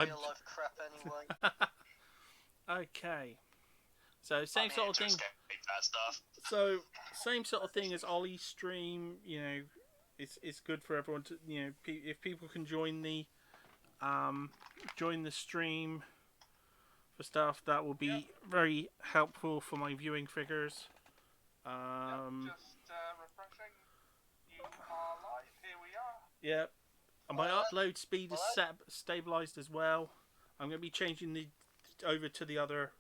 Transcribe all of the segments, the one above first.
real life crap anyway. Okay. So same sort of thing. That stuff. So same sort of thing as Ollie's stream. You know, it's good for everyone to, you know, if people can join the stream for stuff, that will be very helpful for my viewing figures. Just refreshing. You are live. Here we are. Yep. And my upload speed is stabilized as well. I'm going to be changing over to the other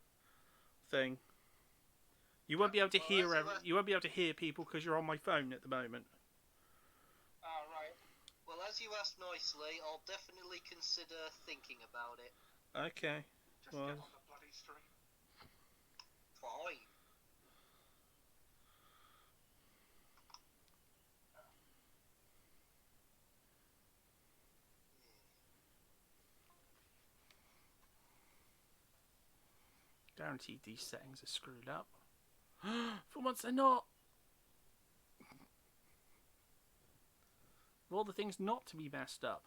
thing. You won't be able to hear people because you're on my phone at the moment. Right. Well, as you asked nicely, I'll definitely consider thinking about it. Okay. Just get on the bloody stream. Fine. Guaranteed these settings are screwed up. For once they're not. Of all the things not to be messed up.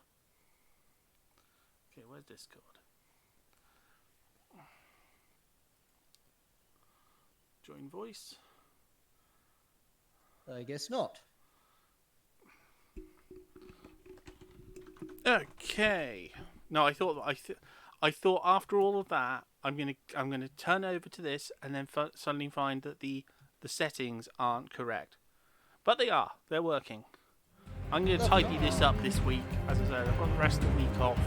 Okay, where's Discord? Join voice. I guess not. Okay. No, I thought after all of that, I'm gonna turn over to this and then suddenly find that the settings aren't correct, but they are. They're working. I'm gonna tidy this up this week. As I said, I've got the rest of the week off,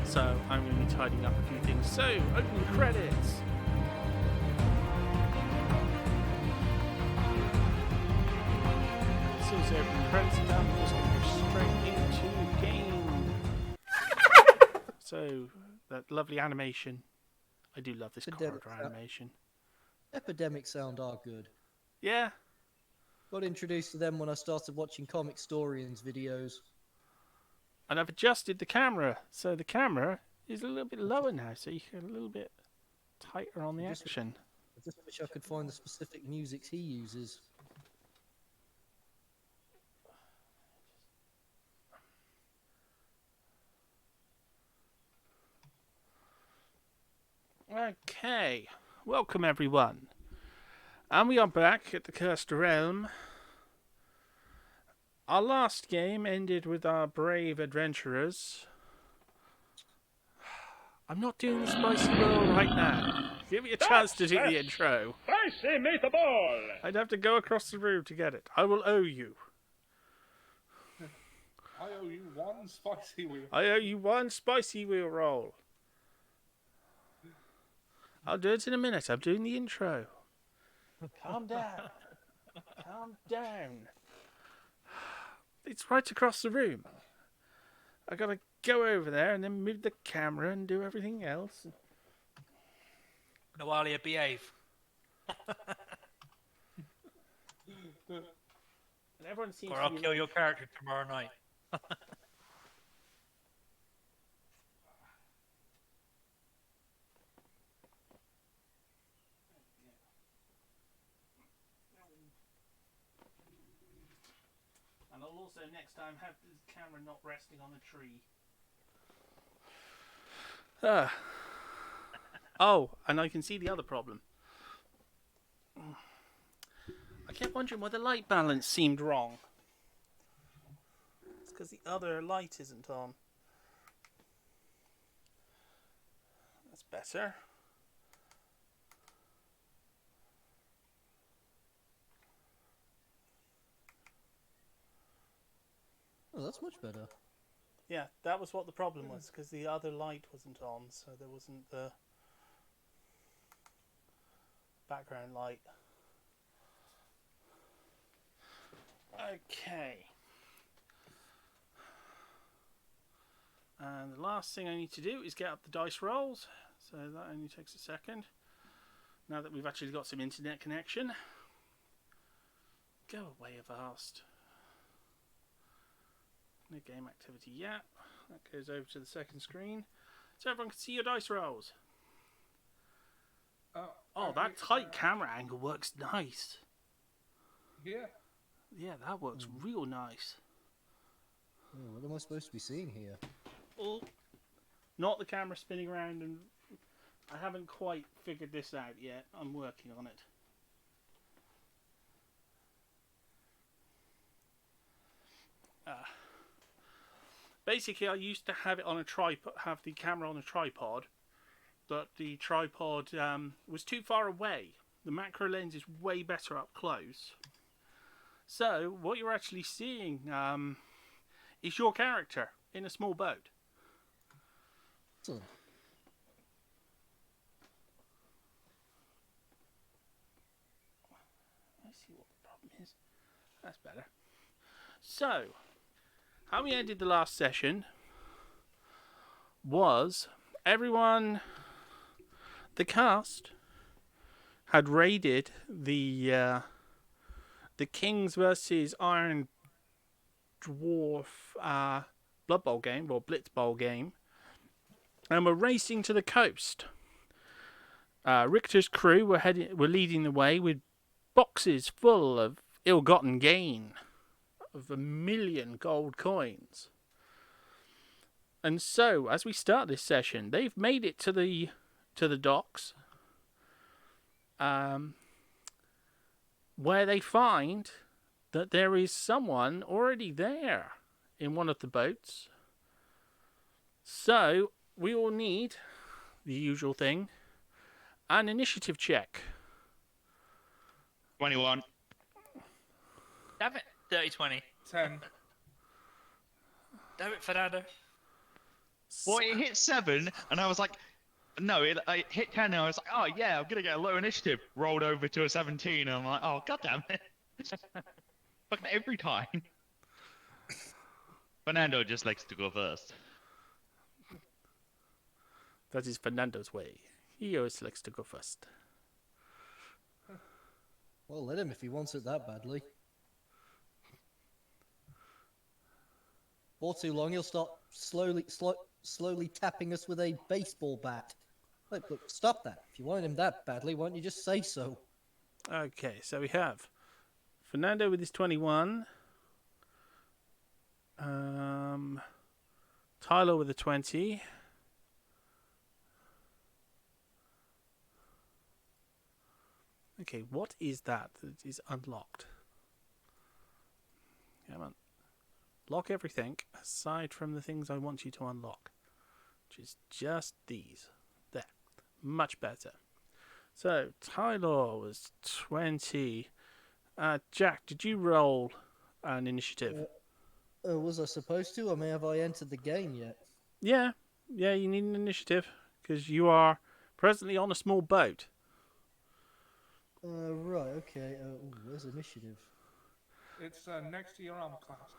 so I'm gonna be tidying up a few things. So, opening credits. So opening credits are done. We're just gonna go straight into game. So that lovely animation. I do love this corridor animation. Epidemic sound are good. Yeah. Got introduced to them when I started watching Comic Storians videos. And I've adjusted the camera, so the camera is a little bit lower now, so you can get a little bit tighter on the action. I just wish I could find the specific music he uses. Okay, welcome everyone. And we are back at the Cursed Realm. Our last game ended with our brave adventurers. I'm not doing the spicy roll right now. Give me a chance to do the intro. Spicy meatball! I'd have to go across the room to get it. I will owe you. I owe you one spicy wheel. I owe you one spicy wheel roll. I'll do it in a minute. I'm doing the intro. Calm down. Calm down. It's right across the room. I gotta go over there and then move the camera and do everything else. Nawalia, behave. And everyone seems or I'll kill your character tomorrow night. And I'll also next time have the camera not resting on a tree. Oh, and I can see the other problem. I kept wondering why the light balance seemed wrong. It's because the other light isn't on. That's better. Oh, that's much better. Yeah, that was what the problem was, because the other light wasn't on, so there wasn't the background light. Okay. And the last thing I need to do is get up the dice rolls, so that only takes a second. Now that we've actually got some internet connection. Go away, Avast. No game activity yet. That goes over to the second screen. So everyone can see your dice rolls. Oh, that tight camera angle works nice. Yeah. Yeah, that works real nice. Oh, what am I supposed to be seeing here? Oh, not the camera spinning around, and I haven't quite figured this out yet. I'm working on it. Basically, I used to have it on a tripod, have the camera on a tripod, but the tripod was too far away. The macro lens is way better up close. So, what you're actually seeing is your character in a small boat. Excellent. Let's see what the problem is. That's better. So, how we ended the last session was everyone, the cast, had raided the Kings versus Iron Dwarf Blood Bowl game, or Blitz Bowl game, and were racing to the coast. Richter's crew were leading the way with boxes full of ill-gotten gain of 1 million gold coins. And so, as we start this session, they've made it to the docks, where they find that there is someone already there in one of the boats. So, we all need the usual thing, an initiative check. 21. Damn it. 30-20. 10. Damn it, Fernando. Well, it hit 7, and I was like, no, I hit 10, and I was like, oh yeah, I'm gonna get a low initiative. Rolled over to a 17, and I'm like, oh goddamn it. Fucking every time. Fernando just likes to go first. That is Fernando's way. He always likes to go first. Well, let him if he wants it that badly. For too long, he'll start slowly tapping us with a baseball bat. Look, stop that. If you wanted him that badly, why don't you just say so? Okay, so we have Fernando with his 21. Tylor with a 20. Okay, what is that is unlocked? Come on. Lock everything aside from the things I want you to unlock, which is just these. There. Much better. So, Tylor was 20. Jack, did you roll an initiative? Was I supposed to? I mean, have I entered the game yet? Yeah, you need an initiative because you are presently on a small boat. Right, okay. Where's initiative? It's next to your armor class.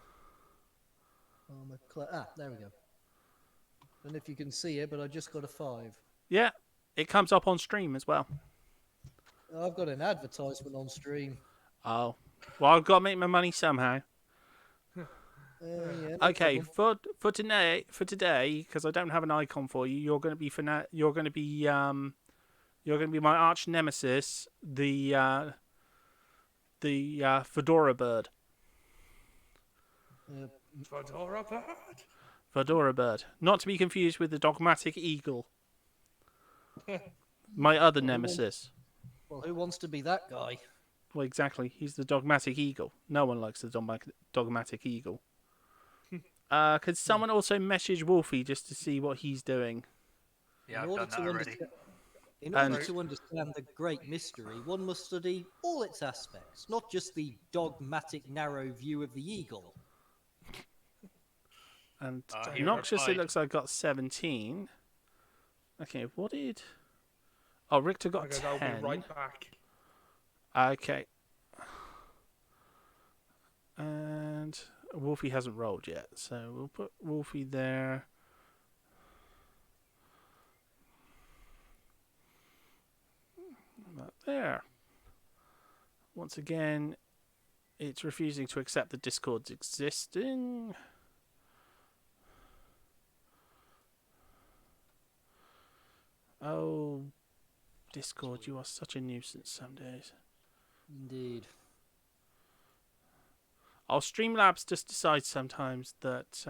There we go. And if you can see it, but I just got a 5. Yeah, it comes up on stream as well. I've got an advertisement on stream. Oh, well, I've got to make my money somehow. Yeah, no Okay, problem. for today, because I don't have an icon for you, you're going to be my arch nemesis, the Fedora bird. Fedora bird. Fedora bird, not to be confused with the dogmatic eagle. My other nemesis. Well, who wants to be that guy? Well, exactly. He's the dogmatic eagle. No one likes the dogmatic eagle. Could someone also message Wolfie just to see what he's doing? Yeah, I've done that already. In order to understand the great mystery, one must study all its aspects, not just the dogmatic narrow view of the eagle. And He Noxious, it replied. looks like got 17. Okay, what did... Oh, Richter got Okay, 10. I'll be right back. Okay. And Wolfie hasn't rolled yet, so we'll put Wolfie there. About there. Once again, it's refusing to accept the Discord's existing. Oh, Discord, you are such a nuisance some days. Indeed. Our Streamlabs just decides sometimes that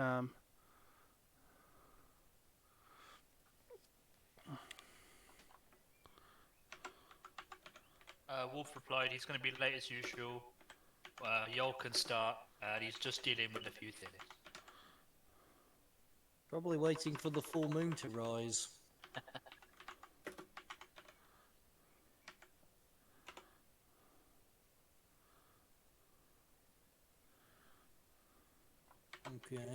Wolf replied he's going to be late as usual. Yol can start, and he's just dealing with a few things. Probably waiting for the full moon to rise. Okay.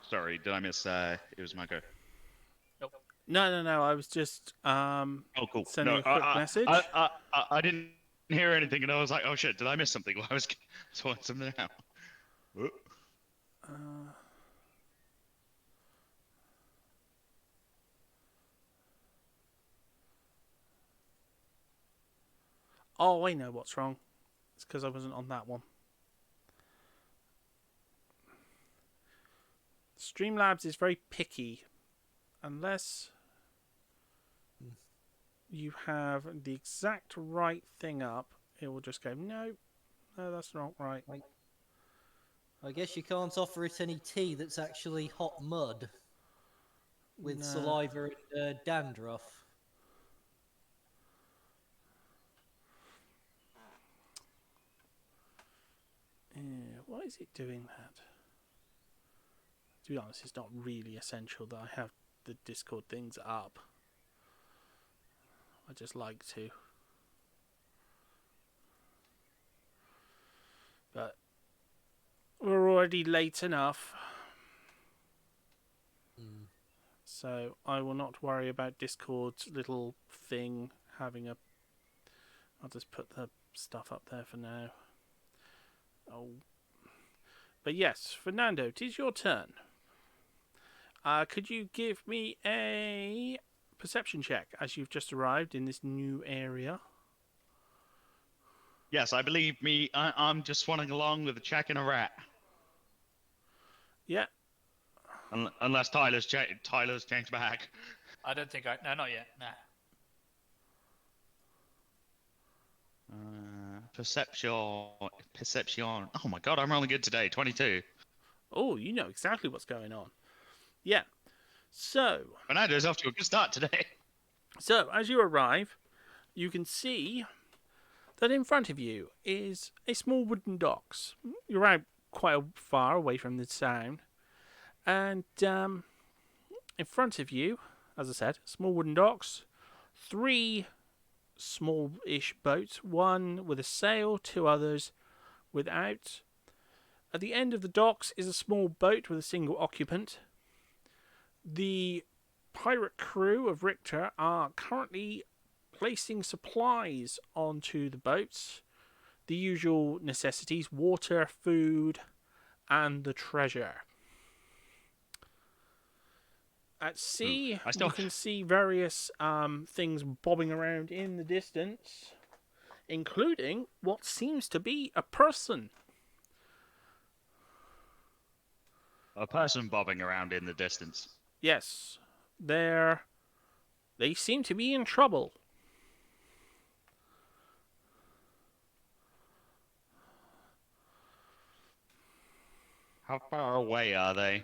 Sorry, did I miss? It was my go. No. I was just Oh, cool. sending No, a quick message. I didn't hear anything, and I was like, oh shit, did I miss something? Well, I was sorting something out. Oh, I know what's wrong. It's because I wasn't on that one. Streamlabs is very picky. Unless you have the exact right thing up, it will just go, no, that's not right. I guess you can't offer it any tea that's actually hot mud with No. saliva and dandruff. Why is it doing that? To be honest, it's not really essential that I have the Discord things up. I just like to. But we're already late enough. So I will not worry about Discord's little thing having a... I'll just put the stuff up there for now. Oh. But yes, Fernando, it is your turn. Could you give me a perception check as you've just arrived in this new area? Yes, I believe me. I'm just swanning along with a check and a rat. Yeah. Unless Tyler's changed back. I don't think no, not yet. Nah. Perception. Oh my god, I'm rolling good today. 22. Oh, you know exactly what's going on. Yeah. So, Fernando's off to a good start today. So, as you arrive, you can see that in front of you is a small wooden docks. You're out quite far away from the town. And in front of you, as I said, small wooden docks, 3 small-ish boats, one with a sail, 2 others without. At the end of the docks is a small boat with a single occupant. The pirate crew of Richter are currently placing supplies onto the boats. The usual necessities, water, food, and the treasure. At sea, you can see various things bobbing around in the distance, including what seems to be a person. A person bobbing around in the distance. Yes, they seem to be in trouble. How far away are they?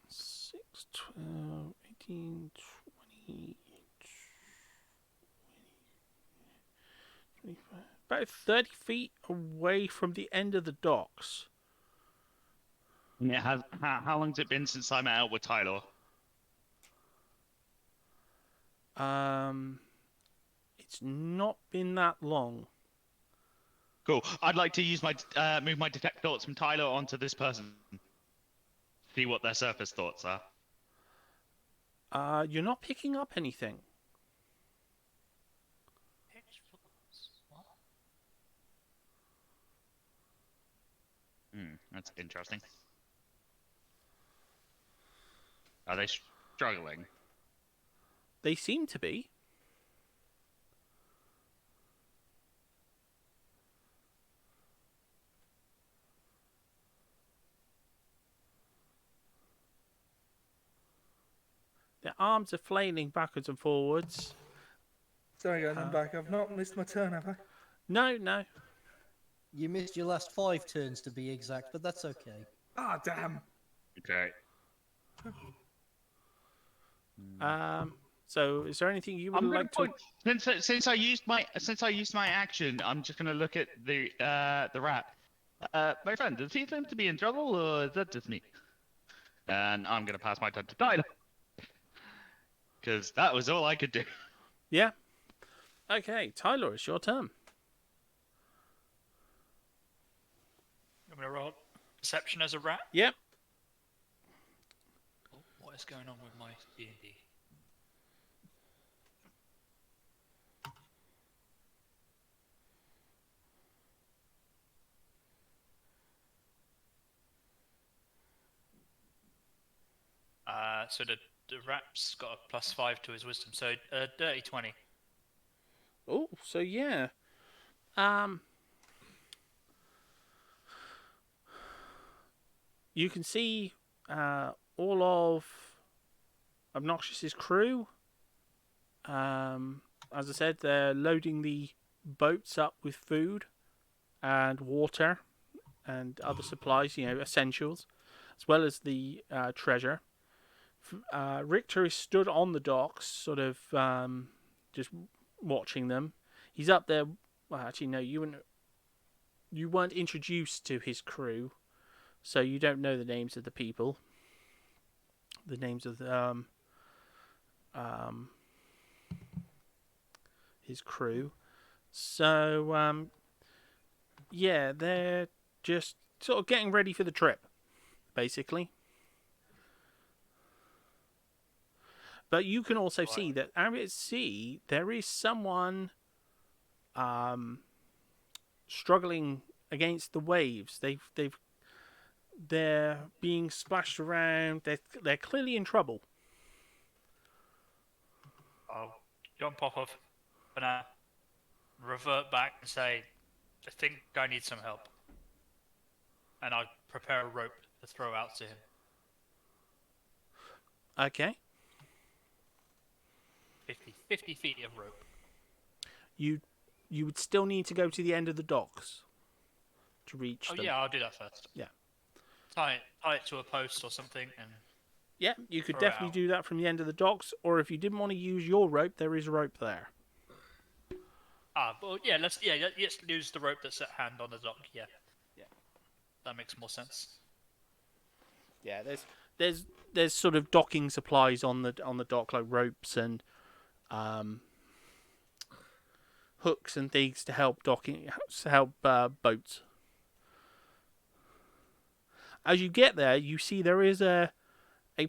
6, 12, 18, 20, 25, about 30 feet away from the end of the docks. Yeah, how long's it been since I met out with Tylor? It's not been that long. Cool. I'd like to use my move my detect thoughts from Tylor onto this person. See what their surface thoughts are. You're not picking up anything. That's interesting. Are they struggling? They seem to be. Their arms are flailing backwards and forwards. Sorry, guys, I'm back. I've not missed my turn, have I? No. You missed your last 5 turns to be exact, but that's okay. Ah, damn. Okay. So is there anything you would I'm gonna like to? put since I used my action, I'm just gonna look at the rat. My friend, does he seem to be in trouble, or is that just me? And I'm gonna pass my turn to Tylor, because that was all I could do. Yeah. Okay, Tylor, it's your turn. I'm gonna roll perception as a rat. Yep. Oh, what is going on with my D&D? So the rat's got a +5 to his wisdom, so dirty 20. Oh, so yeah. You can see all of Obnoxious's crew. As I said, they're loading the boats up with food and water and other supplies, essentials, as well as the treasure. Richter is stood on the docks, sort of just watching them. He's up there. Well, actually, no, you weren't introduced to his crew, so you don't know the names of the people. The names of his crew. So yeah, they're just sort of getting ready for the trip, basically. But you can also see that out at sea there is someone struggling against the waves. They're being splashed around. They're clearly in trouble. I'll jump off of Fernando, revert back and say, I think I need some help. And I'll prepare a rope to throw out to him. Okay. 50 feet of rope. You would still need to go to the end of the docks to reach them. Yeah, I'll do that first. Yeah. Tie it to a post or something, and Yeah, you could throw it definitely out. do that from the end of the docks, or if you didn't want to use your rope, there is rope there. But let's use the rope that's at hand on the dock. Yeah. That makes more sense. Yeah, there's sort of docking supplies on the dock, like ropes and hooks and things to help boats. As you get there, you see there is a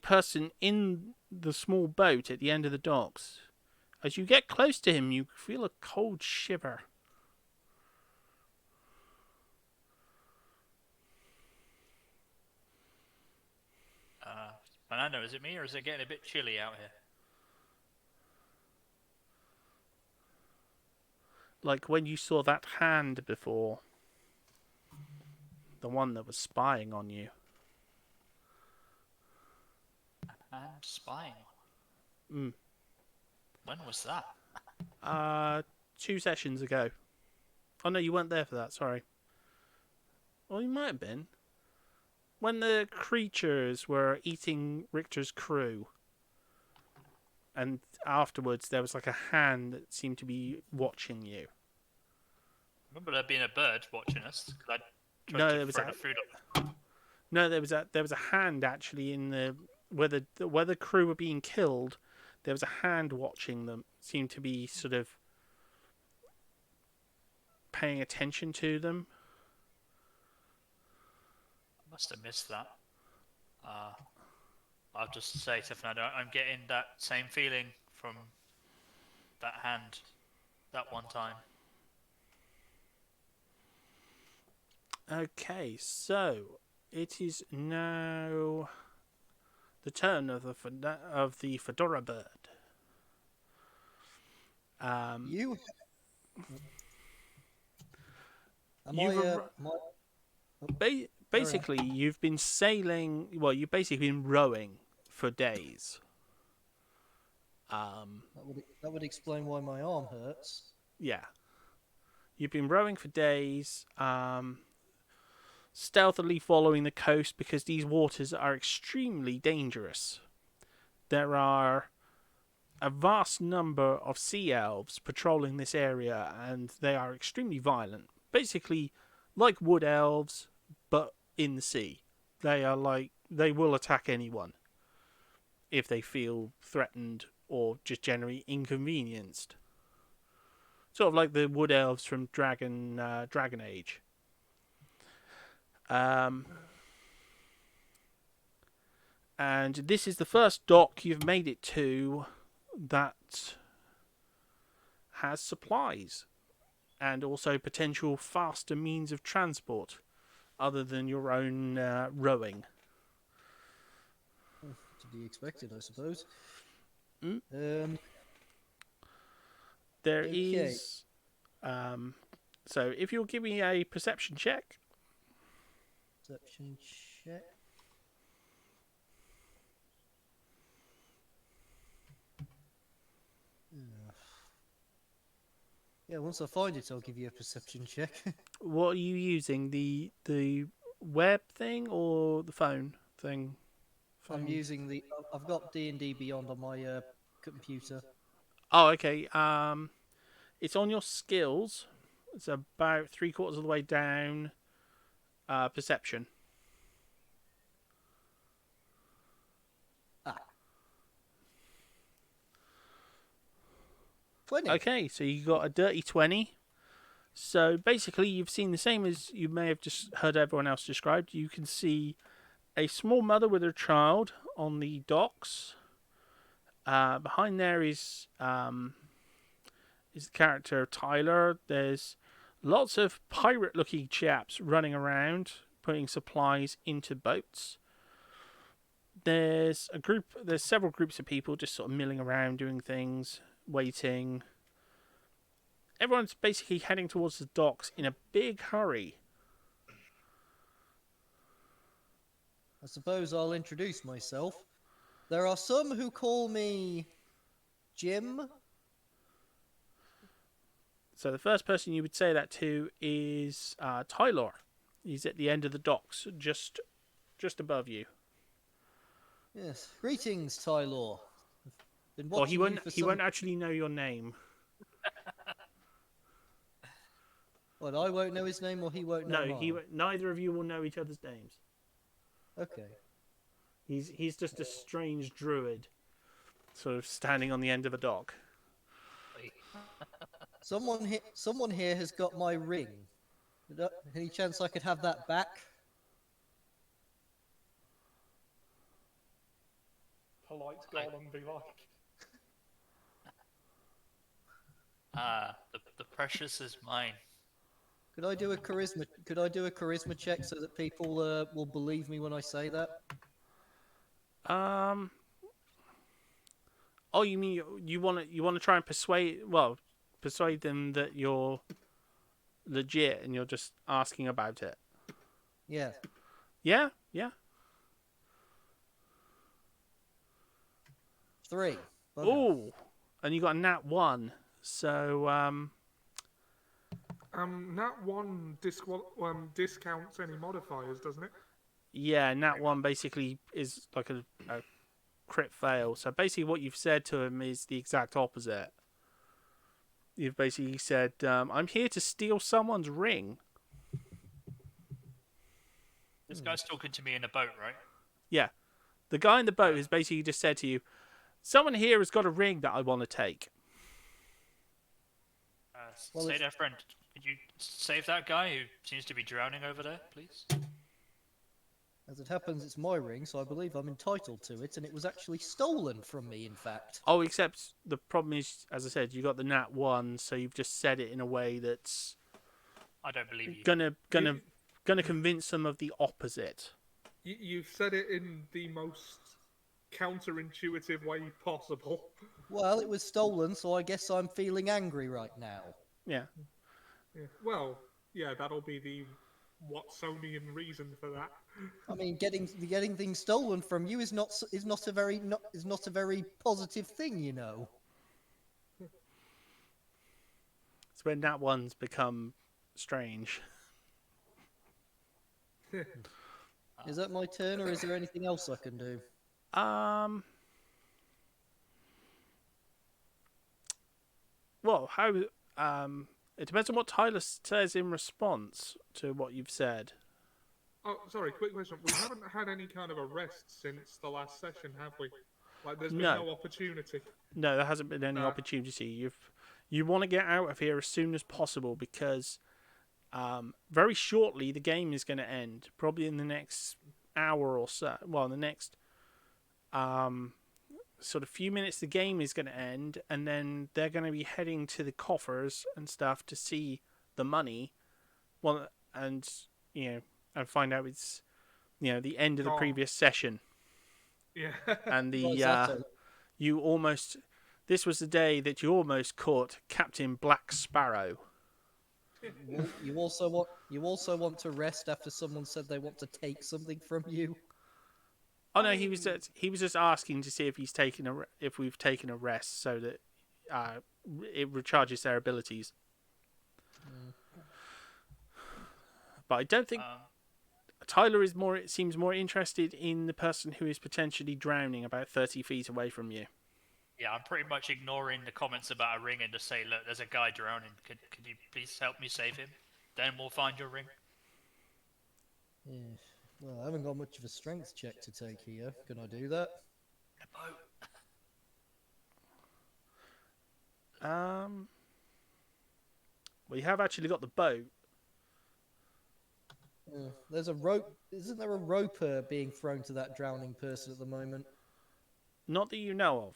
person in the small boat at the end of the docks. As you get close to him, you feel a cold shiver. Fernando, is it me or is it getting a bit chilly out here? Like when you saw that hand before. The one that was spying on you. I'm spying. Mm. When was that? 2 sessions ago. Oh no, you weren't there for that, sorry. Well, you might have been. When the creatures were eating Richter's crew. And afterwards there was like a hand that seemed to be watching you. Remember there being a bird watching us? 'Cause I tried No, to there was throw a the food up. No, there was a hand actually in the where the crew were being killed. There was a hand watching them. Seemed to be sort of paying attention to them. I must have missed that. I'll just say to Fernando, I'm getting that same feeling from that hand that one time. Okay, so it is now the turn of the Fedora bird. You. Am You've I? ar- My... Basically, you've been sailing. Well, you've basically been rowing for days. That would explain why my arm hurts. Yeah. You've been rowing for days, stealthily following the coast because these waters are extremely dangerous. There are a vast number of sea elves patrolling this area, and they are extremely violent. Basically, like wood elves, but in the sea. They will attack anyone if they feel threatened or just generally inconvenienced. Sort of like the wood elves from Dragon Age. And this is the first dock you've made it to that has supplies and also potential faster means of transport other than your own rowing. To be expected, I suppose. There Okay. is... so if you'll give me a perception check. Perception check. Yeah, once I find it, I'll give you a perception check. What are you using? The web thing or the phone thing? I'm using the. I've got D&D Beyond on my computer. Oh, okay. It's on your skills. It's about 3/4 of the way down. Perception. Ah. 20. Okay, so you got a dirty 20. So basically, you've seen the same as you may have just heard everyone else described. You can see a small mother with her child on the docks. Behind there is the character Tylor. There's lots of pirate-looking chaps running around, putting supplies into boats. There's several groups of people just sort of milling around, doing things, waiting. Everyone's basically heading towards the docks in a big hurry. I suppose I'll introduce myself. There are some who call me Jim. So the first person you would say that to is Tylor. He's at the end of the docks, just above you. Yes. Greetings, Tylor. Been Well, he watching you won't. for He some- won't actually know your name. What, I won't know his name or he won't know No, mine? neither of you will know each other's names. Okay. He's just a strange druid, sort of standing on the end of a dock. Someone here has got my ring. Any chance I could have that back? Polite golem be like. The precious is mine. Could I do a charisma check so that people will believe me when I say that? Oh, you mean you want to try and persuade them that you're legit and you're just asking about it? Yeah. Yeah, yeah. 3. Bugger. Oh, and you got a nat 1. So Nat 1 discounts any modifiers, doesn't it? yeah, nat 1 basically is like a crit fail. So basically, what you've said to him is the exact opposite. You've basically said, "I'm here to steal someone's ring." This guy's talking to me in a boat, right? Yeah, the guy in the boat has basically just said to you, "Someone here has got a ring that I want to take." Well, Say if- there, friend. Could you save that guy who seems to be drowning over there, please? As it happens, it's my ring, so I believe I'm entitled to it, and it was actually stolen from me, in fact. Oh, except the problem is, as I said, you got the nat 1, so you've just said it in a way that's I don't believe you. gonna convince them of the opposite. You've said it in the most counterintuitive way possible. Well, it was stolen, so I guess I'm feeling angry right now. Yeah. Yeah. Well, yeah, that'll be the Watsonian reason for that. I mean, getting things stolen from you is not a very positive thing, you know. It's when that one's become strange. Is that my turn, or is there anything else I can do? Well, how? It depends on what Tyler says in response to what you've said. Oh, sorry, quick question. We haven't had any kind of arrest since the last session, have we? Like, there's been no opportunity. No, there hasn't been any opportunity. You want to get out of here as soon as possible because very shortly the game is going to end. Probably in the next hour or so. Well, in the next sort of few minutes, the game is going to end, and then they're going to be heading to the coffers and stuff to see the money. Well, and and find out it's the end of the previous session. Yeah. And this was the day that you almost caught Captain Black Sparrow. You also want to rest after someone said they want to take something from you. Oh no, he was just asking to see if we've taken a rest so that it recharges their abilities. But I don't think Tylor seems more interested in the person who is potentially drowning about 30 feet away from you. Yeah, I'm pretty much ignoring the comments about a ring and just say, look, there's a guy drowning. Could you please help me save him? Then we'll find your ring. Yeah. Well, I haven't got much of a strength check to take here. Can I do that? Well, you have actually got the boat. There's a rope. Isn't there a rope being thrown to that drowning person at the moment? Not that you know of.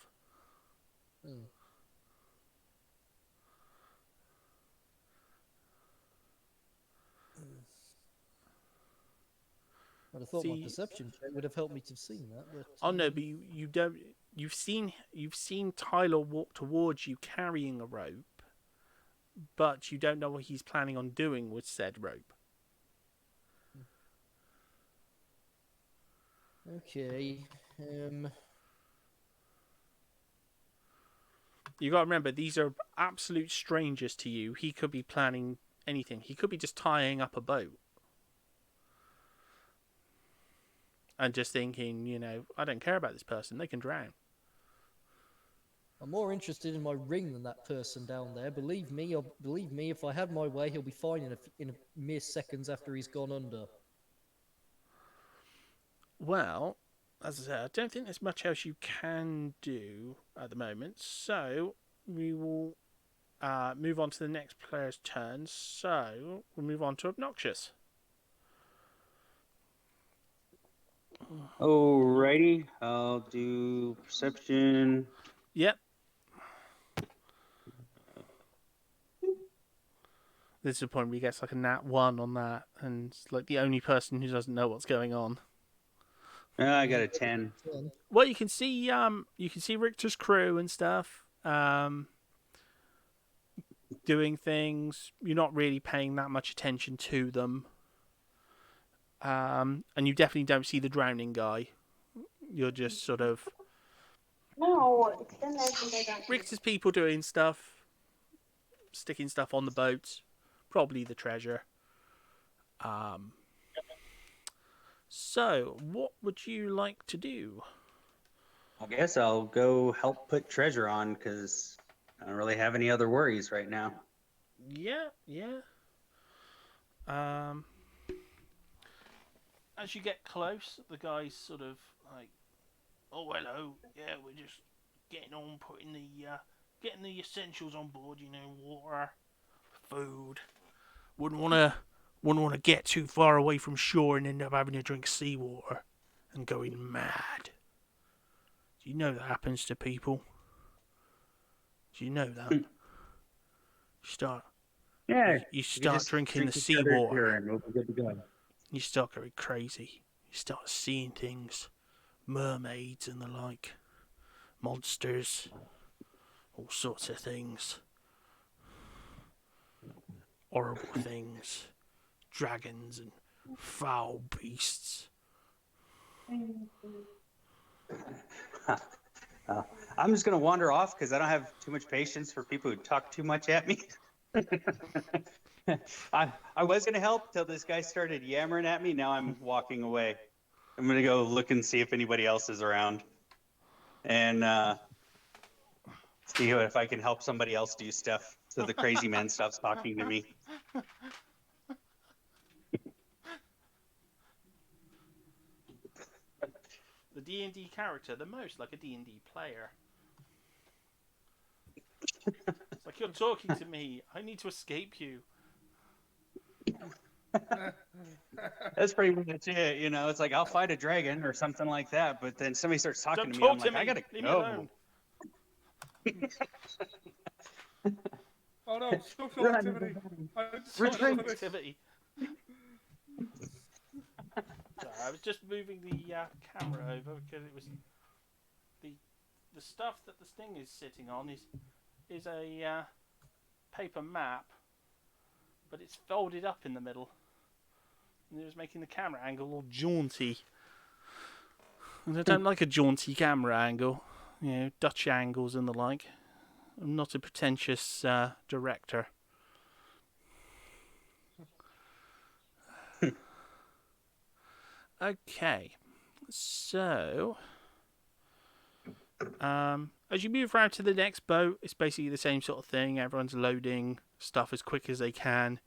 I'd have thought my perception check would have helped me to have seen that. But, oh no, but you don't. You've seen Tylor walk towards you carrying a rope, but you don't know what he's planning on doing with said rope. Okay. You got to remember, these are absolute strangers to you. He could be planning anything. He could be just tying up a boat. And just thinking, I don't care about this person. They can drown. I'm more interested in my ring than that person down there. Believe me, if I had my way, he'll be fine in a mere seconds after he's gone under. Well, as I said, I don't think there's much else you can do at the moment. So we will move on to the next player's turn. So we'll move on to Obnoxious. Alrighty, I'll do perception. Yep. This is the point where he gets like a nat 1 on that, and it's like the only person who doesn't know what's going on. I got a 10. Well, you can see Richter's crew and stuff doing things. You're not really paying that much attention to them. And you definitely don't see the drowning guy. You're just sort of... No, it's been there since I got Richter's people doing stuff. Sticking stuff on the boat. Probably the treasure. So, what would you like to do? I guess I'll go help put treasure on, because I don't really have any other worries right now. Yeah. As you get close, the guy's sort of like, "Oh, hello. Yeah, we're just getting on, putting getting the essentials on board. Water, food. Wouldn't want to get too far away from shore and end up having to drink seawater and going mad. Do you know that happens to people? Do you know that? You start drinking the seawater. And we'll be good to go. You start going crazy. You start seeing things, mermaids and the like, monsters, all sorts of things, horrible things, dragons and foul beasts. I'm just gonna wander off because I don't have too much patience for people who talk too much at me. I was gonna help till this guy started yammering at me. Now I'm walking away. I'm gonna go look and see if anybody else is around, and see if I can help somebody else do stuff so the crazy man stops talking to me. The D&D character, the most like a D&D player. It's like, you're talking to me. I need to escape you. That's pretty much it, you know. It's like I'll fight a dragon or something like that, but then somebody starts talking Don't to me. I'm talk like, to I me. gotta Leave me go. alone. Oh no, social Run. activity. I didn't sign up Retreat. for this. Activity. Sorry, I was just moving the camera over because it was the stuff that the Sting is sitting on is a paper map, but it's folded up in the middle, and it was making the camera angle all jaunty. And I don't like a jaunty camera angle, you know, Dutch angles and the like. I'm not a pretentious director. Okay, so as you move around to the next boat, it's basically the same sort of thing. Everyone's loading stuff as quick as they can,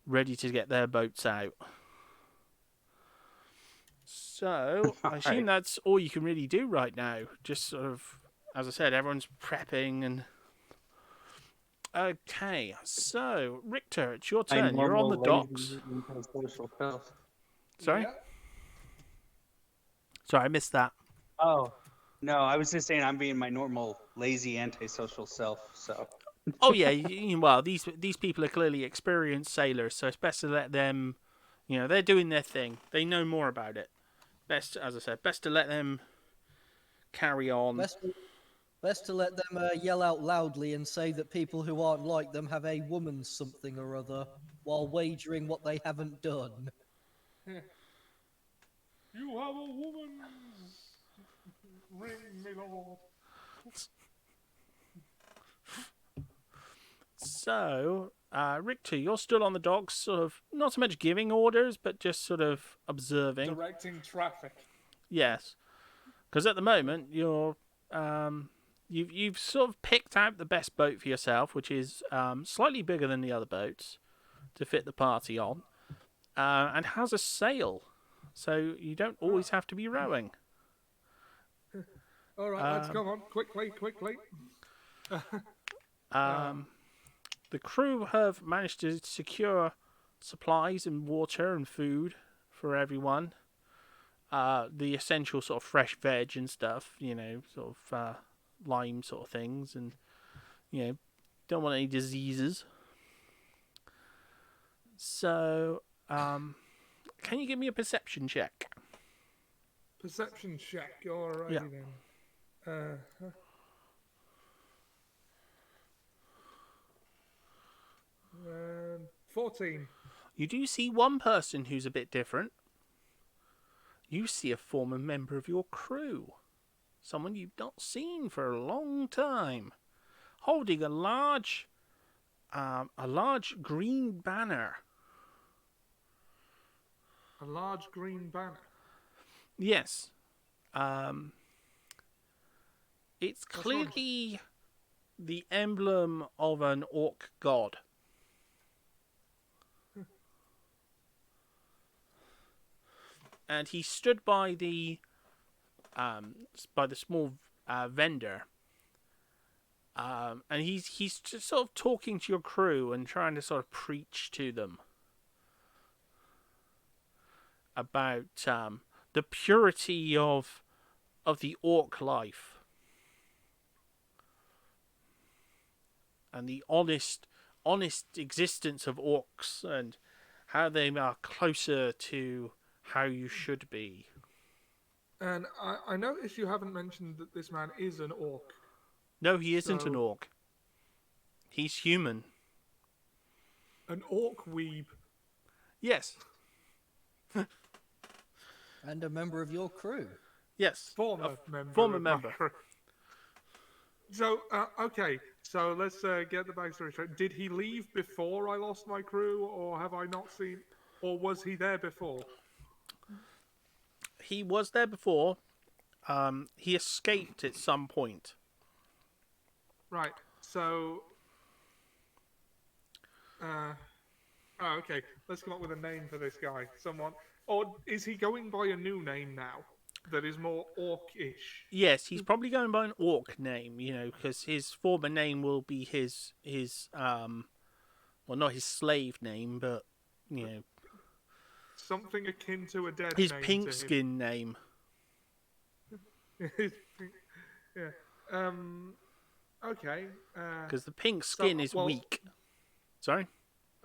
ready to get their boats out. So I assume that's all you can really do right now. Just sort of, as I said, everyone's prepping and. Okay, so Richter, it's your turn. You're on the docks. Sorry? Yeah. Sorry, I missed that. Oh, no, I was just saying I'm being my normal, lazy, antisocial self. So. Oh yeah, well these people are clearly experienced sailors, so it's best to let them, you know, they're doing their thing. They know more about it. Best, as I said, best to let them carry on. Best to let them yell out loudly and say that people who aren't like them have a woman's something or other, while wagering what they haven't done. You have a woman's ring, my lord. So, Richter, you're still on the docks, sort of not so much giving orders, but just sort of observing. Directing traffic. Yes, because at the moment you're you've sort of picked out the best boat for yourself, which is slightly bigger than the other boats to fit the party on, and has a sail, so you don't always have to be rowing. All right, let's come on quickly. The crew have managed to secure supplies and water and food for everyone. The essential sort of fresh veg and stuff, you know, sort of lime sort of things, and you know, don't want any diseases. So, can you give me a perception check? Perception check. All right Yeah. then. 14. You do see one person who's a bit different. You see a former member of your crew. Someone you've not seen for a long time. Holding a large green banner. A large green banner. Yes. It's clearly the emblem of an orc god. And he stood by the small vendor, and he's just sort of talking to your crew and trying to sort of preach to them about the purity of the orc life and the honest existence of orcs and how they are closer to how you should be. And I noticed you haven't mentioned that this man is an orc. No, he isn't an So- orc. He's human. An orc weeb. Yes. And a member of your crew. Yes. Former member. Former of my member. crew. So, okay. So let's get the backstory straight. Did he leave before I lost my crew, or have I not seen, or was he there before? He was there before. He escaped at some point. Right. So. Okay. Let's come up with a name for this guy. Someone, or is he going by a new name now that is more orc-ish? Yes, he's probably going by an orc name, because his former name will be his well, not his slave name, but Something akin to a dead his name. pink skin name. Yeah. Okay. Because the pink skin is weak. Sorry?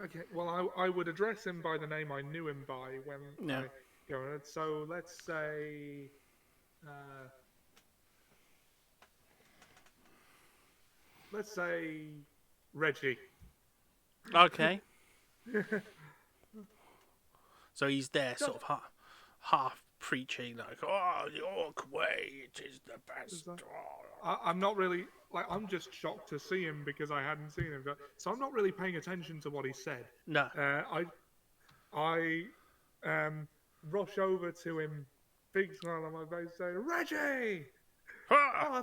Okay. Well, I would address him by the name I knew him by when I go. So let's say. Let's say Reggie. Okay. So he's there, sort of half preaching, like, "Oh, the orc way, it is the best." I'm not really I'm just shocked to see him because I hadn't seen him. So I'm not really paying attention to what he said. No. I rush over to him, big smile on my face, say, "Reggie! Oh,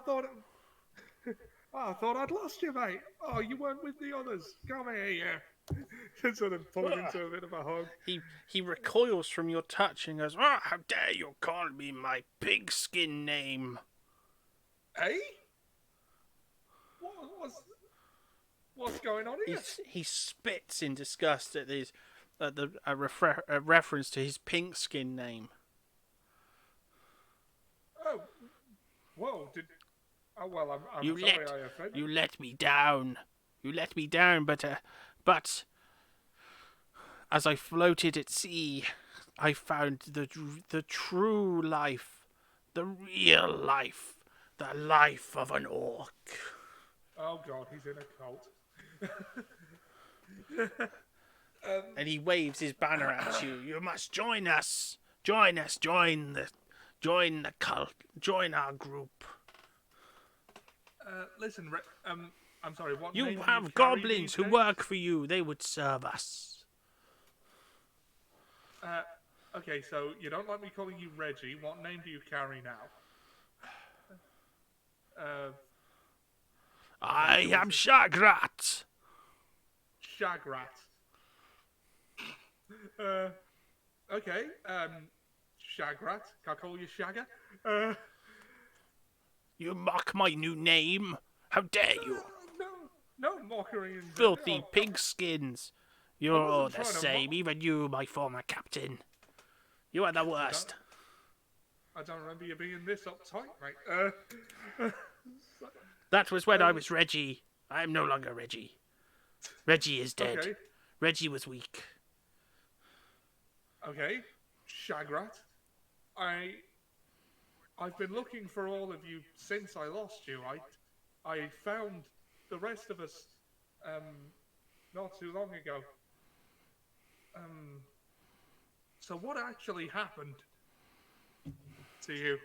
I thought I'd lost you, mate. Oh, you weren't with the others. Come here, you." Sort of pull him into a bit of a hug. He recoils from your touch and goes, "Oh, how dare you call me my pigskin name?" Eh? What's going on here? He spits in disgust at a reference to his pink skin name. Oh, whoa! Well, I'm sorry I offended. You let me down. You let me down, but as I floated at sea, I found the true life, the real life, the life of an orc. Oh God, he's in a cult. And he waves his banner at you. You must join us. Join us. Join the cult. Join our group. Listen, I'm sorry. What You name do have carry goblins these who days? work for you. They would serve us. Okay, so you don't like me calling you Reggie. What name do you carry now? I am Shagrat. Shagrat. Okay, Shagrat. Can I call you Shagger? You mock my new name. How dare you? No mockery. And Filthy pigskins. You're all the trying to same. Even you, my former captain. You are the worst. I don't remember you being this uptight, mate. That was when I was Reggie. I am no longer Reggie. Reggie is dead. Okay. Reggie was weak. Okay, Shagrat. I've been looking for all of you since I lost you. I found the rest of us not too long ago. So what actually happened to you?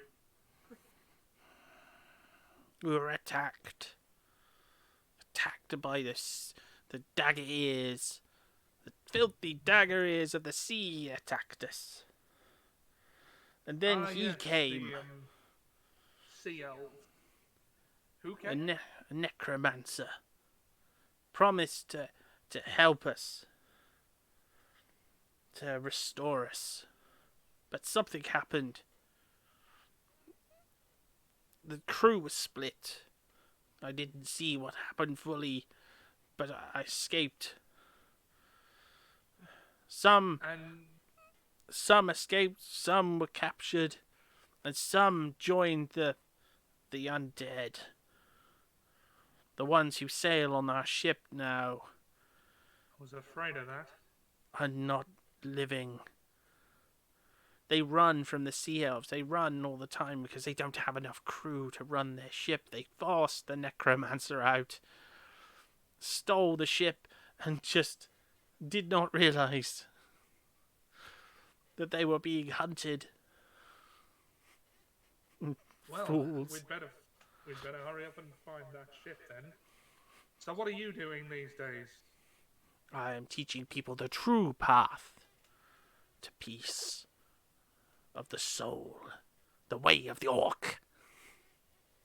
We were attacked. Attacked by the dagger ears. The filthy dagger ears of the sea attacked us. And then he came. The, sea elf. Who came? A necromancer. Promised to help us. To restore us. But something happened. The crew was split. I didn't see what happened fully, but I escaped. Some escaped, some were captured, and some joined the undead. The ones who sail on our ship now I was afraid of that. are not living. They run from the sea elves. They run all the time because they don't have enough crew to run their ship. They forced the necromancer out, stole the ship, and just did not realize that they were being hunted. Well, Fools. we'd better hurry up and find that ship then. So what are you doing these days? I am teaching people the true path to peace of the soul, the way of the orc.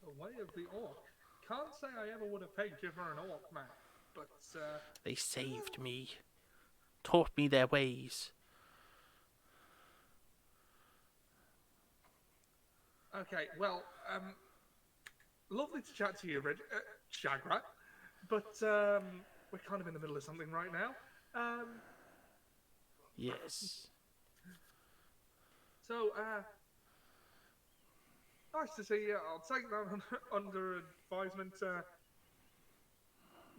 The way of the orc. Can't say I ever would have pegged you for an orc, man. But They saved me, taught me their ways. okay, well, lovely to chat to you, Shagra. But we're kind of in the middle of something right now. Yes. So, nice to see you. I'll take that under advisement.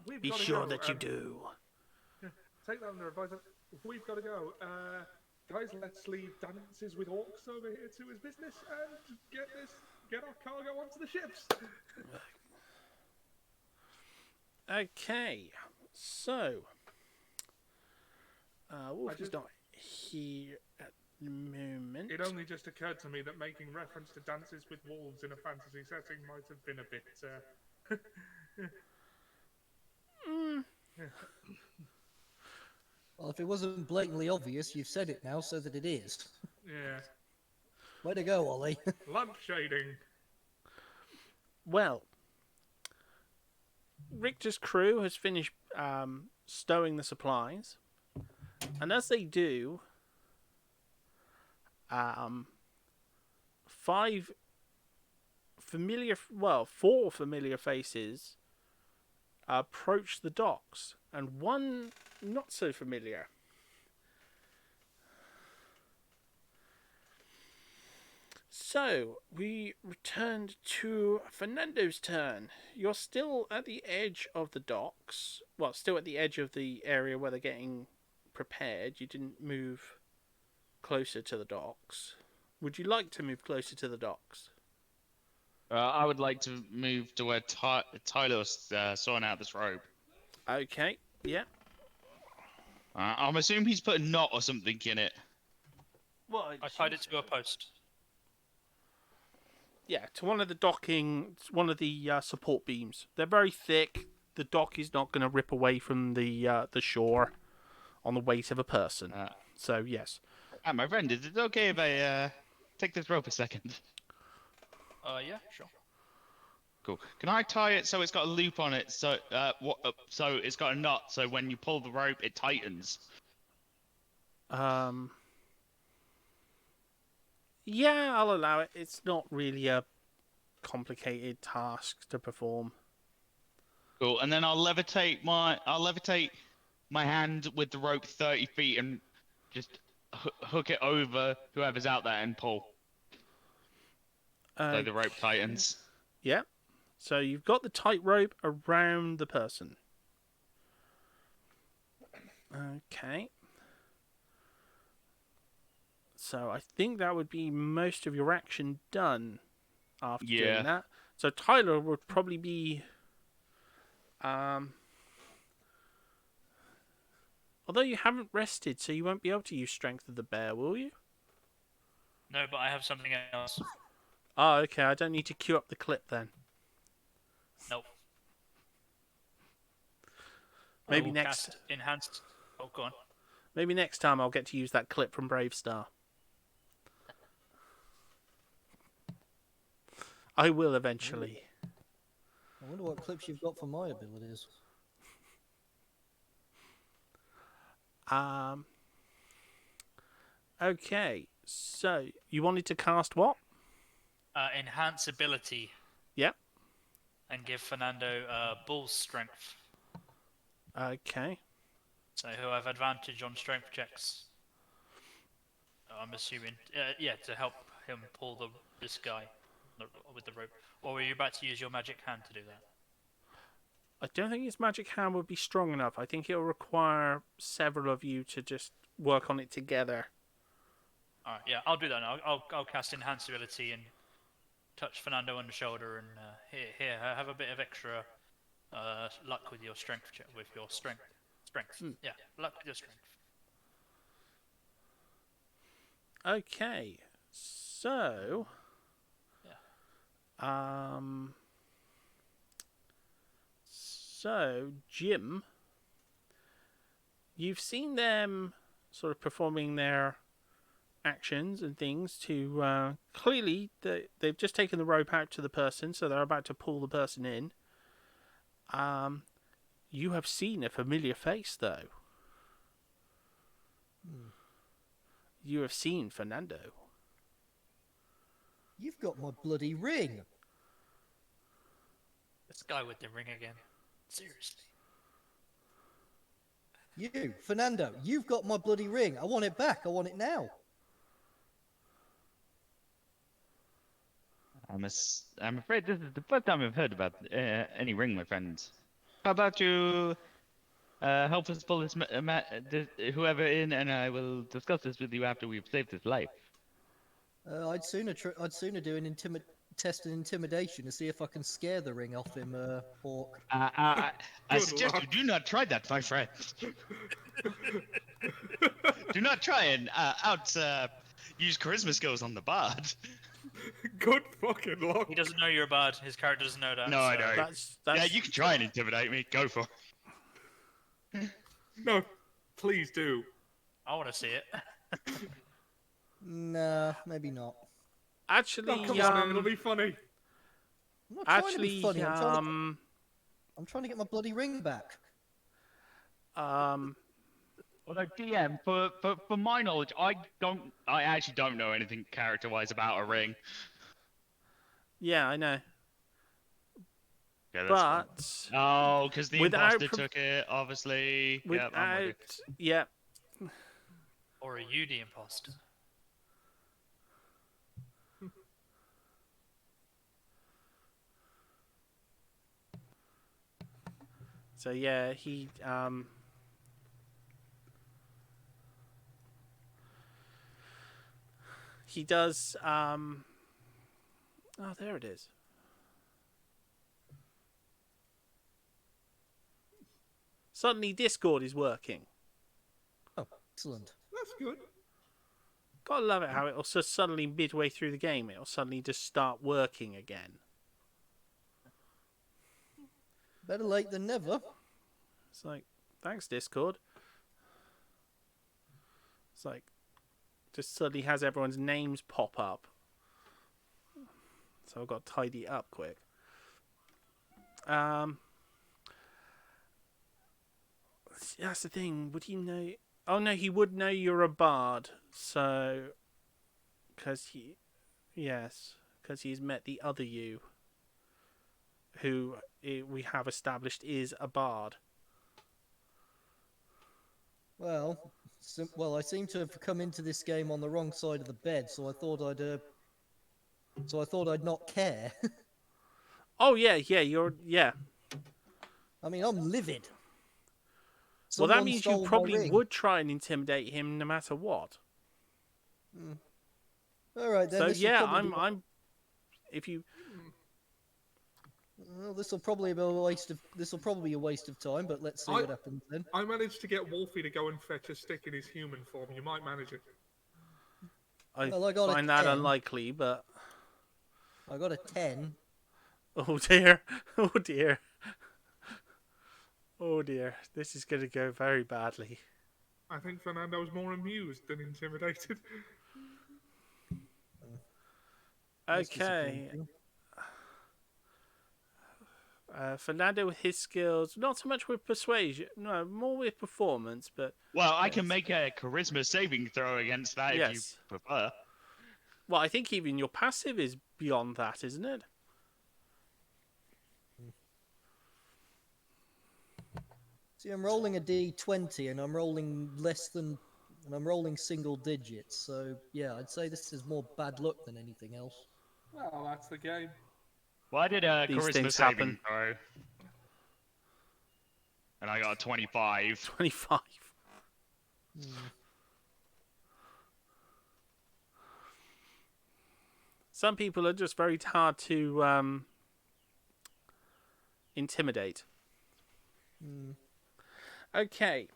We've Be got to sure go. that you do. Take that under advisement. We've got to go. Guys, let's leave Dances with Orcs over here to his business and get our cargo onto the ships. Okay, so Wolf is not here at the moment. It only just occurred to me that making reference to Dances with Wolves in a fantasy setting might have been a bit. Well, if it wasn't blatantly obvious, you've said it now so that it is. Yeah. Way to go, Ollie. Lamp shading. Well, Richter's crew has finished stowing the supplies, and as they do, four familiar faces approach the docks, and one not so familiar. So, we returned to Fernando's turn. You're still at the edge of the docks. Well, still at the edge of the area where they're getting prepared. You didn't move closer to the docks. Would you like to move closer to the docks? I would like to move to where Tylor's sorting out this rope. Okay, yeah. I'm assuming he's put a knot or something in it. Well, I tied it to a post. Yeah, to one of the support beams. They're very thick. The dock is not going to rip away from the shore on the weight of a person. So yes. My friend, is it okay if I take this rope a second? Yeah, sure. Cool. Can I tie it so it's got a loop on it? So so it's got a knot. So when you pull the rope, it tightens. Yeah, I'll allow it. It's not really a complicated task to perform. Cool. And then I'll levitate my hand with the rope 30 feet and just hook it over whoever's out there and pull. So the rope tightens. Yeah. So you've got the tight rope around the person. Okay. So I think that would be most of your action done after doing that. So Tylor would probably be... although you haven't rested, so you won't be able to use Strength of the Bear, will you? No, but I have something else. Oh, okay. I don't need to queue up the clip then. Nope. Maybe next... Cast enhanced... Oh, go on. Maybe next time I'll get to use that clip from Brave Star. I will eventually. I wonder what clips you've got for my abilities. Okay, so you wanted to cast what? Enhance ability. Yep. And give Fernando bull's strength. Okay. So he'll have advantage on strength checks. I'm assuming, to help him pull this guy with the rope. Or are you about to use your magic hand to do that? I don't think his magic hand would be strong enough. I think it'll require several of you to just work on it together. Alright, yeah, I'll do that now. I'll cast enhance ability and touch Fernando on the shoulder and here, have a bit of extra luck with your strength check, with your strength. Yeah, luck with your strength. Okay, so So, Jim, you've seen them sort of performing their actions and things to clearly they've just taken the rope out to the person, so they're about to pull the person in. You have seen a familiar face, though. You have seen Fernando. You've got my bloody ring. This guy with the ring again. Seriously. You, Fernando, you've got my bloody ring. I want it back. I want it now. I'm afraid this is the first time I've heard about any ring, my friends. How about you help us pull this whoever in, and I will discuss this with you after we've saved his life. I'd sooner do an test an intimidation to see if I can scare the ring off him, Hawk. I Good suggest luck. you do not try that, my friend. Do not try and use charisma skills on the bard. Good fucking luck. He doesn't know you're bad. His character doesn't know that. No, I so- know. That's Yeah, you can try and intimidate me. Go for it. No, please do. I want to see it. Nah, maybe not. actually Oh, come on, it'll be funny. I'm not trying to actually be funny. I'm trying to get my bloody ring back. Although DM, for my knowledge, I actually don't know anything character-wise about a ring. yeah, I know. Yeah, that's fine. But Oh, because the without imposter took it, obviously. Yeah, I'm with without yeah, Or are you the imposter? so yeah, he does oh, there it is. Suddenly Discord is working. Oh, excellent. That's good. Gotta love it how it'll just suddenly midway through the game it'll suddenly just start working again. Better late than never. It's like, thanks Discord. It's like, just suddenly has everyone's names pop up. So I've got to tidy it up quick. That's the thing. Would he know? Oh no, he would know you're a bard. So, because he's met the other you, who we have established is a bard. Well, I seem to have come into this game on the wrong side of the bed, so I thought I'd not care. Oh yeah, yeah. I mean, I'm livid. Well, that Someone means stole you my probably ring. would try and intimidate him no matter what. All right then. So this'll yeah, probably I'm. If you Well, this will probably be a waste of time, but let's see what happens then. I managed to get Wolfie to go and fetch a stick in his human form. You might manage it. Well, I got a find that 10. unlikely, but I got a 10. oh dear, oh dear, oh dear, this is going to go very badly. I think Fernando's more amused than intimidated. That's Okay. disappointing. Fernando with his skills, not so much with persuasion, no, more with performance, but Well, I can make a charisma saving throw against that if you yes. prefer. Well, I think even your passive is beyond that, isn't it? See, I'm rolling a d20 and I'm rolling single digits. So yeah, I'd say this is more bad luck than anything else. Well, that's the game. Well, I did a These charisma things saving happen. throw. And I got a 25. 25. Some people are just very hard to intimidate. Okay.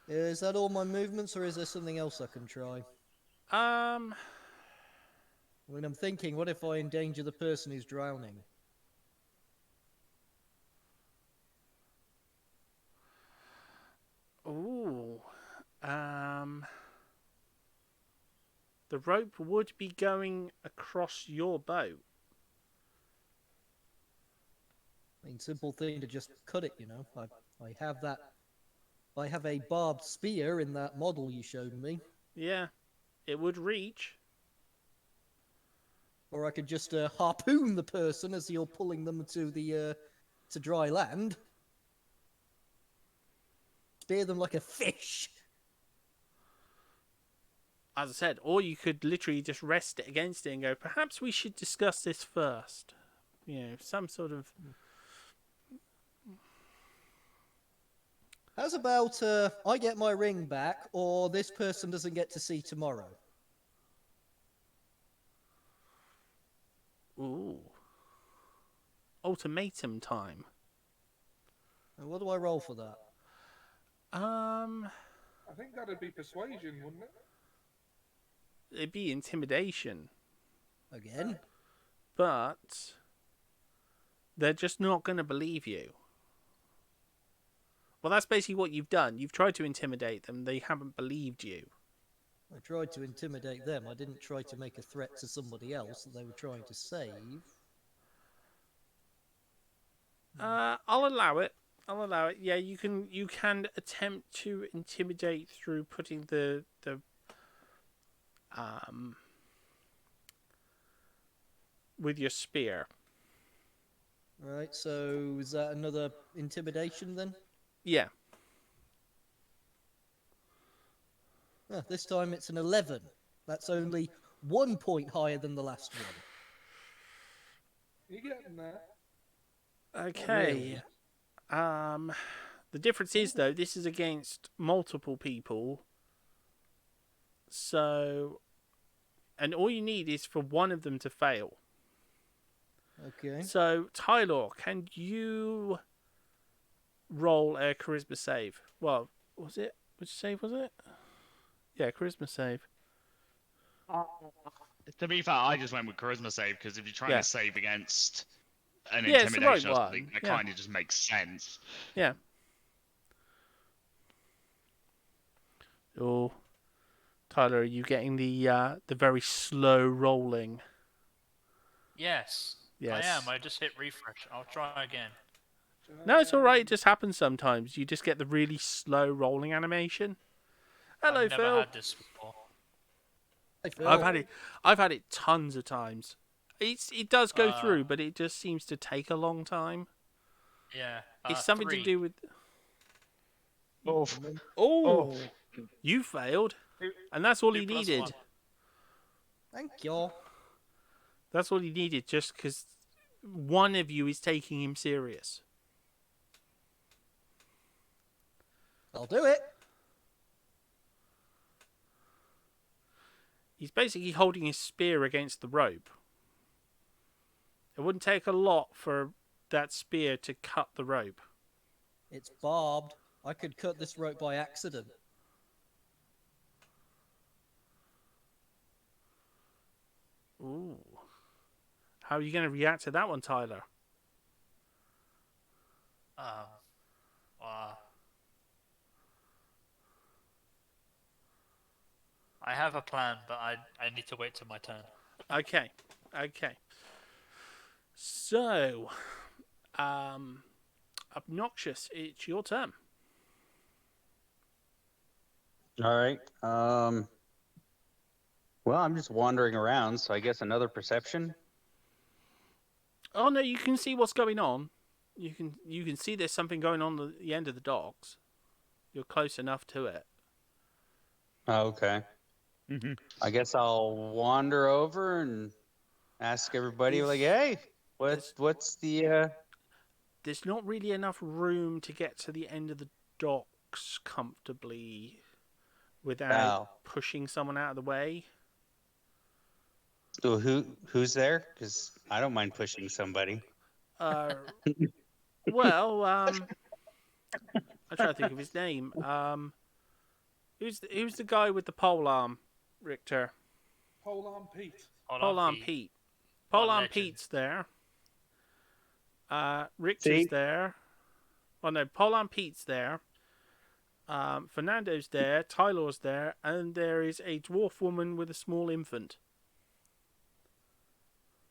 Is that all my movements, or is there something else I can try? I mean, I'm thinking, what if I endanger the person who's drowning? Ooh. The rope would be going across your boat. I mean, simple thing to just cut it, you know. I have that. I have a barbed spear in that model you showed me. Yeah, it would reach. Or I could just harpoon the person as you're pulling them to the to dry land. Spear them like a fish. As I said, or you could literally just rest it against it and go, perhaps we should discuss this first. You know, some sort of... How's about I get my ring back, or this person doesn't get to see tomorrow? Ooh. Ultimatum time. And what do I roll for that? I think that'd be persuasion, wouldn't it? It'd be intimidation. Again? But they're just not going to believe you. Well, that's basically what you've done. You've tried to intimidate them. They haven't believed you. I tried to intimidate them. I didn't try to make a threat to somebody else that they were trying to save. I'll allow it. I'll allow it. Yeah, you can attempt to intimidate through putting the with your spear. Right, so is that another intimidation then? Yeah. This time it's an 11. That's only 1 point higher than the last one. You getting that? Okay. The difference is though, this is against multiple people. So, and all you need is for one of them to fail. Okay. So, Tylor, can you roll a charisma save? Well, was it? Which save was it? Yeah, charisma save. To be fair, I just went with charisma save because if you're trying Yeah. to save against an Yeah, it's the right intimidation or something, one. it Yeah. kind of just makes sense. Yeah. Oh, Tylor, are you getting the very slow rolling? Yes. Yes. I am. I just hit refresh. I'll try again. No, it's all right. It just happens sometimes. You just get the really slow rolling animation. Hello, I've never Phil. had this before. Hey, Phil. I've had it tons of times. It does go through, but it just seems to take a long time. Yeah. It's something 3. to do with. Oh, Oh, you failed, and that's all 2 he plus needed. 1. Thank you. That's all he needed, just because one of you is taking him serious. I'll do it. He's basically holding his spear against the rope. It wouldn't take a lot for that spear to cut the rope. It's barbed. I could cut this rope by accident. Ooh. How are you going to react to that one, Tylor? I have a plan, but I need to wait till my turn. Okay. So, Obnoxious, it's your turn. All right. Well, I'm just wandering around, so I guess another perception. Oh no, you can see what's going on. You can see there's something going on at the end of the docks. You're close enough to it. Oh, okay. I guess I'll wander over and ask everybody, like, "Hey, what's the?" There's not really enough room to get to the end of the docks comfortably without pushing someone out of the way. So who's there? Because I don't mind pushing somebody. Well, I'm trying to think of his name. Who's the guy with the pole arm, Richter? Pole arm Pete. Polearm Pete. Polearm Pete's there. Richter's there. Oh no, Polearm Pete's there. Fernando's there. Tylor's there, and there is a dwarf woman with a small infant.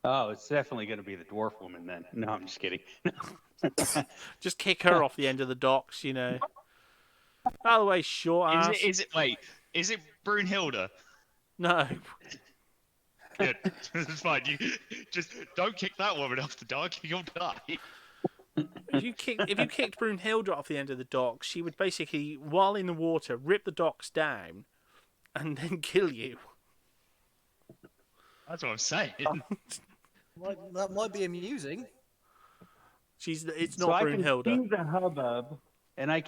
Oh, it's definitely going to be the dwarf woman then. No, I'm just kidding. Just kick her off the end of the docks, you know. By the way, short ass. Is it Brunhilde? No. Good. It's fine. You just don't kick that woman off the dock. You'll die. If you kicked Brunhilde off the end of the docks, she would basically, while in the water, rip the docks down, and then kill you. That's what I'm saying. That might be amusing. It's not Brunhilde. I can see the hubbub, and I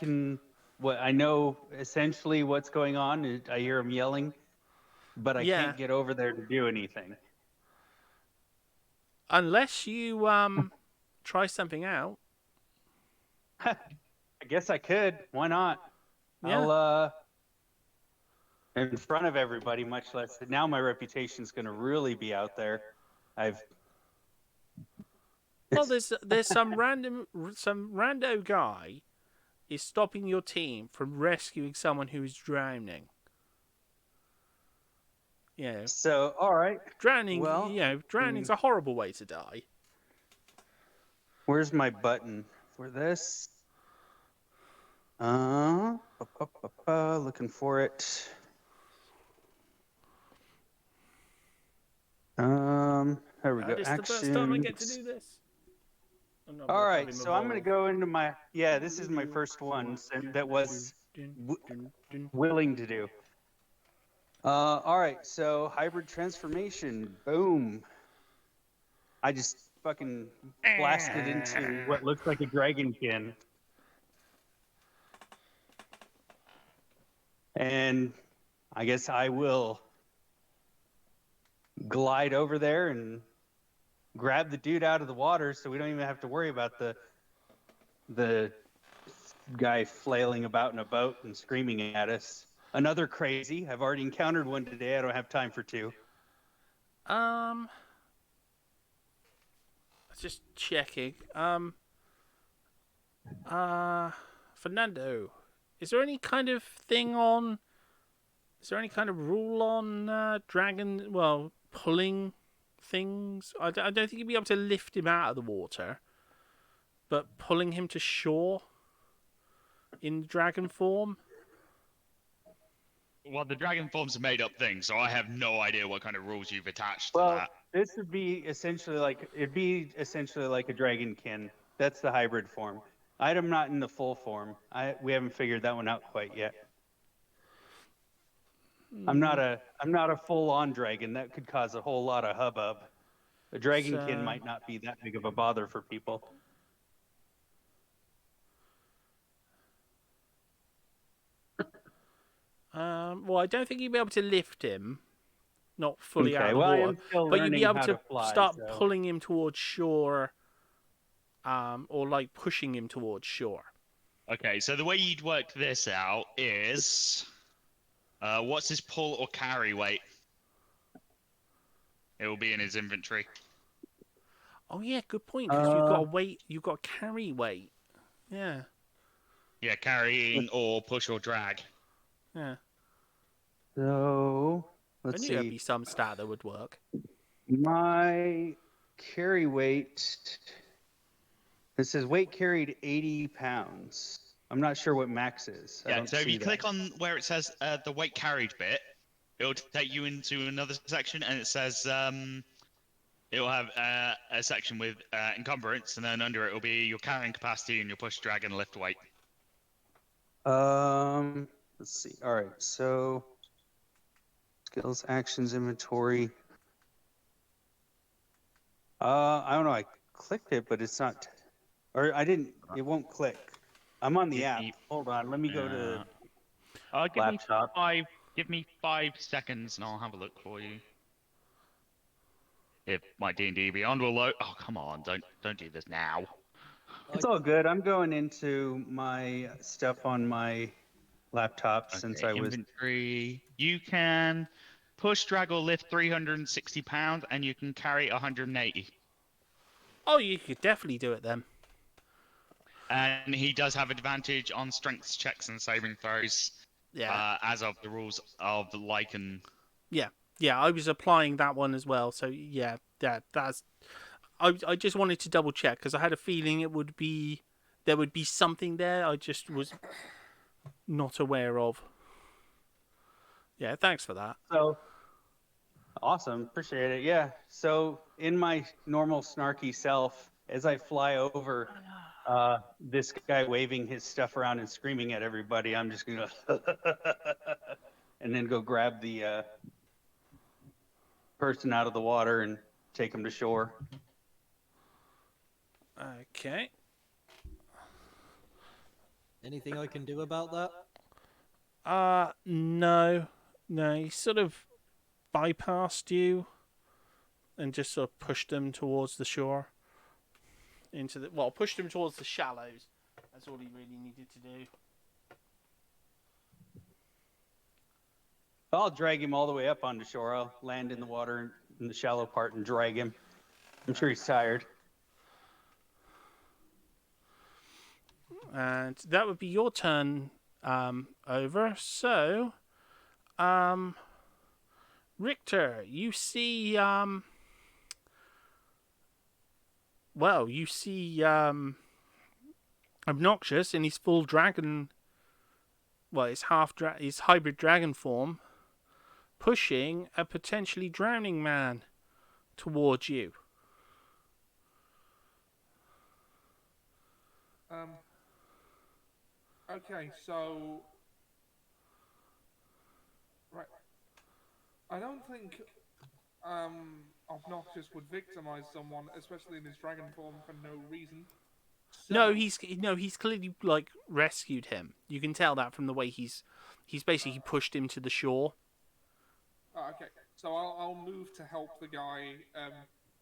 know essentially what's going on. I hear him yelling, but I can't get over there to do anything. Unless you try something out. I guess I could. Why not? Yeah. I'll in front of everybody, much less now. My reputation's going to really be out there. Well, there's some rando guy is stopping your team from rescuing someone who is drowning. Yeah. So, all right. Drowning. Well, drowning's a horrible way to die. Where's my button for this? Looking for it. There we go. This is the first time I get to do this. All right, so I'm going to go into my... Yeah, this is my first one that was willing to do. All right, so hybrid transformation. Boom. I just fucking blasted into what looks like a dragonkin. And I guess I will glide over there and grab the dude out of the water so we don't even have to worry about the guy flailing about in a boat and screaming at us. Another crazy. I've already encountered one today. I don't have time for two. Just checking. Fernando, is there any kind of rule on pulling things? I don't think you'd be able to lift him out of the water, but pulling him to shore in dragon form? Well, the dragon form's a made-up thing, so I have no idea what kind of rules you've attached to that. This would be essentially like a dragonkin. That's the hybrid form. I'm not in the full form. We haven't figured that one out quite yet. I'm not a full-on dragon. That could cause a whole lot of hubbub. A dragonkin might not be that big of a bother for people. Well, I don't think you'd be able to lift him, not fully out of the water, but you'd be able to start pulling him towards shore, or like pushing him towards shore. Okay, so the way you'd work this out is, what's his pull or carry weight? It will be in his inventory. Oh yeah, good point. Because you've got carry weight. Yeah. Yeah, carrying or push or drag. Yeah. So let's see. There'd be some stat that would work. My carry weight. It says weight carried 80 pounds. I'm not sure what max is. Yeah, so if you click on where it says the weight carried bit, it'll take you into another section, and it says it'll have a section with encumbrance, and then under it will be your carrying capacity and your push, drag, and lift weight. Let's see. All right, so skills, actions, inventory. I don't know. I clicked it, but it's not. Or I didn't. It won't click. I'm on the app. Hold on. Let me go to laptop. Give me 5 seconds, and I'll have a look for you. If my D&D Beyond will load. Oh, come on! Don't do this now. It's all good. I'm going into my stuff on my laptop since I was. Inventory. You can push, drag, or lift 360 pounds, and you can carry 180. Oh, you could definitely do it then. And he does have advantage on strength checks and saving throws, Yeah. as of the rules of Lycan. Yeah, I was applying that one as well. So yeah, that's. I just wanted to double check because I had a feeling there would be something there. I just was not aware of. Yeah, thanks for that. So awesome, appreciate it. Yeah. So in my normal snarky self, as I fly over this guy waving his stuff around and screaming at everybody, I'm just gonna and then go grab the person out of the water and take him to shore. Okay. Anything I can do about that? No. He sort of bypassed you and just sort of pushed them towards the shore. Pushed him towards the shallows. That's all he really needed to do. I'll drag him all the way up onto shore. I'll land in the water in the shallow part and drag him. I'm sure he's tired. And that would be your turn over. So, Richter, you see, you see Noxious in his full dragon, his his hybrid dragon form, pushing a potentially drowning man towards you. Okay, so right, I don't think Obnoxious would victimize someone, especially in his dragon form, for no reason. So, No, he's clearly like rescued him. You can tell that from the way he's basically pushed him to the shore. okay, so I'll move to help the guy.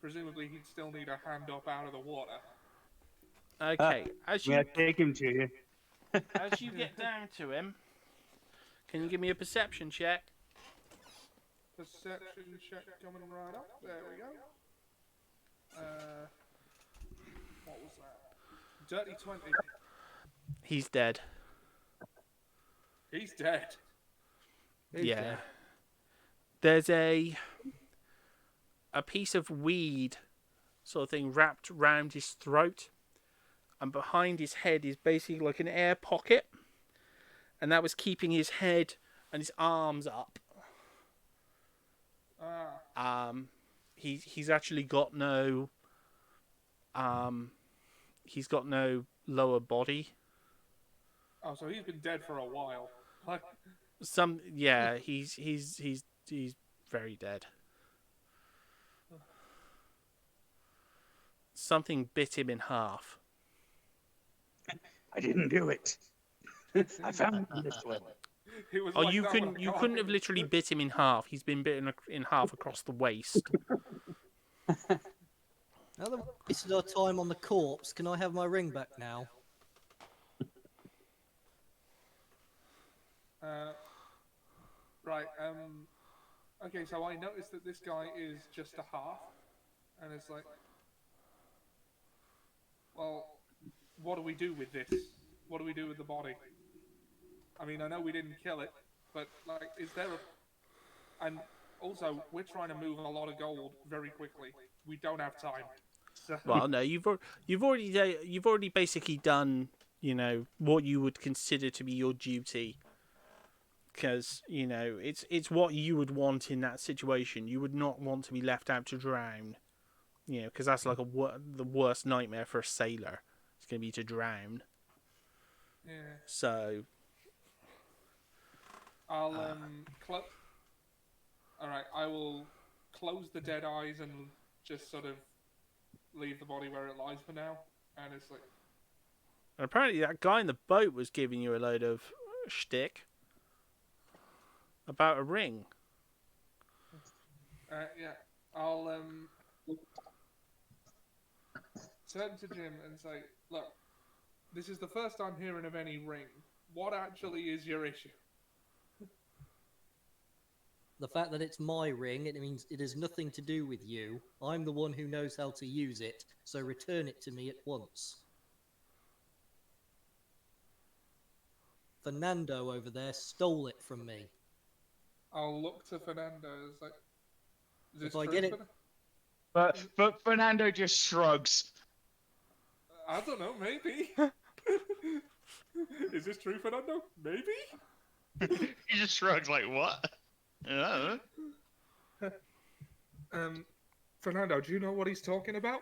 Presumably, he'd still need a hand up out of the water. Okay, as you take him to you. as you get down to him, can you give me a perception check? Perception check coming right up. There we go. What was that? Dirty 20. He's dead. He's dead. Yeah. There's a piece of weed sort of thing wrapped round his throat, and behind his head is basically like an air pocket, and that was keeping his head and his arms up. He's actually got no he's got no lower body. Oh, so he's been dead for a while. Like, He's very dead. Something bit him in half. I didn't do it. I found this one. he was Oh, like you that couldn't when you I couldn't got have him. literally bit him in half. He's been bitten in half across the waist. Now that we've wasted our time on the corpse, can I have my ring back now? Right. Okay, so I noticed that this guy is just a half, and it's like, well, what do we do with this? What do we do with the body? I mean, I know we didn't kill it, but like, is there a? And also, we're trying to move a lot of gold very quickly. We don't have time. So, Well, no, you've already basically done, what you would consider to be your duty. Because it's what you would want in that situation. You would not want to be left out to drown. Because that's like the worst nightmare for a sailor. It's going to be to drown. yeah. So I'll All right, I will close the dead eyes and just sort of leave the body where it lies for now. And it's like, and apparently that guy in the boat was giving you a load of shtick about a ring. yeah, I'll turn to Jim and say, look, this is the first I'm hearing of any ring. What actually is your issue? The fact that it's my ring, it means it has nothing to do with you. I'm the one who knows how to use it, so return it to me at once. Fernando over there stole it from me. I'll look to Fernando. It's like, is this If I true, get it- Fernando? But Fernando just shrugs. I don't know, maybe. Is this true, Fernando? Maybe? He just shrugs like, what? I don't know. Fernando, do you know what he's talking about?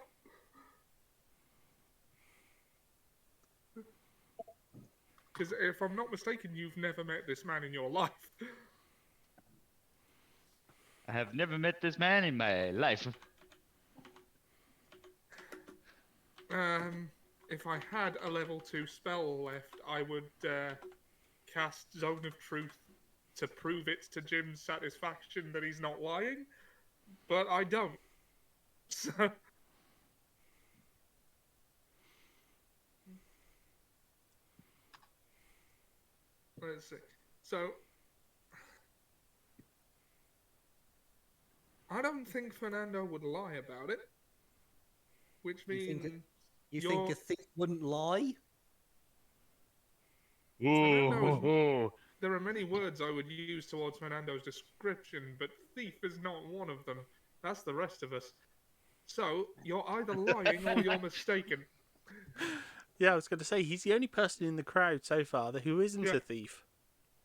Because if I'm not mistaken, you've never met this man in your life. I have never met this man in my life. If I had a level 2 spell left, I would cast Zone of Truth to prove it to Jim's satisfaction that he's not lying, but I don't. So... Let's see. So... I don't think Fernando would lie about it. Which means... You think a thief wouldn't lie? Ooh. There are many words I would use towards Fernando's description, but thief is not one of them. That's the rest of us. So, you're either lying or you're mistaken. Yeah, I was going to say, he's the only person in the crowd so far who isn't a thief.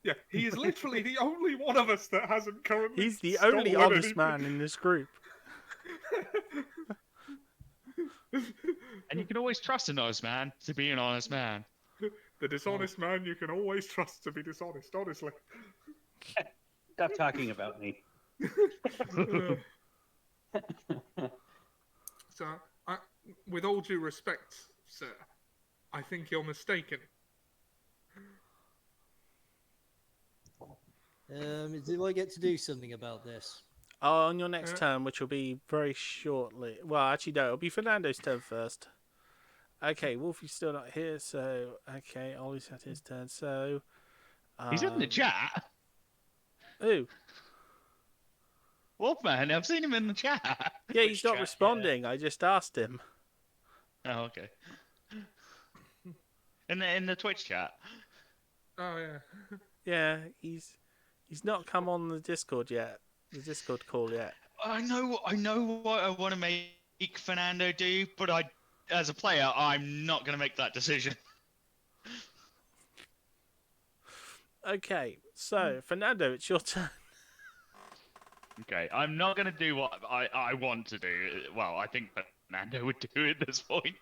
Yeah, he is literally the only one of us that hasn't currently He's the stolen only honest anything. man in this group. And you can always trust an honest man to be an honest man. The dishonest man you can always trust to be dishonest, honestly. Stop talking about me. So, with all due respect, sir, I think you're mistaken. Do I get to do something about this? On your next turn, which will be very shortly. Well, actually, no, it'll be Fernando's turn first. Okay, Wolfie's still not here, so... Okay, Ollie's had his turn, so... He's in the chat. Who? Wolfman, I've seen him in the chat. Yeah, he's not responding. I just asked him. Oh, okay. In the Twitch chat. Oh, yeah. Yeah, he's not come on the Discord yet. The Discord call yet. I know what I want to make Fernando do, but as a player, I'm not going to make that decision. Okay, so Fernando, it's your turn. Okay, I'm not going to do what I want to do. Well, I think Fernando would do at this point.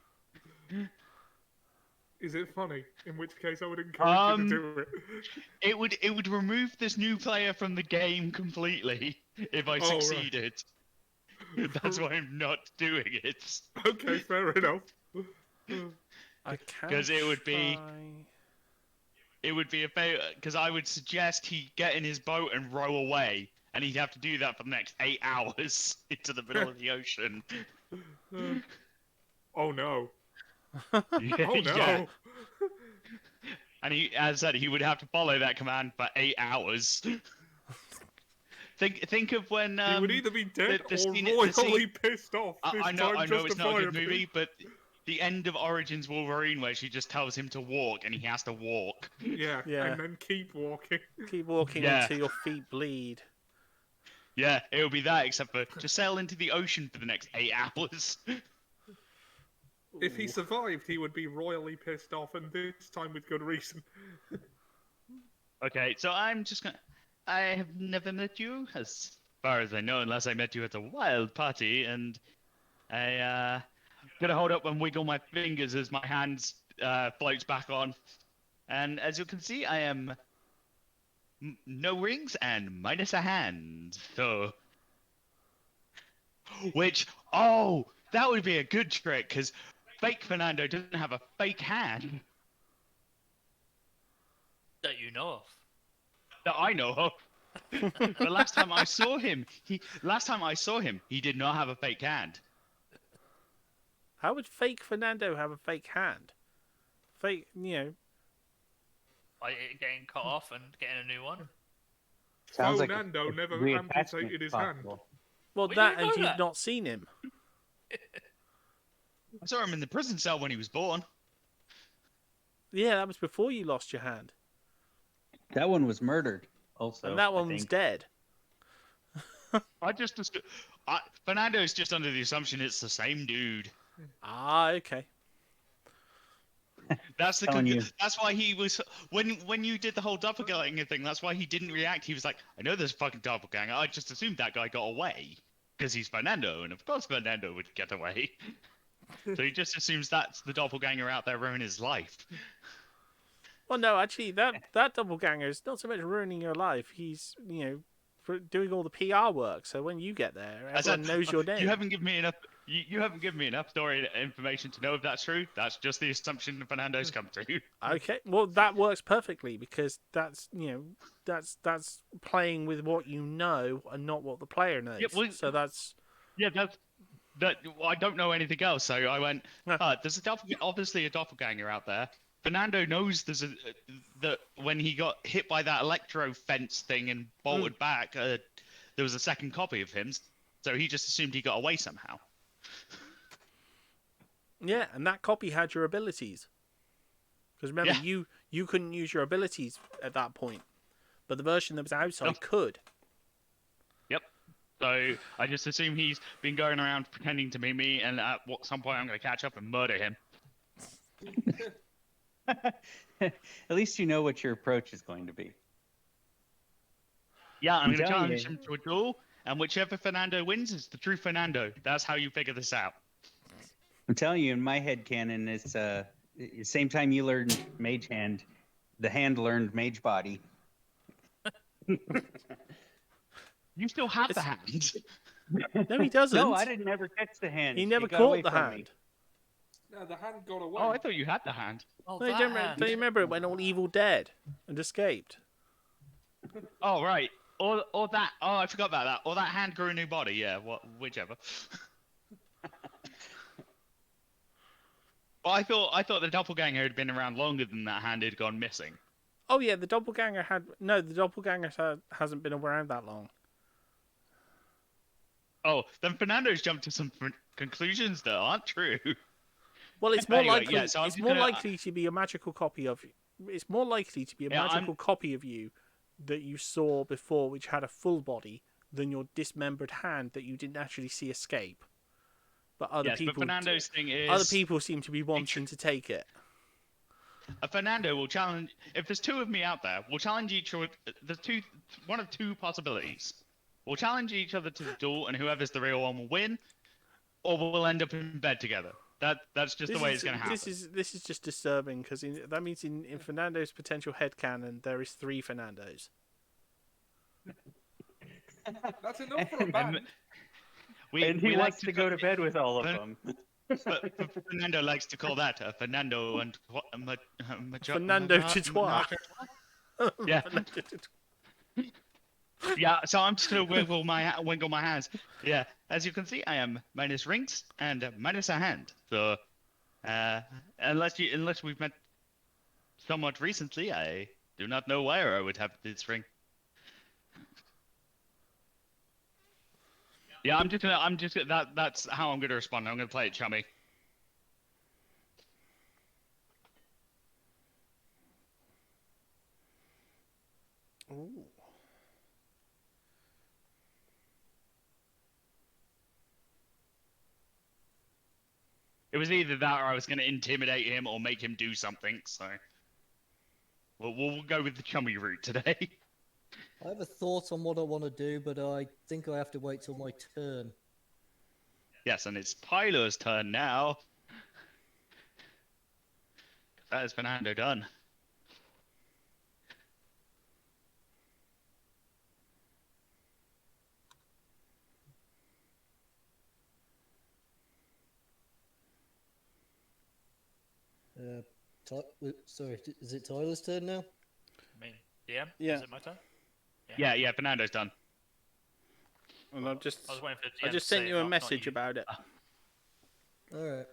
Is it funny? In which case I would encourage you to do it. It would remove this new player from the game completely if I succeeded. Right. That's why I'm not doing it. Okay, fair enough. Because it would be a fail. Because I would suggest he get in his boat and row away, and he'd have to do that for the next 8 hours into the middle of the ocean. Oh no. Yeah, oh no. Yeah. And as I said, he would have to follow that command for 8 hours. Think of when he would either be dead or scene, royally pissed off. I know it's not a good movie, but the end of Origins Wolverine, where she just tells him to walk and he has to walk. Yeah, and then keep walking. Keep walking until your feet bleed. Yeah, it would be that, except for just sail into the ocean for the next 8 hours. If he survived, he would be royally pissed off, and this time with good reason. Okay, so I'm just gonna... I have never met you, as far as I know, unless I met you at a wild party, and I, gonna hold up and wiggle my fingers as my hands, floats back on. And as you can see, I am... no rings and minus a hand, so... Which, that would be a good trick, because fake Fernando doesn't have a fake hand. That you know of. That I know of. The last time I saw him, he did not have a fake hand. How would fake Fernando have a fake hand? Fake, By it getting cut off and getting a new one. Sounds like Fernando never reattachment amputated his hand. possible. Well, Well, you that don't and know you've that. not seen him. I saw him in the prison cell when he was born. Yeah, that was before you lost your hand. That one was murdered. Also, And that I one's think. dead. Fernando's just under the assumption it's the same dude. Ah, okay. That's the Telling you. that's why he was when you did the whole doppelganger thing. That's why he didn't react. He was like, "I know there's a fucking doppelganger. I just assumed that guy got away because he's Fernando, and of course Fernando would get away." So he just assumes that's the doppelganger out there ruining his life. Well, no, actually, that doppelganger is not so much ruining your life. He's, doing all the PR work. So when you get there, everyone knows your name. You haven't given me enough. You haven't given me enough story information to know if that's true. That's just the assumption Fernando's come to. Okay, well, that works perfectly because that's playing with what you know and not what the player knows. Yeah, well, so that's that. I don't know anything else, so I went. There's obviously a doppelganger out there. Fernando knows that when he got hit by that electro fence thing and bolted back, there was a second copy of him. So he just assumed he got away somehow. yeah, and that copy had your abilities. Because remember, you couldn't use your abilities at that point, but the version that was outside could. Yep. So I just assume he's been going around pretending to be me, and at some point I'm going to catch up and murder him. At least you know what your approach is going to be. Yeah, I'm going to telling challenge you. him to a duel, and whichever Fernando wins is the true Fernando. That's how you figure this out. I'm telling you, in my head canon, it's same time you learned Mage Hand, the hand learned Mage Body. You still have the hand. No, he doesn't. No, I didn't ever catch the hand. He never It got away caught the from me. hand. No, the hand got away. Oh, I thought you had the hand. Oh, No, you that don't, hand. don't you remember it went all evil dead and escaped? Oh, right. Or that. Oh, I forgot about that. Or that hand grew a new body. Yeah, whichever. But I thought the doppelganger had been around longer than that hand had gone missing. Oh yeah, the doppelganger hasn't been around that long. Oh, then Fernando's jumped to some conclusions that aren't true. Well, it's more Anyway, likely. yeah, so I'm it's just more gonna- likely to be a magical copy of. It's more likely to be a Yeah, magical copy of you that you saw before, which had a full body, than your dismembered hand that you didn't actually see escape. But other Yes, people, but Fernando's thing is other people seem to be wanting to take it. Fernando will challenge. If there's two of me out there, we'll challenge each other. There's one of two possibilities. We'll challenge each other to the duel, and whoever's the real one will win, or we'll end up in bed together. That's just the way it's going to happen. This is just disturbing because that means in Fernando's potential headcanon there is 3 Fernandos. That's enough for a band. And he we wants like to go to bed with all of them. But Fernando likes to call that a Fernando and Fernando Titois. Yeah. Yeah, so I'm just gonna wiggle my hands. Yeah, as you can see, I am minus rings and minus a hand. So, unless we've met somewhat recently, I do not know where I would have this ring. Yeah, that's how I'm gonna respond. I'm gonna play it chummy. Ooh. It was either that or I was gonna intimidate him or make him do something. So, we'll go with the chummy route today. I have a thought on what I want to do, but I think I have to wait till my turn. Yes, and it's Tylor's turn now. That is Fernando done. Sorry, is it Tyler's turn now? I mean, DM? Yeah. Is it my turn? Yeah, Fernando's done. And I was waiting for the I DM just to sent say you it, a not message you. about it, Alright.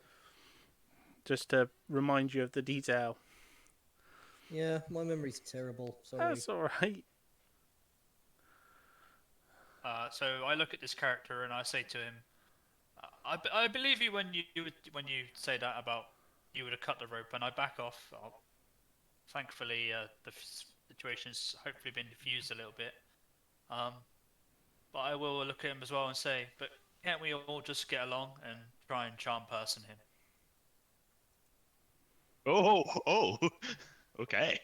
just to remind you of the detail. Yeah, my memory's terrible. Sorry. That's all right. So I look at this character and I say to him, I believe you when you say that about you would have cut the rope, and I back off. Thankfully, the situation's hopefully been diffused a little bit. But I will look at him as well and say, but can't we all just get along and try and charm person him? Oh, okay.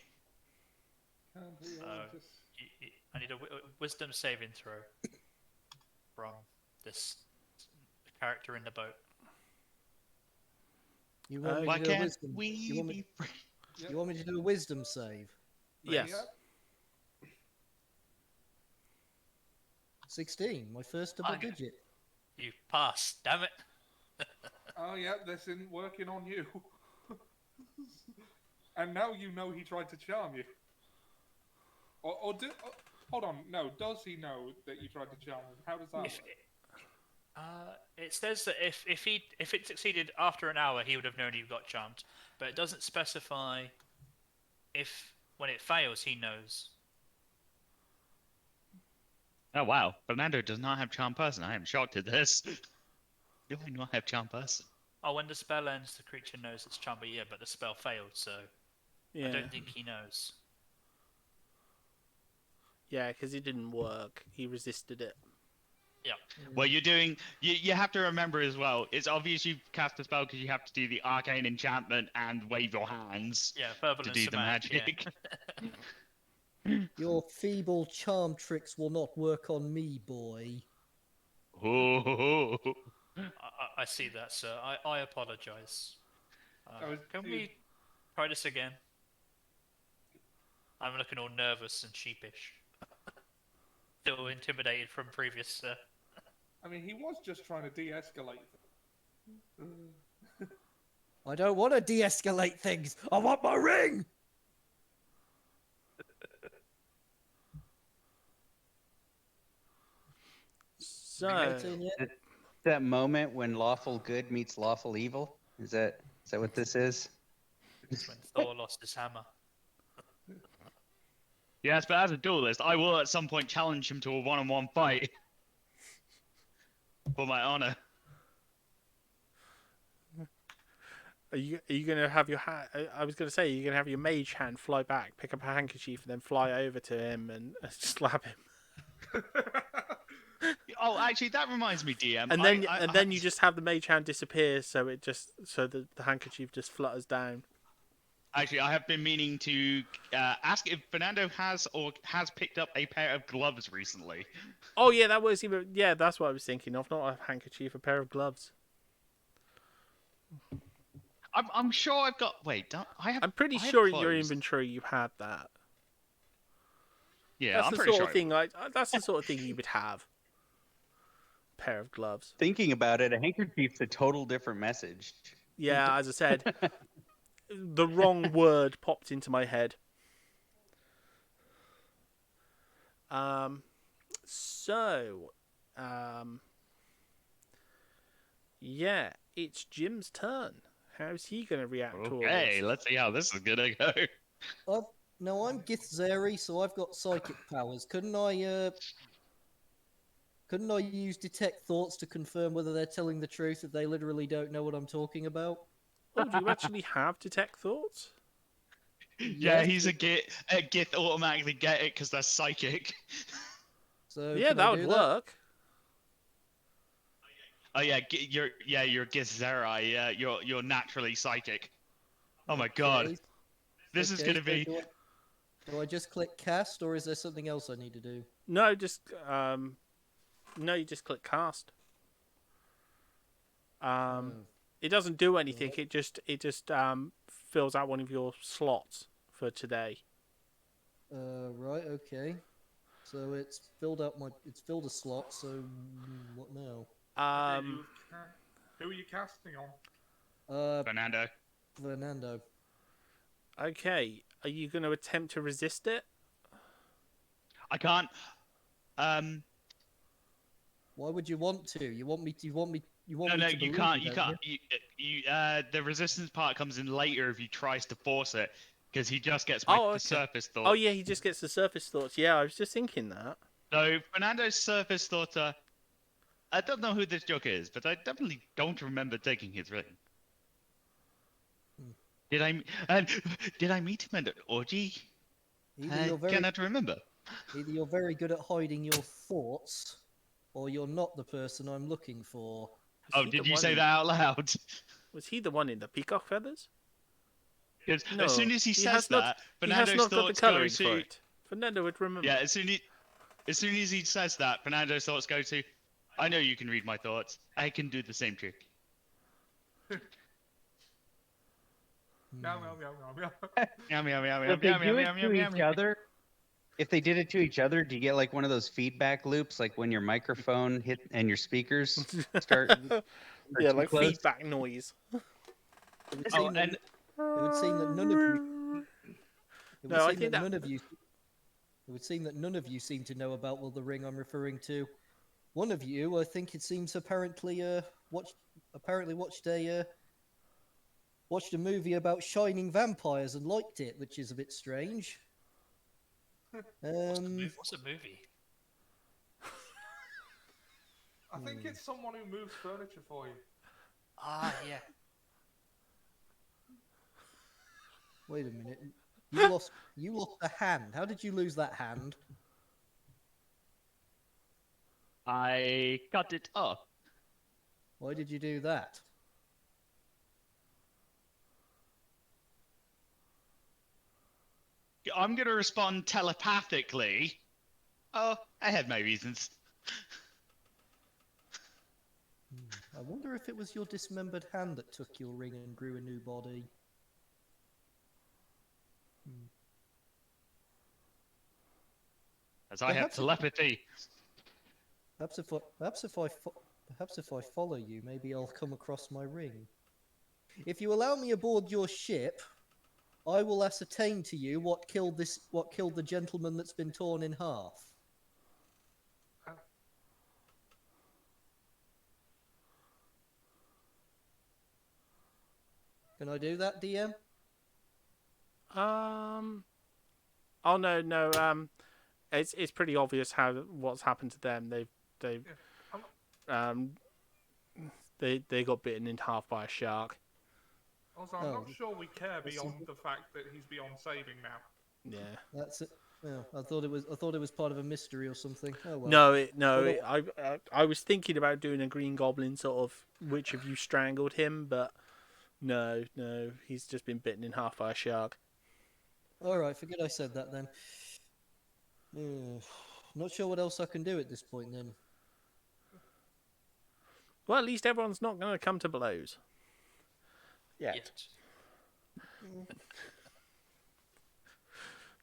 Can't we all just... I need a wisdom saving throw from this character in the boat. You want me Why to do a can't wisdom? we You want me, be friends? you want me to do a wisdom save? Yes. Yep. 16, my first double Okay. digit. You pass, damn it. Oh, yeah, this isn't working on you. And now you know he tried to charm you. Hold on, no, does he know that you tried to charm him? How does that work? It says that if it succeeded after an hour, he would have known he got charmed, but it doesn't specify if when it fails he knows. Oh wow, Fernando does not have charm person. I am shocked at this. Do I not have charm person? Oh, when the spell ends, the creature knows it's charmed, but the spell failed, so Yeah. I don't think he knows. Yeah, because it didn't work. He resisted it. Yeah. Well, you're doing. You have to remember as well. It's obvious you've cast a spell because you have to do the arcane enchantment and wave your hands Yeah, verbal to and do the somatic, magic. Yeah. Your feeble charm tricks will not work on me, boy. Oh, I see that, sir. I apologize. Oh, Can we try this again? I'm looking all nervous and sheepish. Still intimidated from previous. I mean, he was just trying to de-escalate. I don't want to de-escalate things. I want my ring. So, 18 yet? That moment when lawful good meets lawful evil. Is that what this is? It's when Thor lost his hammer. yes, but as a duelist, I will at some point challenge him to a one-on-one fight for my honor. are you gonna have your hand? I was gonna say you're gonna have your mage hand fly back, pick up a handkerchief, and then fly over to him and slap him. Oh, actually, that reminds me, DM. And then you just have the mage hand disappear, so the handkerchief just flutters down. Actually, I have been meaning to ask if Fernando has picked up a pair of gloves recently. Oh yeah, that's what I was thinking of. Not a handkerchief, a pair of gloves. I'm sure I've got. Wait, don't I have? I'm pretty I have sure in your clothes. inventory you had that. Yeah, That's I'm the pretty sort sure. of thing. That's the sort of thing you would have. Pair of gloves. Thinking about it, a handkerchief's a total different message. Yeah, as I said, the wrong word popped into my head. Yeah, it's Jim's turn. How's he going to react to all this? Okay, let's see how this is gonna go. No, I'm Githzerai, so I've got psychic powers. Couldn't I use detect thoughts to confirm whether they're telling the truth if they literally don't know what I'm talking about? Oh, do you actually have detect thoughts? Yeah, he's a Gith. Gith automatically get it because they're psychic. So Yeah, can that I would do work. Oh yeah, you're Githzerai. Yeah, you're naturally psychic. Oh my god, Okay, this is okay, gonna so be. Do I just click cast, or is there something else I need to do? No, you just click cast. It doesn't do anything. It just fills out one of your slots for today. Right, okay. So it's filled a slot. So what now? Who are you casting on? Fernando. Fernando. Okay, are you going to attempt to resist it? I can't. Why would you want to? You want me? No, me to you believe can't. you, You don't can't. The resistance part comes in later if he tries to force it, because he just gets my Oh, okay. surface thought. Oh yeah, he just gets the surface thoughts. Yeah, I was just thinking that. So Fernando's surface thought, I don't know who this joker is, but I definitely don't remember taking his ring. Did I meet him at an orgy? I cannot remember. Either you're very good at hiding your thoughts, or you're not the person I'm looking for. Oh, did you say that out loud? Was he the one in the peacock feathers? Because No, as soon as he says that, he has Fernando's not got the thoughts go colouring for to... it. Fernando would remember. Yeah, as soon as he says that, Fernando's thoughts go to, I know you can read my thoughts. I can do the same trick. Meow, meow, meow, meow, Meow, meow. meow, meow, meow, If they meow, do meow, it meow, to meow, each meow. other, if they did it to each other, do you get like one of those feedback loops, like when your microphone hit and your speakers start? Yeah, too like close? feedback noise. It would Oh, seem that, and it would seem that none of you. It would No, I seem think that that- none of you. It would seem that none of you seem to know about the ring I'm referring to. One of you, I think it seems, apparently watched a movie about shining vampires and liked it, which is a bit strange. What's a movie? I think it's someone who moves furniture for you. Ah, yeah. Wait a minute. You lost a hand. How did you lose that hand? I cut it off. Why did you do that? I'm going to respond telepathically. Oh, I had my reasons. I wonder if it was your dismembered hand that took your ring and grew a new body. As I have Perhaps it- telepathy. Perhaps if I follow you, maybe I'll come across my ring. If you allow me aboard your ship, I will ascertain to you what killed the gentleman that's been torn in half. Can I do that, DM? Oh no. It's pretty obvious what's happened to them. They got bitten in half by a shark. Also, I'm not sure we care beyond the fact that he's beyond saving now. Yeah. That's it. Yeah, I thought it was part of a mystery or something. Oh well. No. I was thinking about doing a Green Goblin sort of which of you strangled him, but no, he's just been bitten in half by a shark. All right, forget I said that then. Not sure what else I can do at this point then. Well, at least everyone's not going to come to blows. Yet. Yes.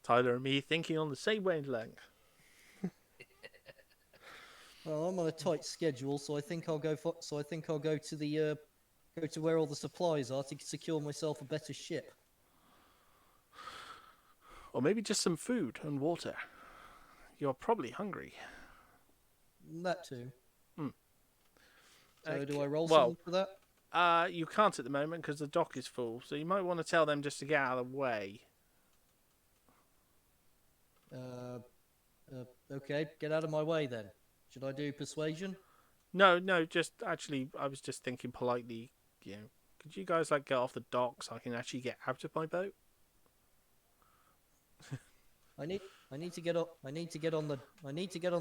Tylor and me thinking on the same wavelength. Well, I'm on a tight schedule, so I think I'll go to the go to where all the supplies are to secure myself a better ship. Or maybe just some food and water. You're probably hungry. That too. So Okay, do I roll well, something for that? You can't at the moment because the dock is full, so you might want to tell them just to get out of the way. Okay, get out of my way then. Should I do persuasion? No, just actually, I was just thinking politely, could you guys get off the dock so I can actually get out of my boat? I need to get on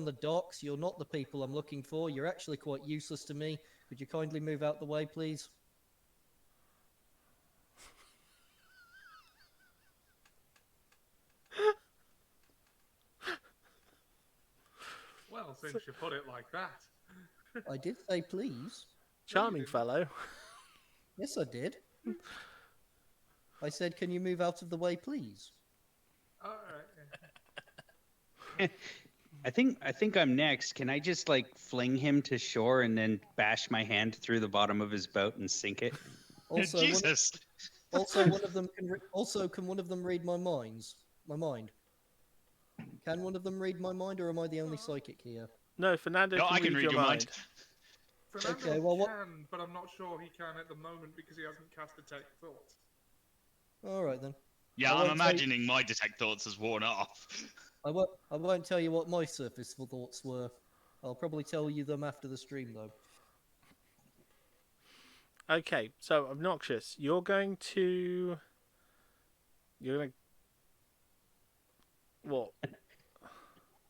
the docks. You're not the people I'm looking for. You're actually quite useless to me. Could you kindly move out the way, please? Well, since you put it like that. I did say please. Charming fellow. Yes, I did. I said, can you move out of the way, please? All right. I think I'm next. Can I just fling him to shore and then bash my hand through the bottom of his boat and sink it? Also, Jesus. can one of them read my mind? Can one of them read my mind, or am I the only psychic here? No, Fernando No, can I can read read your mind. Fernando Okay, well, what- can, but I'm not sure he can at the moment because he hasn't cast Detect Thoughts. All right then. Yeah, I I'm won't tell you- imagining my detect thoughts has worn off. I won't tell you what my surface thoughts were. I'll probably tell you them after the stream, though. Okay, so Obnoxious, you're going to what?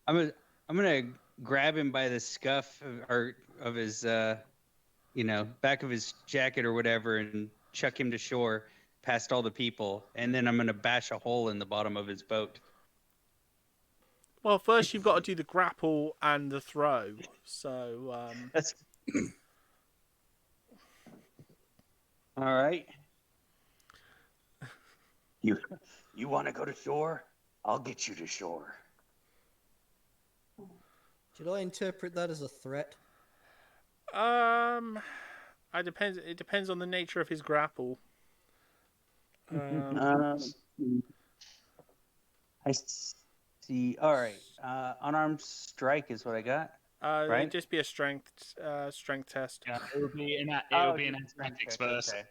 I'm gonna grab him by the scuff of his back of his jacket or whatever and chuck him to shore past all the people, and then I'm gonna bash a hole in the bottom of his boat. Well, first you've got to do the grapple and the throw. So That's all right. You want to go to shore? I'll get you to shore. Should I interpret that as a threat? it depends on the nature of his grapple. I see. All right. Unarmed strike is what I got. Right? It'd just be a strength test. Yeah, it would be an athletics versus. Okay.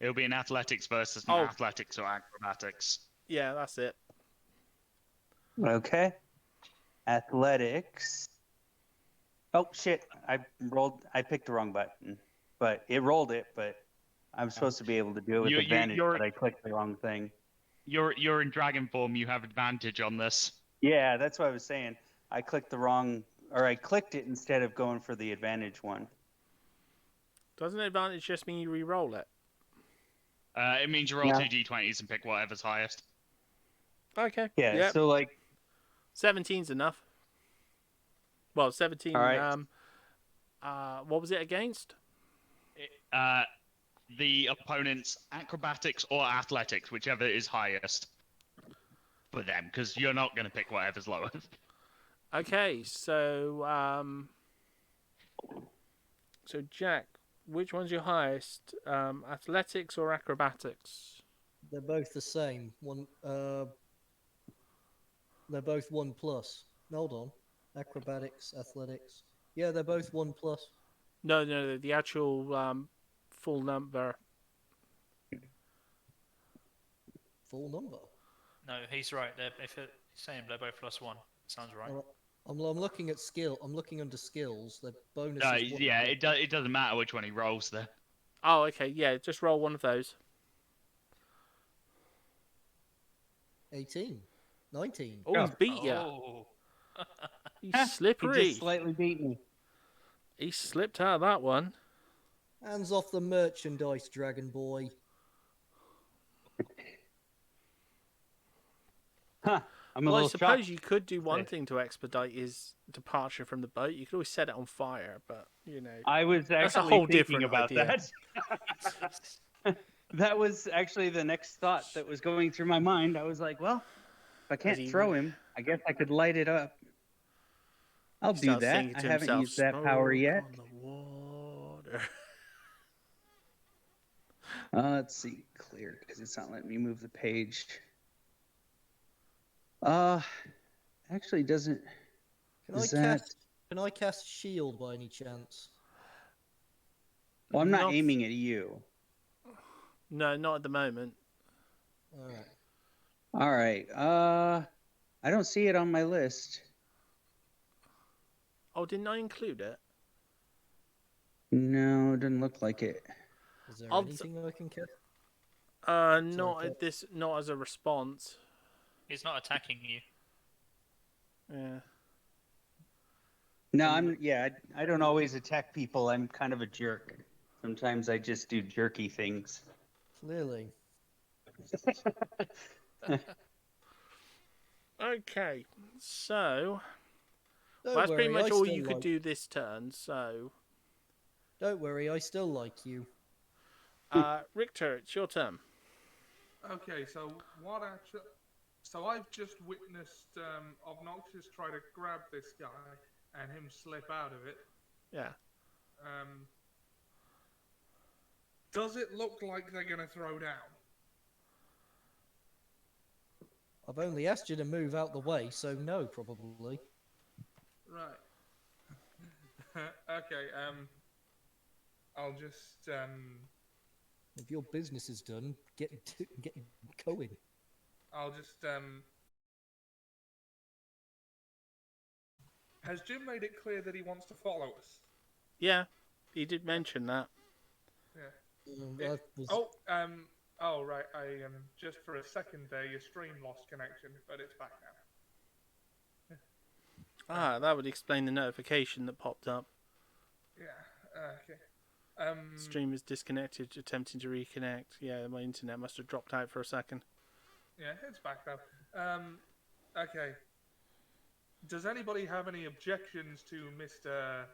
It would be an athletics versus an athletics or acrobatics. Yeah, that's it. Okay. Athletics. Oh shit! I picked the wrong button, but it rolled it. But I'm supposed to be able to do it with advantage, but I clicked the wrong thing. You're in dragon form. You have advantage on this. Yeah, that's what I was saying. I clicked the wrong, or I clicked it instead of going for the advantage one. Doesn't advantage just mean you re-roll it? It means you roll 2 d20s and pick whatever's highest. Okay. Yeah. Yep. So like 17's enough. Well, 17. All right. What was it against? The opponent's acrobatics or athletics, whichever is highest for them, because you're not going to pick whatever's lowest. Okay, so Jack, which one's your highest? Athletics or acrobatics? They're both the same. They're both 1+. Hold on. Acrobatics, athletics. Yeah, they're both 1+. No, the actual full number. Full number. No, he's right. If it's saying they're both +1, sounds right. I'm looking at skill. I'm looking under skills. The bonus. Yeah, it doesn't matter which one he rolls there. Oh, okay. Yeah, just roll one of those. 18. 19. Oh, he's beat you. Oh. He's slippery. He just slightly beat me. He slipped out of that one. Hands off the merchandise, Dragon Boy. Huh. I'm a Well, I little suppose shocked. you could do one thing to expedite his departure from the boat. You could always set it on fire, but, you know. I was That's a actually whole thinking different about idea. that. That was actually the next thought that was going through my mind. I was like, well, if I can't throw him, I guess I could light it up. I'll He do starts that. singing I to haven't himself, used that power "Smoke yet. on the water." Let's see. Clear, because it's not letting me move the page. Actually doesn't. Can I cast shield by any chance? Well, I'm not aiming at you. No, not at the moment. All right. All right. I don't see it on my list. Oh, didn't I include it? No, it doesn't look like it. Is there I'll anything I can cast? Not at this. Not as a response. He's not attacking you. Yeah. No, I don't always attack people. I'm kind of a jerk. Sometimes I just do jerky things. Clearly. Okay, so Don't that's pretty worry, much I all still you could like- do this turn. So, Don't worry, I still like you. Richter, it's your turn. Okay, so what actually? So I've just witnessed Obnoxious try to grab this guy and him slip out of it. Yeah. Does it look like they're gonna throw down? I've only asked you to move out the way, so no, probably. Right. Okay. I'll just If your business is done, get going. I'll just Has Jim made it clear that he wants to follow us? Yeah, he did mention that. Yeah. That was... Oh, right. Just for a second there, your stream lost connection, but it's back now. Ah, that would explain the notification that popped up. Yeah. Okay. Stream is disconnected, attempting to reconnect. Yeah, my internet must have dropped out for a second. Yeah, it's back now. Okay. Does anybody have any objections to Mr...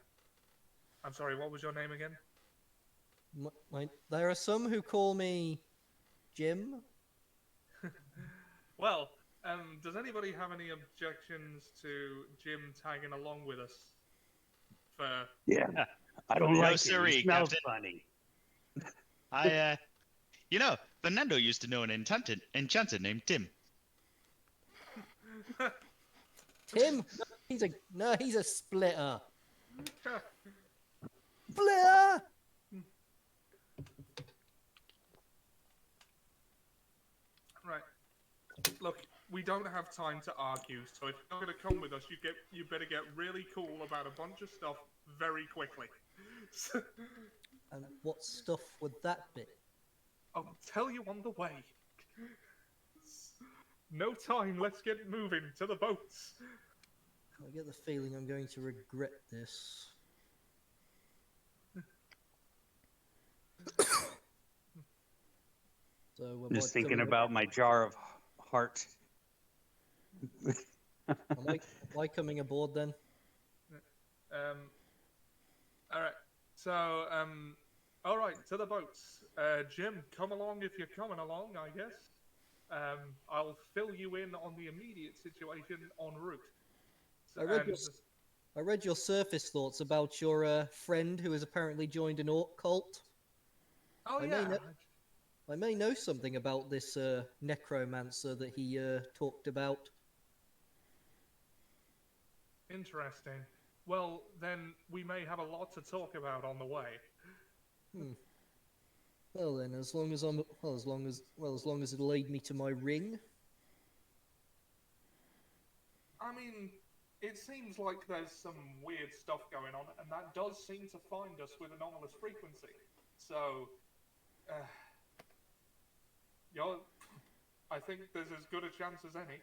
I'm sorry, what was your name again? There are some who call me Jim. Well, does anybody have any objections to Jim tagging along with us? For... Yeah. I don't No, like siree, it. It smells Captain. funny. Fernando used to know an enchanter named Tim. Tim? He's a splitter. Splitter! Right. Look, we don't have time to argue, so if you're going to come with us, you better get really cool about a bunch of stuff very quickly. And what stuff would that be? I'll tell you on the way. No time, let's get moving to the boats. I get the feeling I'm going to regret this. So, I'm just thinking about my jar of heart. Am I coming aboard then? All right. So, all right, to the boats. Jim, come along if you're coming along, I guess. I'll fill you in on the immediate situation en route. So, I read your surface thoughts about your friend who has apparently joined an orc cult. Oh, I may know something about this necromancer that he talked about. Interesting. Well, then we may have a lot to talk about on the way. Well then, as long as it'll lead me to my ring. I mean, it seems like there's some weird stuff going on, and that does seem to find us with anomalous frequency. So, I think there's as good a chance as any.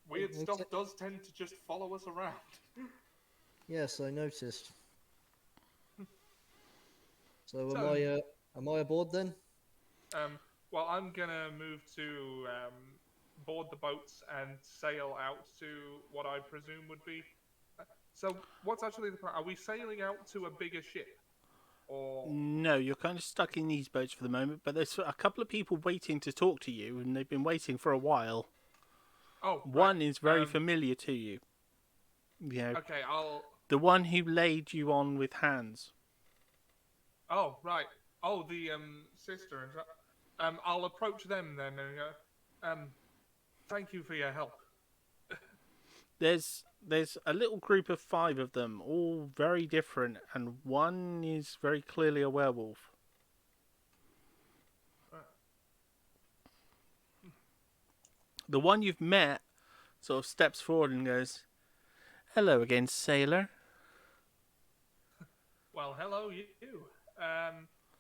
Weird stuff does tend to just follow us around. Yes, I noticed. So am I aboard then? Well, I'm gonna move to board the boats and sail out to what I presume would be. So, what's actually the plan? Are we sailing out to a bigger ship? Or... No, you're kind of stuck in these boats for the moment, but there's a couple of people waiting to talk to you, and they've been waiting for a while. Oh, one is very familiar to you. Yeah. Okay, the one who laid you on with hands. Oh, right. Oh, the sister. I'll approach them then and go, thank you for your help. There's a little group of 5 of them, all very different, and one is very clearly a werewolf. The one you've met sort of steps forward and goes, "Hello again, sailor." Well, hello, you.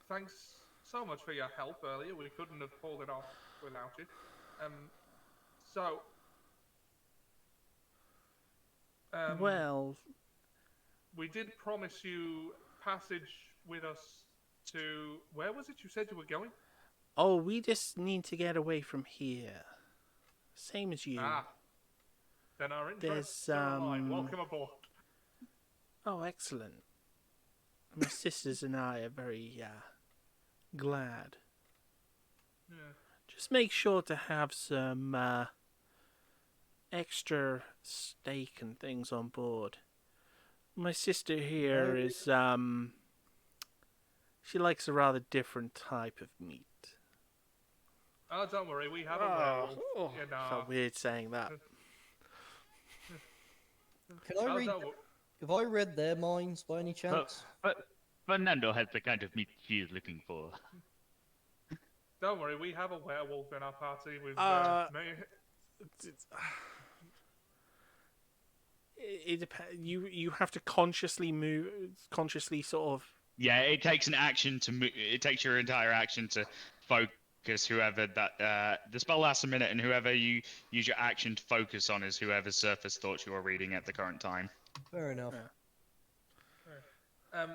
Thanks so much for your help earlier. We couldn't have pulled it off without you. Well, we did promise you passage with us to... Where was it you said you were going? Oh, we just need to get away from here. Same as you. Ah. Then our interests are aligned. Welcome aboard. Oh, excellent. My sisters and I are very glad. Yeah. Just make sure to have some extra steak and things on board. My sister here is she likes a rather different type of meat. Oh, don't worry, we have a werewolf in our... Felt weird saying that. Can I read? Have I read their minds by any chance? But Fernando has the kind of meat she is looking for. Don't worry, we have a werewolf in our party with You have to consciously sort of. Yeah, it takes an action to move. It takes your entire action to focus whoever that. The spell lasts a minute, and whoever you use your action to focus on is whoever's surface thoughts you are reading at the current time. Fair enough. Yeah.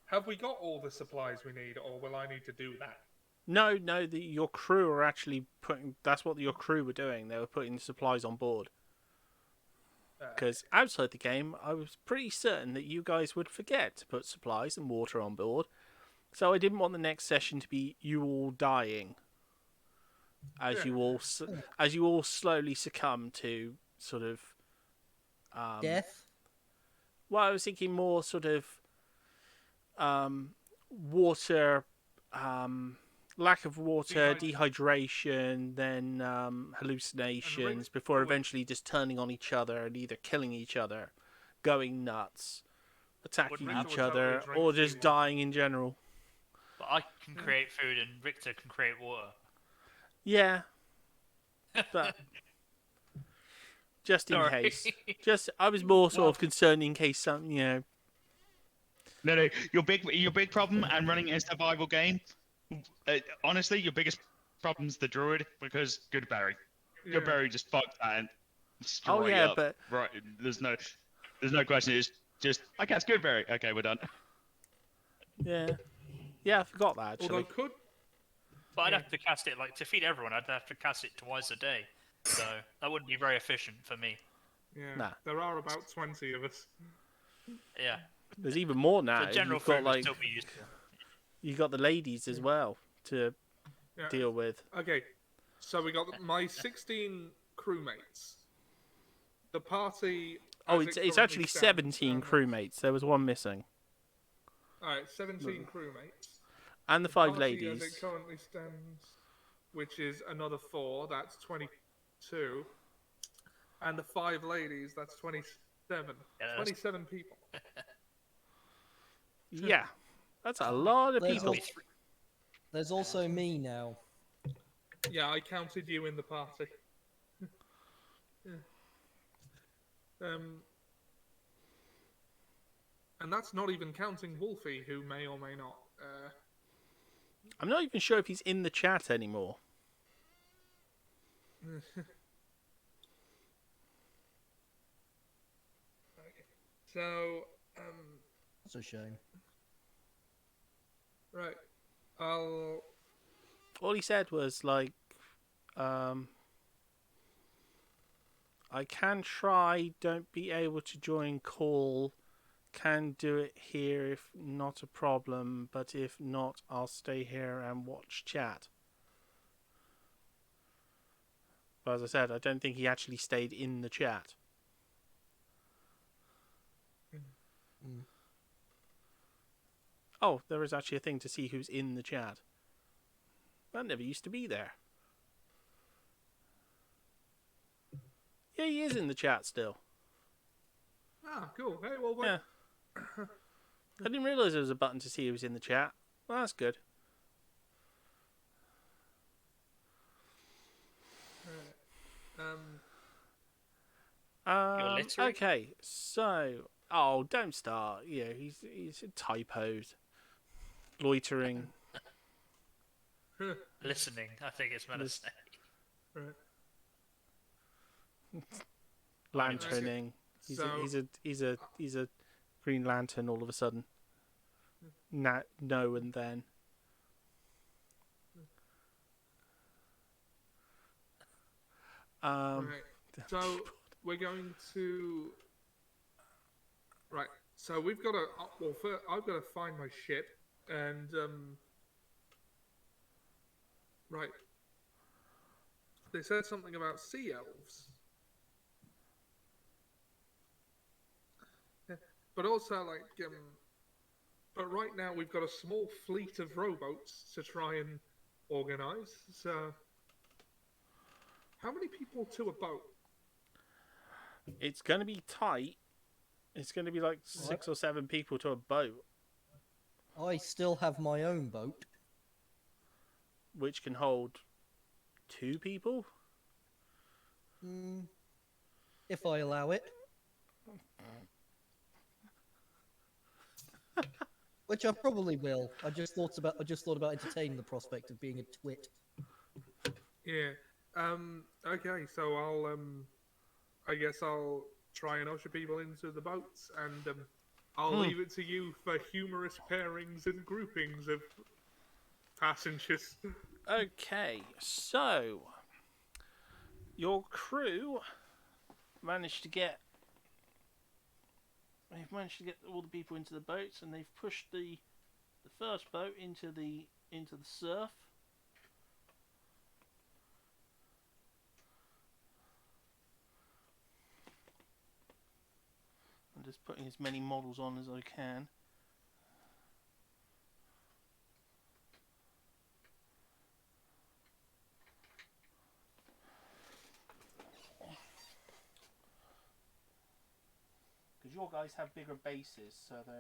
Have we got all the supplies we need, or will I need to do that? No. Your crew are actually putting. That's what your crew were doing. They were putting the supplies on board. Because outside the game, I was pretty certain that you guys would forget to put supplies and water on board. So I didn't want the next session to be you all dying, as you all slowly succumb to sort of Death. Well, I was thinking more sort of water, lack of water, dehydration, then hallucinations, before eventually just turning on each other and either killing each other, going nuts, attacking each other, or just dying in general. But I can create food and Richter can create water. Yeah. But just in case. I was more sort of concerned in case something, No. Your big problem and running a survival game. Honestly, your biggest problem's the Druid because Goodberry. Yeah. Goodberry just fucked that and straight up. But right, there's no question. It's just I cast Goodberry. Okay, we're done. Yeah, I forgot that actually. Although But I'd have to cast it to feed everyone. I'd have to cast it twice a day, so that wouldn't be very efficient for me. Yeah, Nah. there are about 20 of us. Yeah. There's even more now. The general You've got food would still be useful. you got the ladies as well to deal with. Okay, so we got my 16 crewmates. The party. Oh, it's actually 17 crewmates. There was one missing. Alright, 17 crewmates. And the 5 ladies. As it currently stands, which is another 4, that's 22. And the 5 ladies, that's 27. Yeah, 27 people. Yeah, that's a lot of people. There's also me now. Yeah, I counted you in the party. And that's not even counting Wolfie, who may or may not. I'm not even sure if he's in the chat anymore. So, That's a shame. right. All he said was I can try, don't be able to join call, can do it here if not a problem, but if not, I'll stay here and watch chat. But as I said, I don't think he actually stayed in the chat. Oh, there is actually a thing to see who's in the chat. That never used to be there. Yeah, he is in the chat still. Ah, cool. Hey, well, Yeah. I didn't realise there was a button to see who was in the chat. Well, that's good. Okay, so don't start. Yeah, he's typos, loitering, Listening, I think it's meant to say. lanterning. He's a Green Lantern all of a sudden. No and then. Right. So we're going to. Right. So we've got to. Well, first, I've got to find my ship, and right. They said something about sea elves. Yeah. But also, but right now we've got a small fleet of rowboats to try and organize. So, how many people to a boat? It's going to be tight. It's going to be like 6 or 7 people to a boat, I still have my own boat. which can hold 2 people. if I allow it. Which I probably will. I just thought about entertaining the prospect of being a twit. Yeah. Okay, so I guess I'll try and usher people into the boats, and I'll leave it to you for humorous pairings and groupings of passengers. Okay, so your crew managed to get. They've managed to get all the people into the boats, and they've pushed the first boat into the surf. I'm just putting as many models on as I can. Because your guys have bigger bases, so they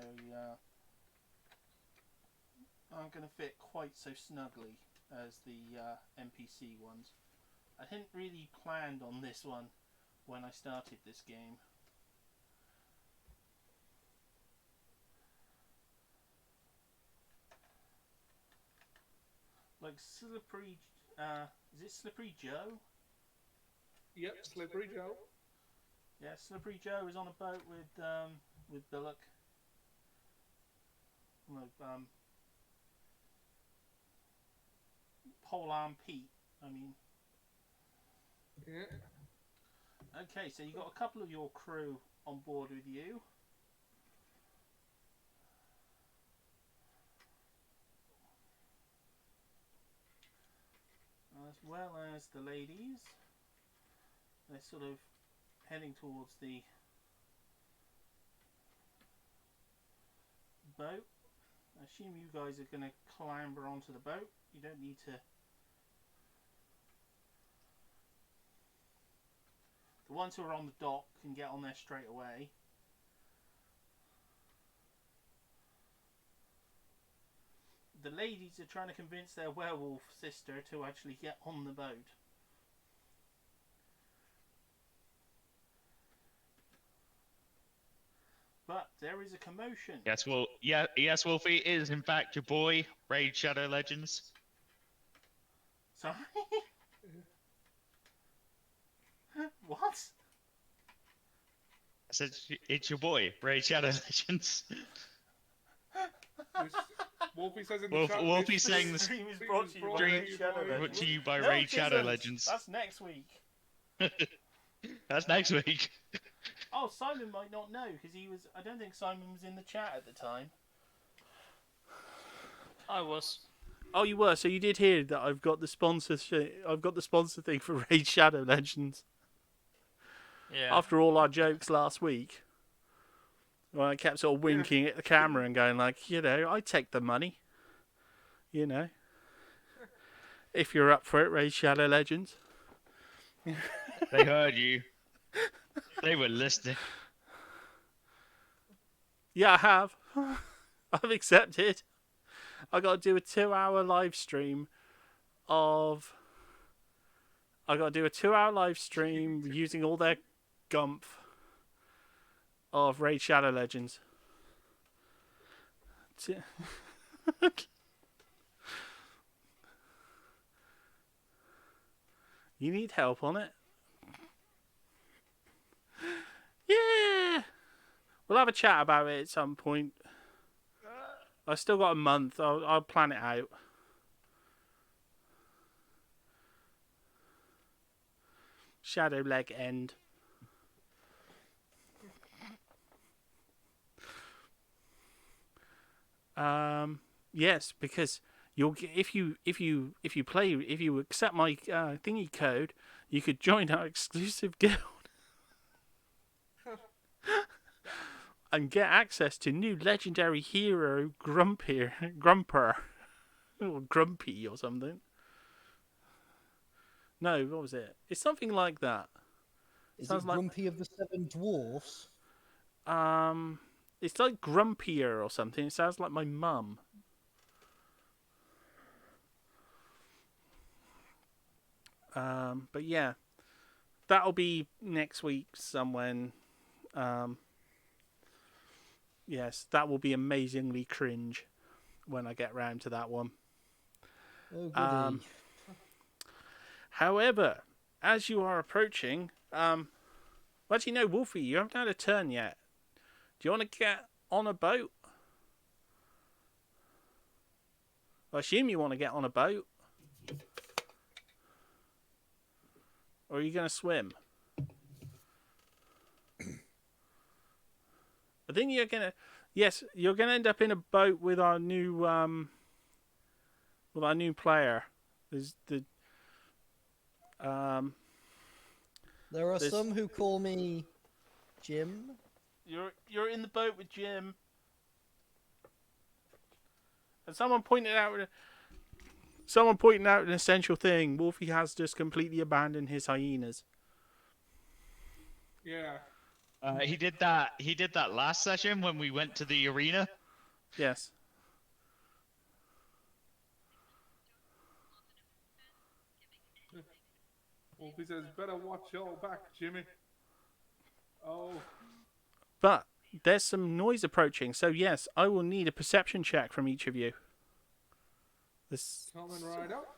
aren't going to fit quite so snugly as the NPC ones. I hadn't really planned on this one when I started this game. Like Slippery, is it Slippery Joe? Yep, Slippery Joe. Yeah, Slippery Joe is on a boat with Billock. No, Polearm Pete, I mean. Yeah. Okay, so you got a couple of your crew on board with you. As well as the ladies. They're sort of heading towards the boat. I assume you guys are going to clamber onto the boat. You don't need to. The ones who are on the dock can get on there straight away. The ladies are trying to convince their werewolf sister to actually get on the boat. But there is a commotion. Yes, well, yes, Wolfie is in fact your boy, Raid Shadow Legends. Sorry? What? I said it's your boy, Raid Shadow Legends. Wolfie says in the chat. Wolfie's saying the Stream is brought to you by Raid Shadow Legends. brought to you by No, Raid Shadow isn't. Legends. That's next week. That's next week. Oh, Simon might not know because he was. I don't think Simon was in the chat at the time. I was. Oh, you were. So you did hear that I've got the sponsor. I've got the sponsor thing for Raid Shadow Legends. Yeah. After all our jokes last week, well, I kept sort of winking at the camera and going like, you know, I take the money. You know, if you're up for it, Raid Shadow Legends. They heard you. They were listening. Yeah, I have. I've accepted. I got to do a 2-hour live stream of. I got to do a 2-hour live stream using all their gumph of Raid Shadow Legends. You need help on it? Yeah! We'll have a chat about it at some point. I've still got a month. I'll plan it out. Shadow leg end. Yes, because you'll get, if you accept my thingy code, you could join our exclusive guild and get access to new legendary hero Grumper or Grumpy or something. No, what was it? It's something like that. Is Sounds it like- Grumpy of the Seven Dwarfs? It's like Grumpier or something. It sounds like my mum. But yeah, that'll be next week somewhere. Yes, that will be amazingly cringe when I get round to that one. Oh, goody. However, as you are approaching, actually no, Wolfie, you haven't had a turn yet. Do you want to get on a boat? I assume you want to get on a boat. Or are you going to swim? I think you're going to... Yes, you're going to end up in a boat with our new player. There's the... There are some who call me Jim. You're in the boat with Jim. And someone pointed out an essential thing. Wolfie has just completely abandoned his hyenas. Yeah. He did that. He did that last session when we went to the arena. Yes. Wolfie says, better watch your back, Jimmy. Oh. But there's some noise approaching, so yes, I will need a perception check from each of you. This... Coming right up.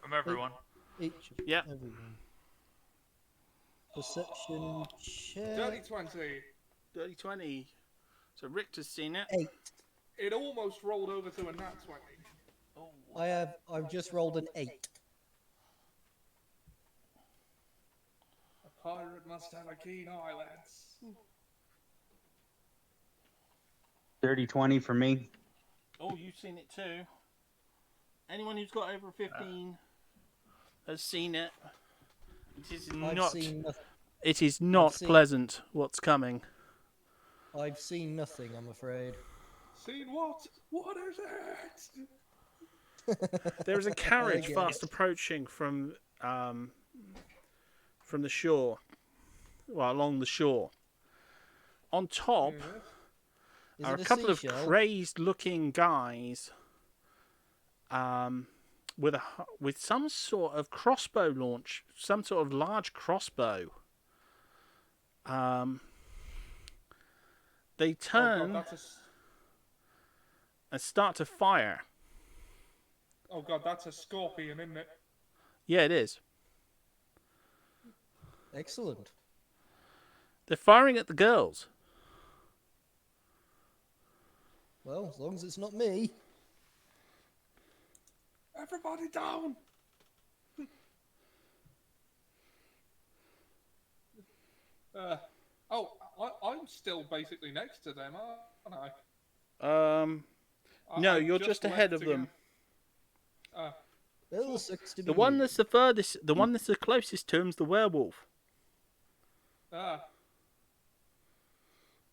From everyone. Each. Yeah. Everyone. Perception check. Dirty 20. Dirty 20. So Richter's seen it. 8. It almost rolled over to a nat 20. I've just rolled an 8. A pirate must have a keen eye, lads. 30-20 for me. Oh, you've seen it too. Anyone who's got over 15 has seen it. It is not pleasant what's coming. I've seen nothing, I'm afraid. Seen what? What is it? There is a carriage fast approaching from the shore. Well, along the shore. On top are a couple of crazed-looking guys with some sort of crossbow launch, some sort of large crossbow. They turn and start to fire. Oh god, that's a scorpion, isn't it? Yeah, it is. Excellent. They're firing at the girls. Well, as long as it's not me. Everybody down! I'm still basically next to them, aren't I? No, you're just ahead of them. The one that's the furthest, the one that's the closest to him's the werewolf.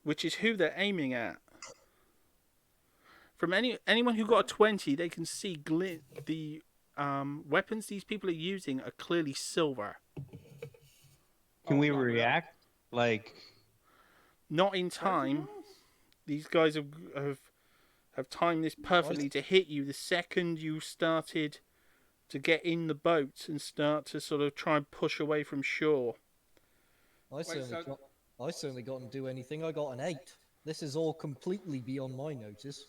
Which is who they're aiming at. From anyone who got a 20, they can see the weapons these people are using are clearly silver. Can we react? Like, not in time. These guys have timed this perfectly to hit you the second you started to get in the boat and start to sort of try and push away from shore. I certainly didn't do anything. I got an 8. This is all completely beyond my notice.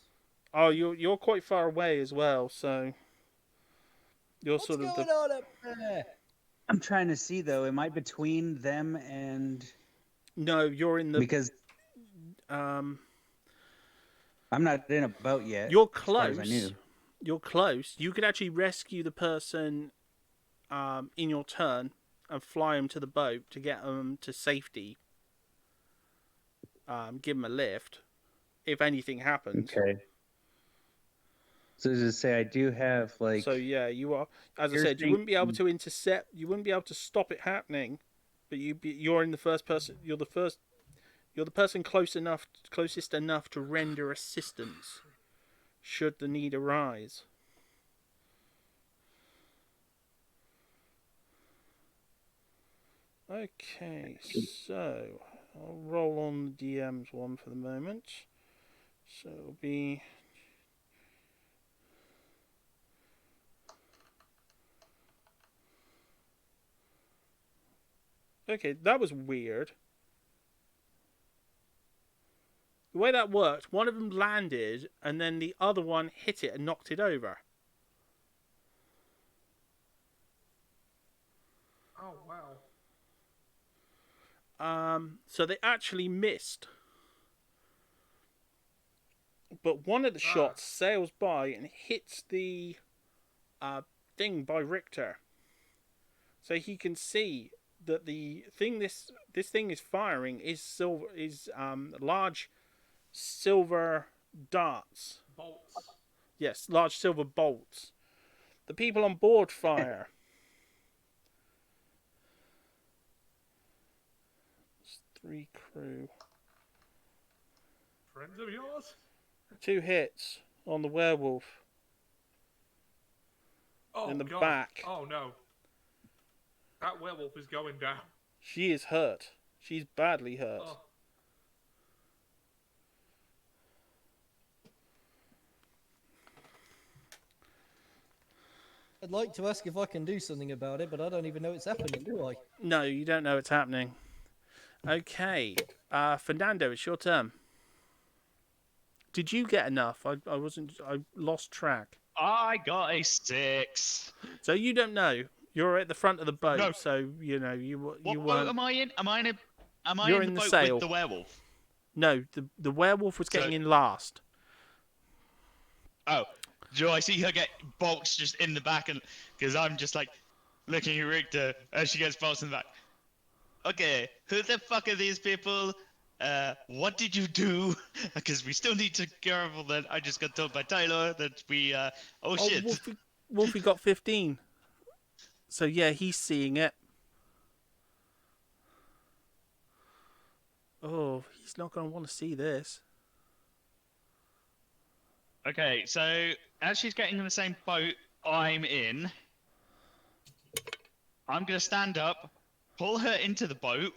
Oh, you're quite far away as well, so you're What's sort of going on up there? I'm trying to see though. Am I between them and? No, you're in the because I'm not in a boat yet. You're close. As far as I knew. You're close. You could actually rescue the person in your turn and fly them to the boat to get them to safety. Give them a lift if anything happens. Okay. So to say, I do have like. So yeah, you are. As I said, you wouldn't be able to intercept. You wouldn't be able to stop it happening, but you're in the first person. You're the first. You're the person closest enough to render assistance, should the need arise. Okay, so I'll roll on the DM's one for the moment. So it'll be. Okay, that was weird. The way that worked, one of them landed, and then the other one hit it and knocked it over. Oh wow. So they actually missed. But one of the shots sails by and hits the thing by Richter. So he can see that the thing this thing is firing is large silver darts. Bolts. Yes, large silver bolts. The people on board fire. It's 3 crew. Friends of yours? 2 hits on the werewolf Oh, in the God. back. Oh no. That werewolf is going down. She is hurt. She's badly hurt. Oh. I'd like to ask if I can do something about it, but I don't even know it's happening, do I? No, you don't know it's happening. Okay, Fernando, it's your turn. Did you get enough? I lost track. I got a 6. So you don't know. You're at the front of the boat, No. so you know you What weren't. boat am I in? Am I You're in in the the boat sail. with the werewolf? No, the werewolf was getting So- in last. Oh, do I see her get bolts just in the back? And because I'm just like looking at Richter as she gets bolts in the back. Okay, who the fuck are these people? What did you do? Because we still need to be careful that I just got told by Tylor that we, oh shit. Wolfie got 15. So yeah, he's seeing it. Oh, he's not going to want to see this. Okay, so as she's getting in the same boat I'm in, I'm gonna stand up, pull her into the boat.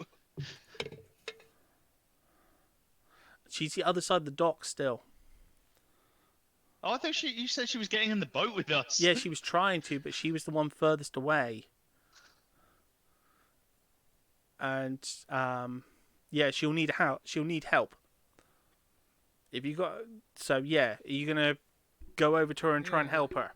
She's the other side of the dock still. Oh, I thought you said she was getting in the boat with us. Yeah, she was trying to, but she was the one furthest away. And yeah, she'll need help. She'll need help. If you got, so yeah, are you gonna go over to her and try and help her?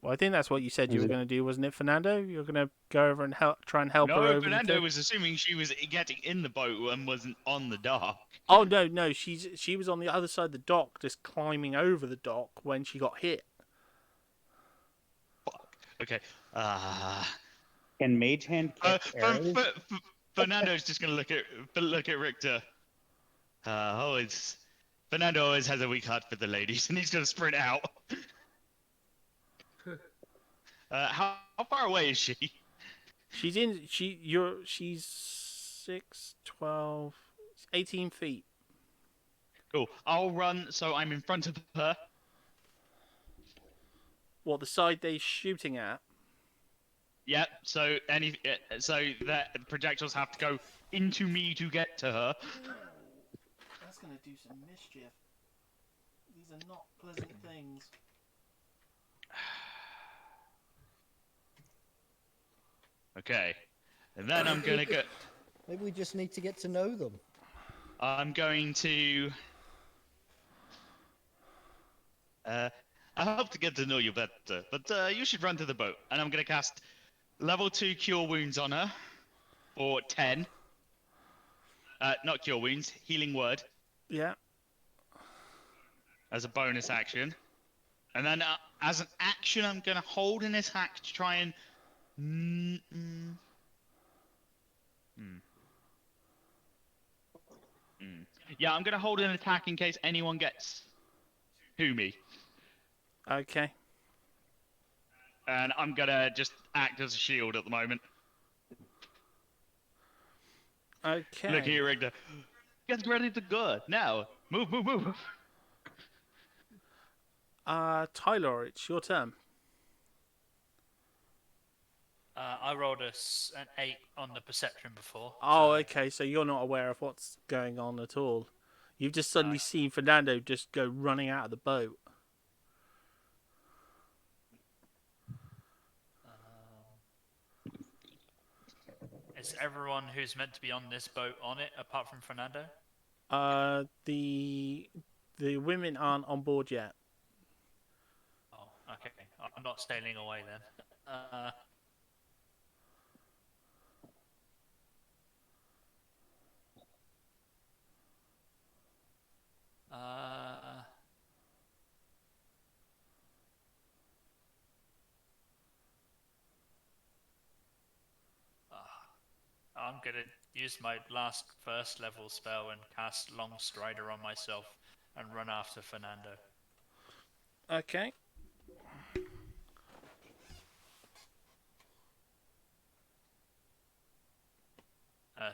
Well, I think that's what you said you were going to do, wasn't it, Fernando? You're going to go over and try and help her No, over. Fernando was assuming she was getting in the boat and wasn't on the dock. Oh no, she was on the other side of the dock, just climbing over the dock when she got hit. Fuck. Okay. Can Mage Hand catch arrows? Fernando's just gonna look at Richter. Fernando always has a weak heart for the ladies, and he's gonna sprint out. How far away is she? She's 6, 12, 18 feet. Cool. I'll run so I'm in front of her. What, the side they're shooting at? Yep. So that projectiles have to go into me to get to her. That's going to do some mischief. These are not pleasant things. Okay. And then I'm gonna go. Maybe we just need to get to know them. I'm going to. I hope to get to know you better, but you should run to the boat, and I'm gonna cast level 2 Cure Wounds on her for 10. Not Cure Wounds, Healing Word. Yeah. As a bonus action, and then as an action, I'm gonna hold an attack to try and. Yeah, I'm gonna hold an attack in case anyone gets to me. Okay. And I'm gonna just act as a shield at the moment. Okay. Look here, Richter. Get ready to go. Now, move. Tylor, it's your turn. I rolled an 8 on the perception before. Oh, so- okay, so you're not aware of what's going on at all. You've just suddenly seen Fernando just go running out of the boat. Is everyone who's meant to be on this boat on it, apart from Fernando? The women aren't on board yet. Oh, okay. I'm not sailing away then. I'm gonna use my last first level spell and cast Long Strider on myself and run after Fernando. Okay.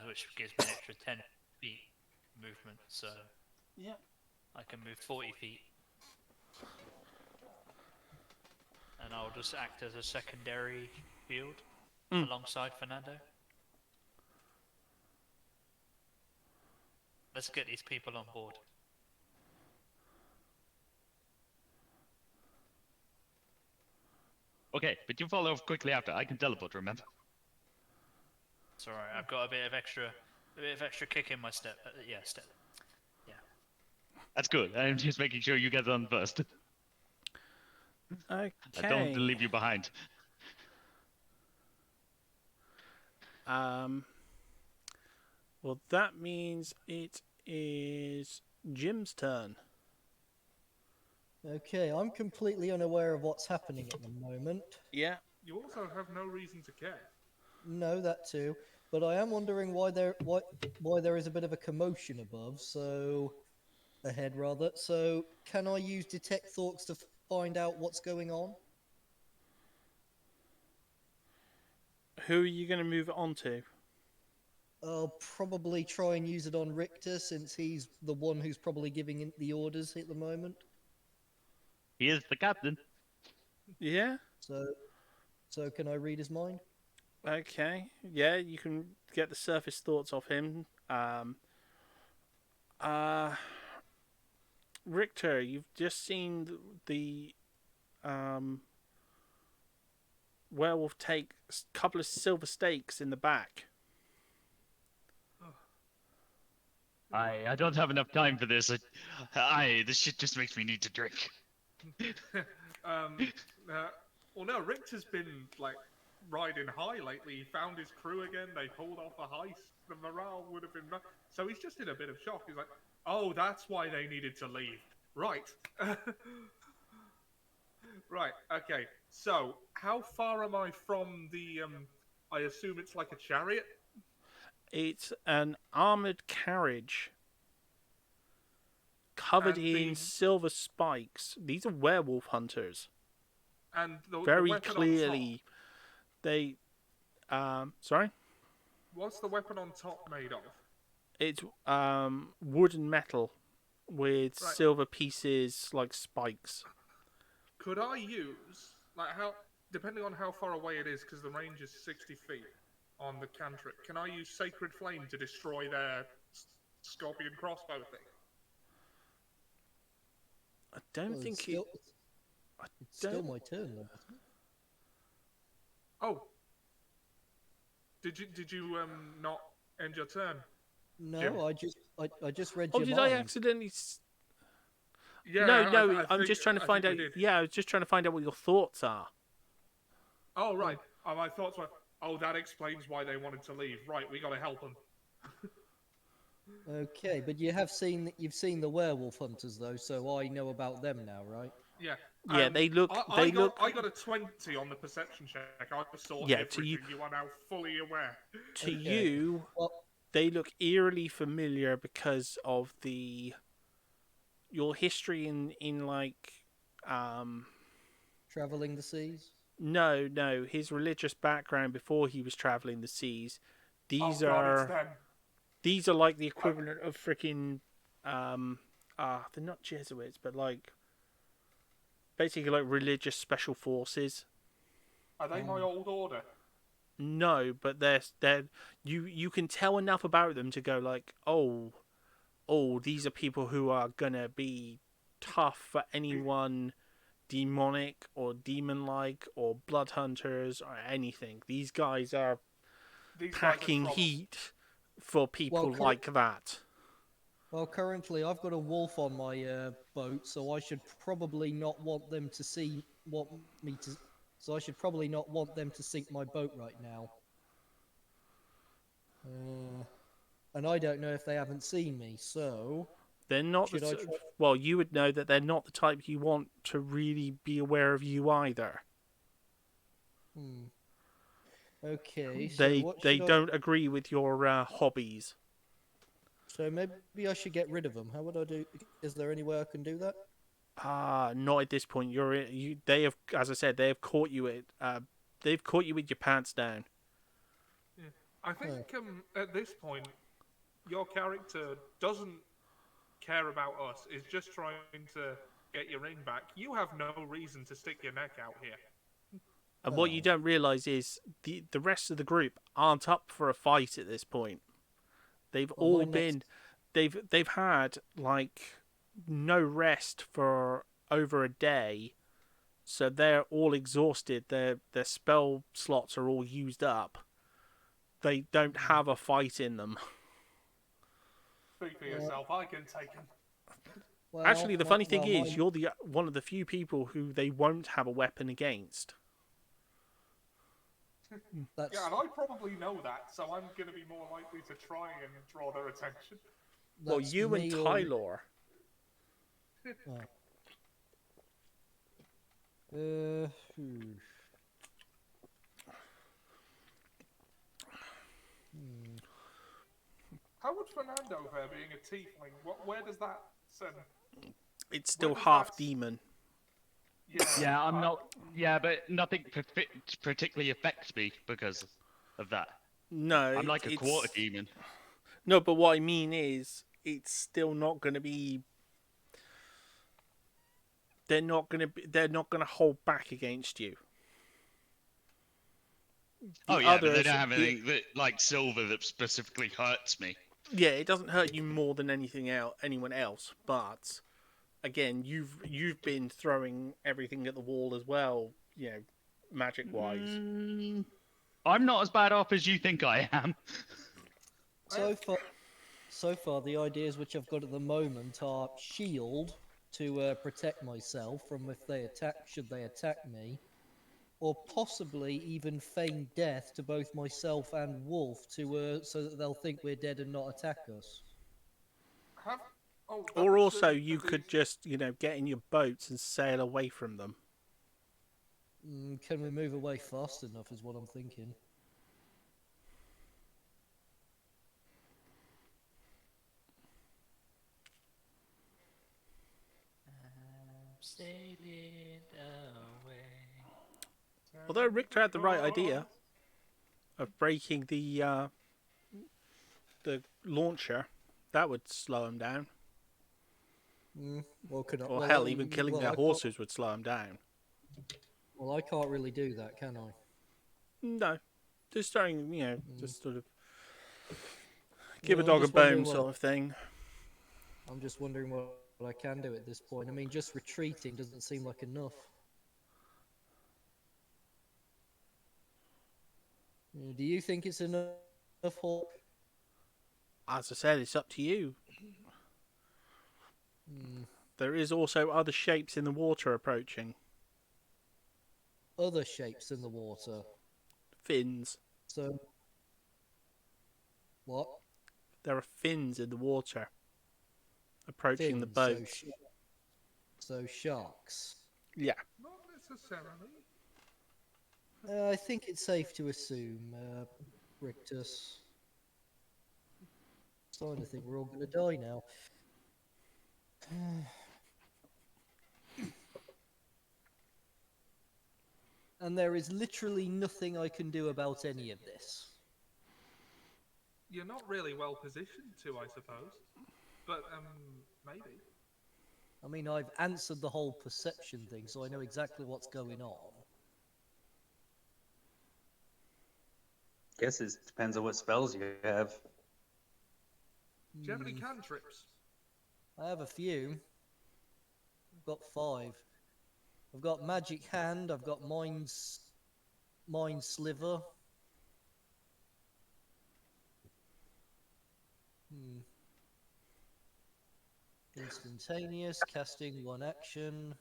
Which gives me an extra 10 feet movement, so Yeah. I can move 40 feet. And I'll just act as a secondary shield alongside Fernando. Let's get these people on board. Okay, but you follow quickly after. I can teleport, remember? It's alright, I've got a bit of extra kick in my step. Step. Yeah. That's good. I'm just making sure you get on first. Okay. I don't want to leave you behind. Well, that means it is Jim's turn. Okay, I'm completely unaware of what's happening at the moment. Yeah. You also have no reason to care. No, that too. But I am wondering why there is a bit of a commotion above, so ahead rather. So can I use detect thoughts to find out what's going on? Who are you going to move it on to? I'll probably try and use it on Richter, since he's the one who's probably giving in the orders at the moment. He is the captain. Yeah. So can I read his mind? Okay. Yeah, you can get the surface thoughts of him. Richter, you've just seen the werewolf take a couple of silver stakes in the back. I don't have enough time for this. This shit just makes me need to drink. Well, no, Richter's been like riding high lately. He found his crew again. They pulled off a heist. The morale would have been so he's just in a bit of shock. He's like, "Oh, that's why they needed to leave." Right. Right. Okay. So, how far am I from the? I assume it's like a chariot. It's an armored carriage covered in silver spikes. These are werewolf hunters. And very weapon clearly, they. Sorry. What's the weapon on top made of? It's wood and metal with silver pieces like spikes. Could I use depending on how far away it is, because the range is 60 feet on the cantrip? Can I use Sacred Flame to destroy their scorpion crossbow thing? I don't think it's still my turn then. Oh. Did you not end your turn? No, Jim? I just read Oh, your did mind. I accidentally? Yeah. No. I'm just trying to find out. Yeah, I was just trying to find out what your thoughts are. Oh right. My thoughts were. Oh, that explains why they wanted to leave. Right, we got to help them. Okay, but you've seen the werewolf hunters though, so I know about them now, right? Yeah. Yeah, they look. I got a 20 on the perception check. I saw everything. You are now fully aware. To you, they look eerily familiar because of your history in like traveling the seas. No, his religious background before he was traveling the seas. These these are like the equivalent of freaking they're not Jesuits, but like basically like religious special forces. Are they my old order? No, but they're you can tell enough about them to go like, oh, these are people who are gonna be tough for anyone demonic or demon-like or blood hunters or anything. These guys are These guys are packing trouble. heat for people Well, like that. Well, currently I've got a wolf on my boat, so I should probably not want them to see want me to. So I should probably not want them to sink my boat right now. And I don't know if they haven't seen me, so They're not should I try? well, you would know that they're not the type you want to really be aware of you either. Okay, so They what they should don't agree with your hobbies. So maybe I should get rid of them. How would I do? Is there any way I can do that? Not at this point. They have, as I said, they have caught you they've caught you with your pants down. Yeah. I think at this point, your character doesn't care about us. Is just trying to get your ring back. You have no reason to stick your neck out here. And what you don't realise is the rest of the group aren't up for a fight at this point. They've all been, they've had like no rest for over a day, so they're all exhausted. Their spell slots are all used up. They don't have a fight in them. Speak for yourself. I can take them. Well, Actually, the funny thing is, you're the one of the few people who they won't have a weapon against. Yeah, and I probably know that, so I'm going to be more likely to try and draw their attention. Well, you and Tylor. How would Fernando fare being a tiefling? Where does that send? It's still half demon. Yeah, I'm not. Yeah, but nothing particularly affects me because of that. No, I'm like a quarter demon. No, but what I mean is, it's still not going to be. They're not going to hold back against you. But they don't have anything that, like silver that specifically hurts me. Yeah, it doesn't hurt you more than anyone else, but again, you've been throwing everything at the wall as well, magic wise. I'm not as bad off as you think I am. So far, the ideas which I've got at the moment are shield to protect myself from if they should they attack me, or possibly even feign death to both myself and Wolf to so that they'll think we're dead and not attack us. Or also, you could just get in your boats and sail away from them. Can we move away fast enough? Is what I'm thinking. Sailing away. Although Richter had the right idea of breaking the launcher, that would slow him down. Or hell, even killing their horses would slow them down. Well, I can't really do that, can I? No, just starting, just sort of give a dog a bone sort of thing. I'm just wondering what I can do at this point. I mean, just retreating doesn't seem like enough. Do you think it's enough, Hawk? As I said, it's up to you. There is also other shapes in the water approaching. Other shapes in the water? Fins. So... What? There are fins in the water approaching the boat. So sharks? Yeah. Not necessarily. I think it's safe to assume, Richtus. Starting to think we're all going to die now. And there is literally nothing I can do about any of this. You're not really well positioned to, I suppose. But, maybe. I mean, I've answered the whole perception thing, so I know exactly what's going on. Guess it depends on what spells you have. Do you have any cantrips? I have a few. I've got 5. I've got Magic Hand, I've got Mind Sliver. Instantaneous, casting 1 action.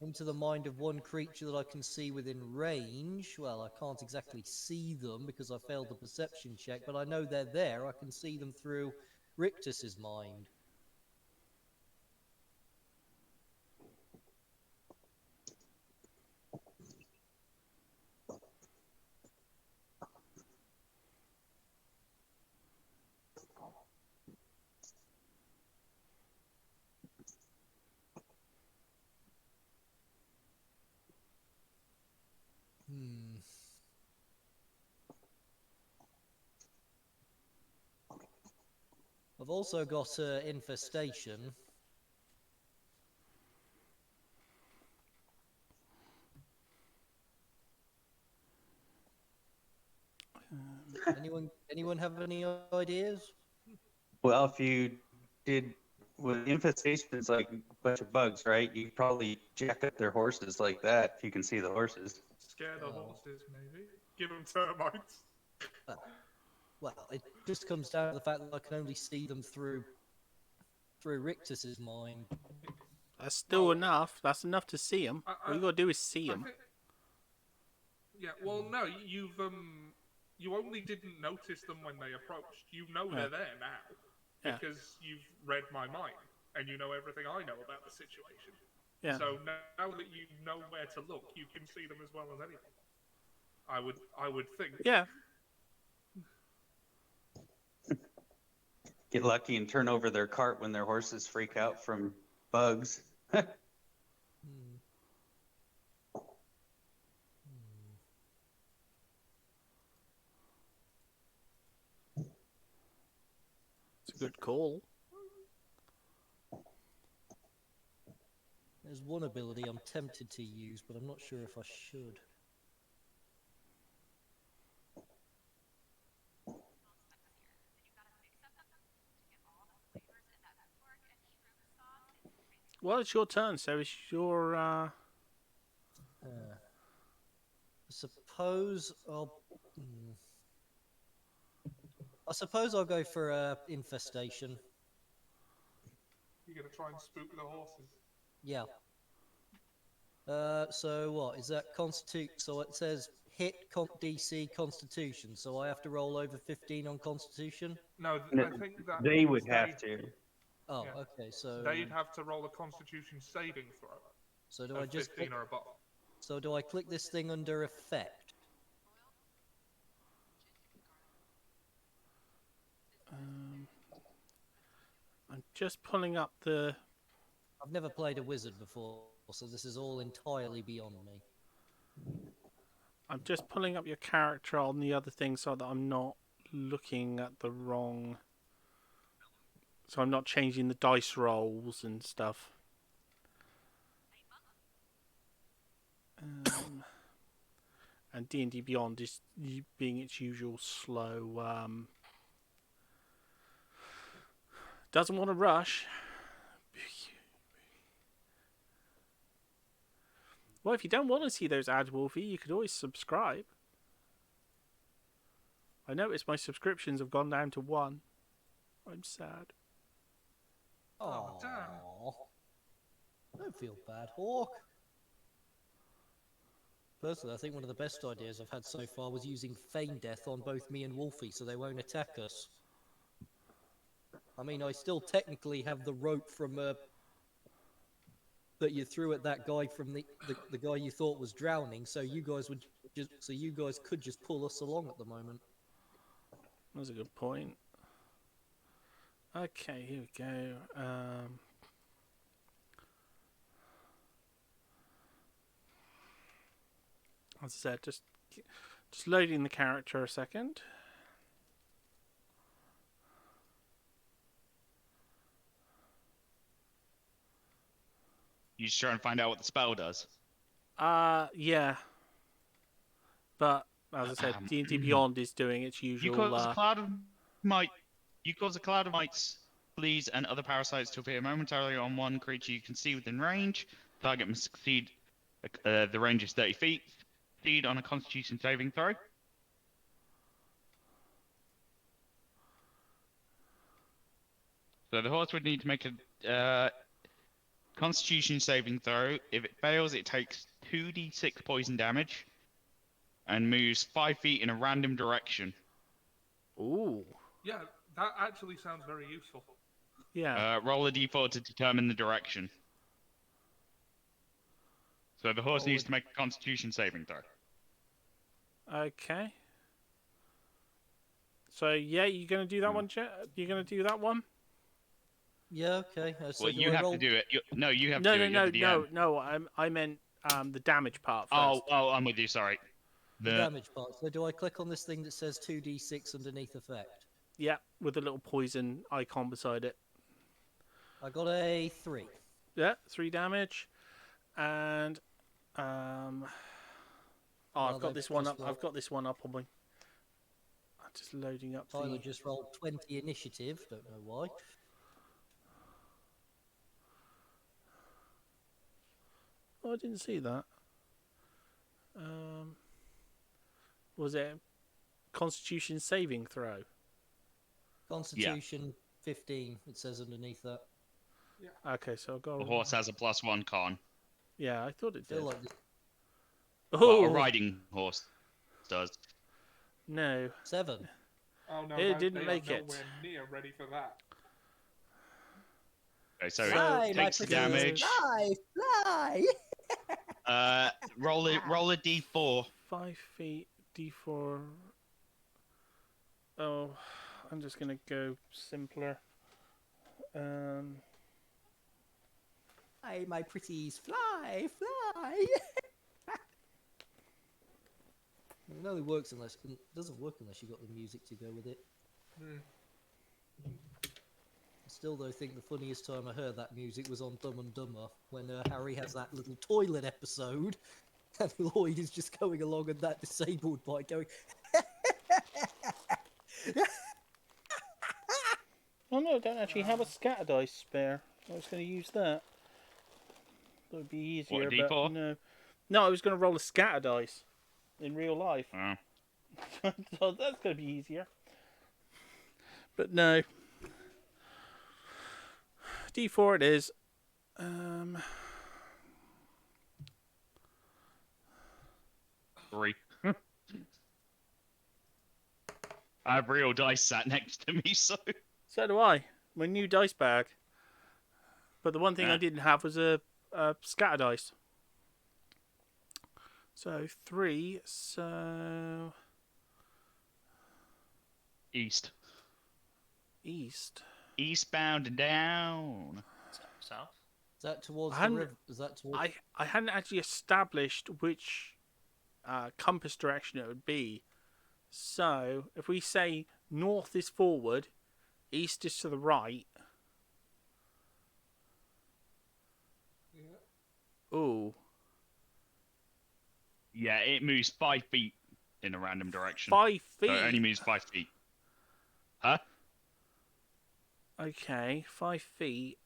Into the mind of 1 creature that I can see within range. Well, I can't exactly see them because I failed the perception check, but I know they're there. I can see them through Richter's mind. I've also got infestation. Anyone have any ideas? Well, if you did with infestation, it's like a bunch of bugs, right? You probably jack up their horses like that if you can see the horses. Scare the horses, maybe. Give them termites. Well, it just comes down to the fact that I can only see them through Richter's mind. That's still enough. That's enough to see them. All you gotta do is see them. Yeah. Well, no, you only didn't notice them when they approached. You know they're there now because you've read my mind and you know everything I know about the situation. Yeah. So now that you know where to look, you can see them as well as anyone. I would think. Yeah. Get lucky and turn over their cart when their horses freak out from bugs. It's a good call. There's one ability I'm tempted to use, but I'm not sure if I should. Well, it's your turn, so it's your. I suppose I'll. I suppose I'll go for infestation. You're gonna try and spook the horses. Yeah. So what is that? So it says hit DC Constitution. So I have to roll over 15 on Constitution. No, I think that they would have to. Oh, okay. So they'd have to roll a Constitution saving throw. So do I just 15 or above? So do I click this thing under effect? I'm just pulling up the. I've never played a wizard before, so this is all entirely beyond me. I'm just pulling up your character on the other thing so that I'm not looking at the wrong. So I'm not changing the dice rolls and stuff. And D&D Beyond is being its usual slow. Doesn't want to rush. Well, if you don't want to see those ads, Wolfie, you could always subscribe. I noticed my subscriptions have gone down to 1. I'm sad. Oh, damn. Don't feel bad, Hawk. Personally, I think one of the best ideas I've had so far was using feign death on both me and Wolfie so they won't attack us. I mean, I still technically have the rope from that you threw at that guy from the guy you thought was drowning, so you guys could just pull us along at the moment. That's a good point. Okay, here we go. As I said, just loading the character a second. You just try and find out what the spell does. Yeah. But as I said, D&D Beyond is doing its usual. You cause a cloud of mites, fleas, and other parasites to appear momentarily on one creature you can see within range. Target must succeed. The range is 30 feet. Succeed on a Constitution saving throw. So the horse would need to make a Constitution saving throw. If it fails, it takes 2d6 poison damage and moves 5 feet in a random direction. Ooh. Yeah, that actually sounds very useful. Yeah. Roll a d4 to determine the direction. So the horse needs to make a Constitution saving throw. Okay. So yeah, you're gonna do that one, You're gonna do that one? Yeah, okay. So Well, do you I have roll... to do it. You have No, to do no, it. no, You're the no, DM. no. I meant the damage part Oh, first. I'm with you. Sorry. The damage part. So do I click on this thing that says 2d6 underneath effect? Yeah, with a little poison icon beside it. I got a 3. Yeah, 3 damage, and I've got this one up. I've got this one up on my. I'm just loading up. Tylor just rolled 20 initiative. Don't know why. Oh, I didn't see that. Was it Constitution saving throw? Constitution 15. It says underneath that. Yeah. Okay, so I'll go. The horse has a +1 con. Yeah, I thought it did. Feel like this... Oh, Well, a riding horse does. no. 7. Oh no, It they didn't are make it. nowhere near ready for that. Okay, so Fly, it my takes the pretty damage. Fly, fly. Roll a d4. 5 feet, D4. Oh, I'm just gonna go simpler. Fly, my pretties, fly, fly. It only works unless it doesn't work unless you got the music to go with it. I still though think the funniest time I heard that music was on Dumb and Dumber when Harry has that little toilet episode and Lloyd is just going along and that disabled by going. Oh no, I don't actually have a scatter dice spare. I was going to use that. That would be easier. What, a D4? But no, I was going to roll a scatter dice in real life. So that's going to be easier. But no. D4 it is. 3. I have real dice sat next to me, so. So do I. My new dice bag. But the one thing I didn't have was a scatter dice. So 3. So East. Eastbound and down. South. Is that towards the river? Is that towards... I hadn't actually established which compass direction it would be. So if we say north is forward, east is to the right. Yeah. Ooh. Yeah, it moves 5 feet in a random direction. 5 feet? So it only moves 5 feet. Huh? Okay, 5 feet.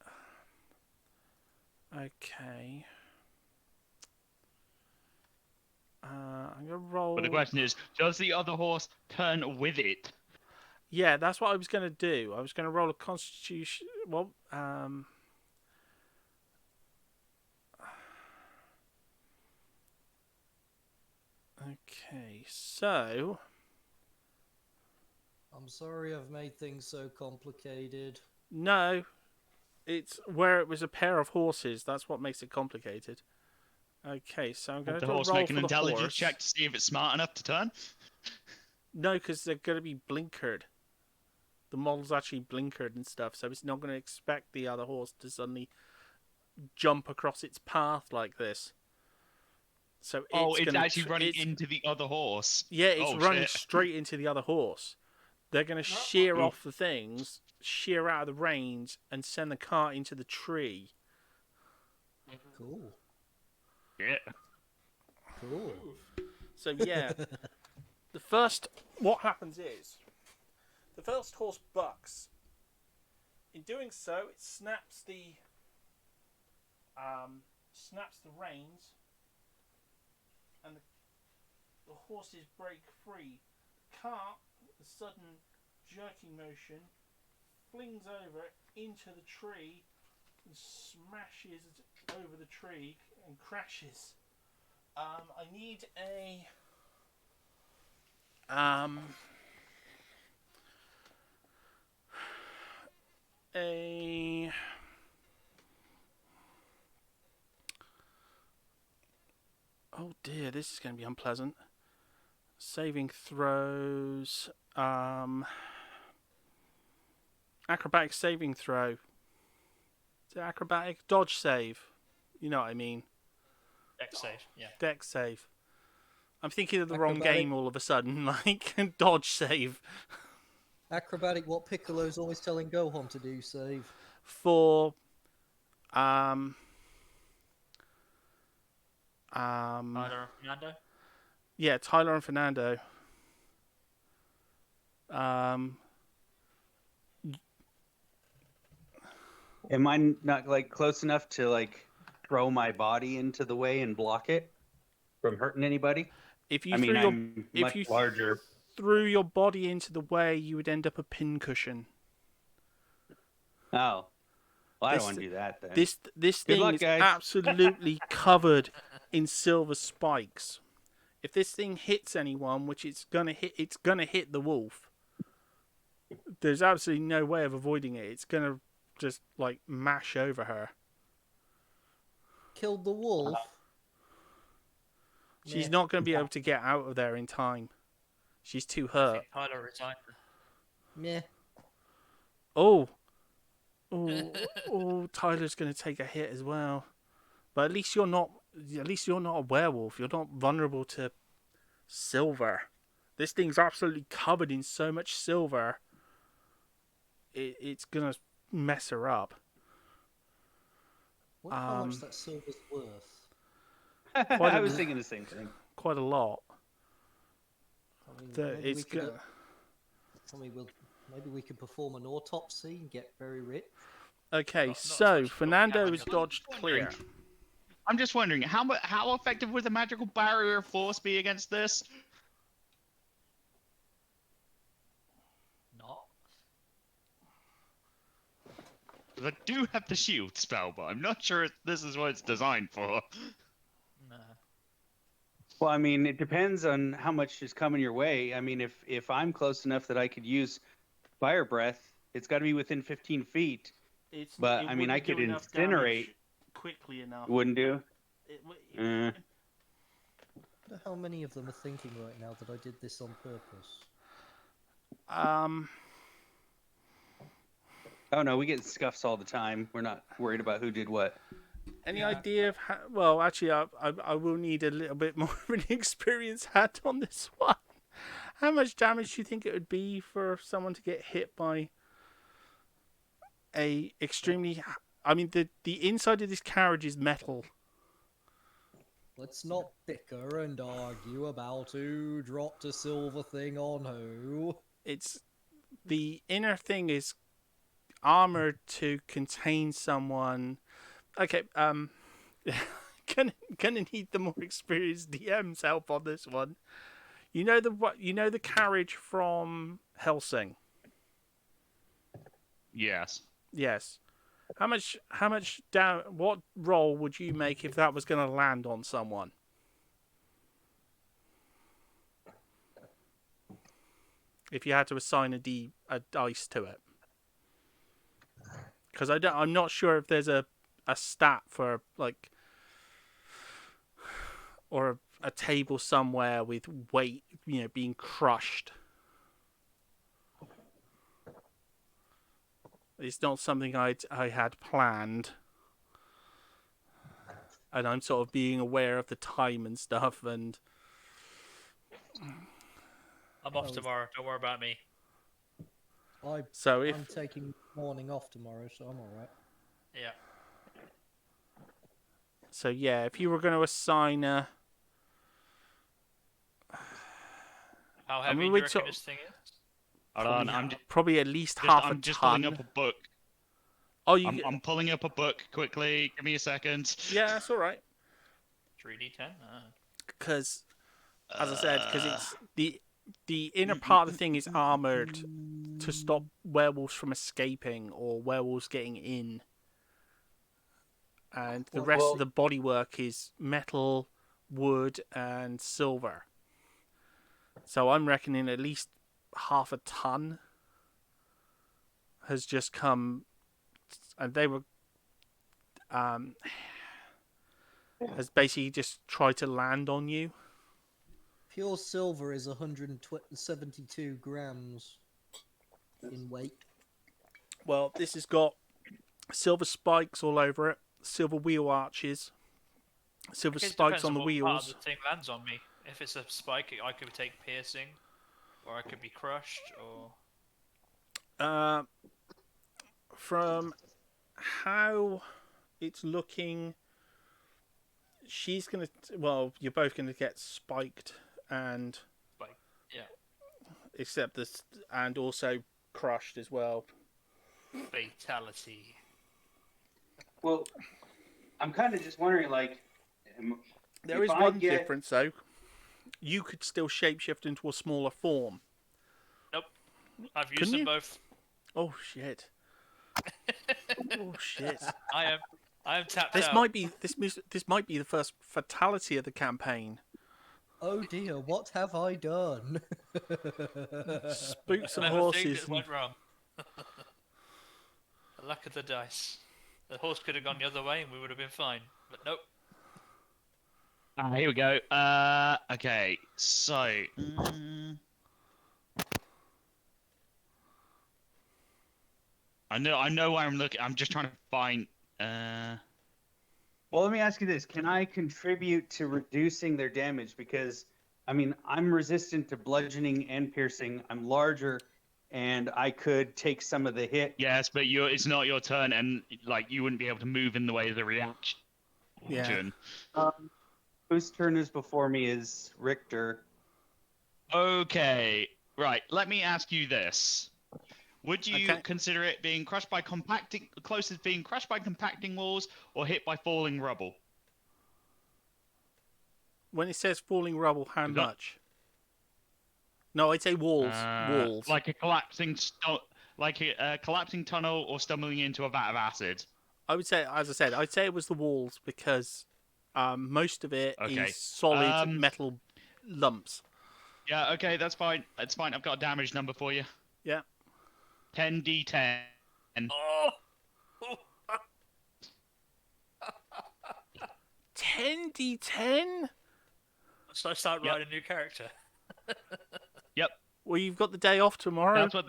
Okay. I'm gonna roll. But the question is, does the other horse turn with it? Yeah, that's what I was gonna do. I was gonna roll a constitution. Well, okay, so. I'm sorry I've made things so complicated. No, it's where it was a pair of horses. That's what makes it complicated. Okay, so I'm going to the do a horse roll make for an the intelligence horse. check to see if it's smart enough to turn? No, because they're going to be blinkered. The model's actually blinkered and stuff, so it's not going to expect the other horse to suddenly jump across its path like this. So it's actually running into the other horse. Yeah, it's running shit. straight into the other horse. They're going to shear off the things, shear out of the reins, and send the cart into the tree. Cool. Yeah. Cool. So yeah, what happens is, the first horse bucks. In doing so, it snaps the reins, and the horses break free. The cart, the sudden jerking motion, flings over into the tree and smashes over the tree and crashes. I need a oh dear, this is going to be unpleasant. Saving throws. Acrobatic saving throw. Is it acrobatic? Dodge save. You know what I mean. Dex save, yeah. Dex save. I'm thinking of the wrong Acrobatic. game all of a sudden. Like, dodge save. Acrobatic, what Piccolo's always telling Gohan to do, save. For... Tyler and Fernando? Yeah, Tylor and Fernando. Am I not like close enough to like throw my body into the way and block it from hurting anybody? If you I mean, threw your, I'm if much you larger. threw your body into the way, you would end up a pincushion. Oh, well, I This- don't want to do that then. This Good thing luck, is guys. absolutely covered in silver spikes. If this thing hits anyone, which it's gonna hit the wolf. There's absolutely no way of avoiding it. It's gonna just like mash over her. Killed the wolf. She's Yeah. not gonna be able to get out of there in time. She's too hurt. Tyler resigned. Meh. Oh, Tyler's gonna take a hit as well. But at least you're not a werewolf. You're not vulnerable to silver. This thing's absolutely covered in so much silver. It's gonna mess her up. Wonder how much that silver's worth. I was thinking the same thing. Quite a lot. I mean, That maybe it's we could, good. maybe we could perform an autopsy and get very rich. Okay, Not so as much Fernando damage has as dodged wondering. clear. I'm just wondering, how effective would the magical barrier force be against this? Not. 'Cause I do have the shield spell, but I'm not sure this is what it's designed for. No. Well, I mean, it depends on how much is coming your way. I mean, if I'm close enough that I could use fire breath, it's got to be within 15 feet. But, I mean, I could incinerate. Quickly enough. Wouldn't do. Wonder how many of them are thinking right now that I did this on purpose. Oh no, we get scuffs all the time. We're not worried about who did what. Any idea of how... Well, actually, I will need a little bit more of an experience hat on this one. How much damage do you think it would be for someone to get hit by a extremely... I mean, the inside of this carriage is metal. Let's not bicker and argue about who dropped a silver thing on who. It's... The inner thing is armored to contain someone... Okay, gonna need the more experienced DM's help on this one. You know the carriage from Helsing? Yes. Yes. What roll would you make if that was going to land on someone? If you had to assign a dice to it. Because I'm not sure if there's a stat for like, or a table somewhere with weight, being crushed. It's not something I had planned, and I'm sort of being aware of the time and stuff. And I'm off tomorrow. Don't worry about me. I'm taking morning off tomorrow, so I'm alright. Yeah. So yeah, if you were going to assign a... How heavy mean, do we'd you reckon sort- this thing is? Hold on, I'm probably at least half I'm a just ton. pulling up a book. Oh, I'm pulling up a book quickly. Give me a second. Yeah, that's all right. 3d10? Because, as I said, because it's the inner part of the thing is armored to stop werewolves from escaping or werewolves getting in. And the rest of the bodywork is metal, wood, and silver. So I'm reckoning at least half a ton has just come, and they were has basically just tried to land on you. Pure silver is 172 grams in weight. Well, this has got silver spikes all over it, silver wheel arches, silver I guess it spikes depends on the what part wheels. of the thing lands on me. If it's a spike, I could take piercing, or I could be crushed, or... From how it's looking, she's gonna. Well, you're both gonna get spiked, and yeah, except this, and also crushed as well. Fatality. Well, I'm kind of just wondering, like, There is one difference though. You could still shapeshift into a smaller form. Nope, I've used Couldn't them you? both. Oh shit! Oh shit! I am tapped This out. might be the first fatality of the campaign. Oh dear, what have I done? Spook some Clever horses. thing that went wrong. The luck of the dice. The horse could have gone the other way and we would have been fine. But nope. Here we go. Okay, so. I know where I'm looking. I'm just trying to find. Well, let me ask you this: can I contribute to reducing their damage? Because I mean, I'm resistant to bludgeoning and piercing. I'm larger, and I could take some of the hit. Yes, but it's not your turn, and like you wouldn't be able to move in the way of the reaction. Yeah. Whose turn is before me is Richter. Okay, right. Let me ask you this: would you consider it being crushed by closest being crushed by compacting walls, or hit by falling rubble? When it says falling rubble, how much? No, I'd say walls. Walls. Like a collapsing collapsing tunnel, or stumbling into a vat of acid. I would say, as I said, I'd say it was the walls because most of it is solid metal lumps. Yeah, okay, that's fine. That's fine. I've got a damage number for you. Yeah. 10d10. Oh! 10d10? So I start writing a new character. Yep. Well, you've got the day off tomorrow. That's what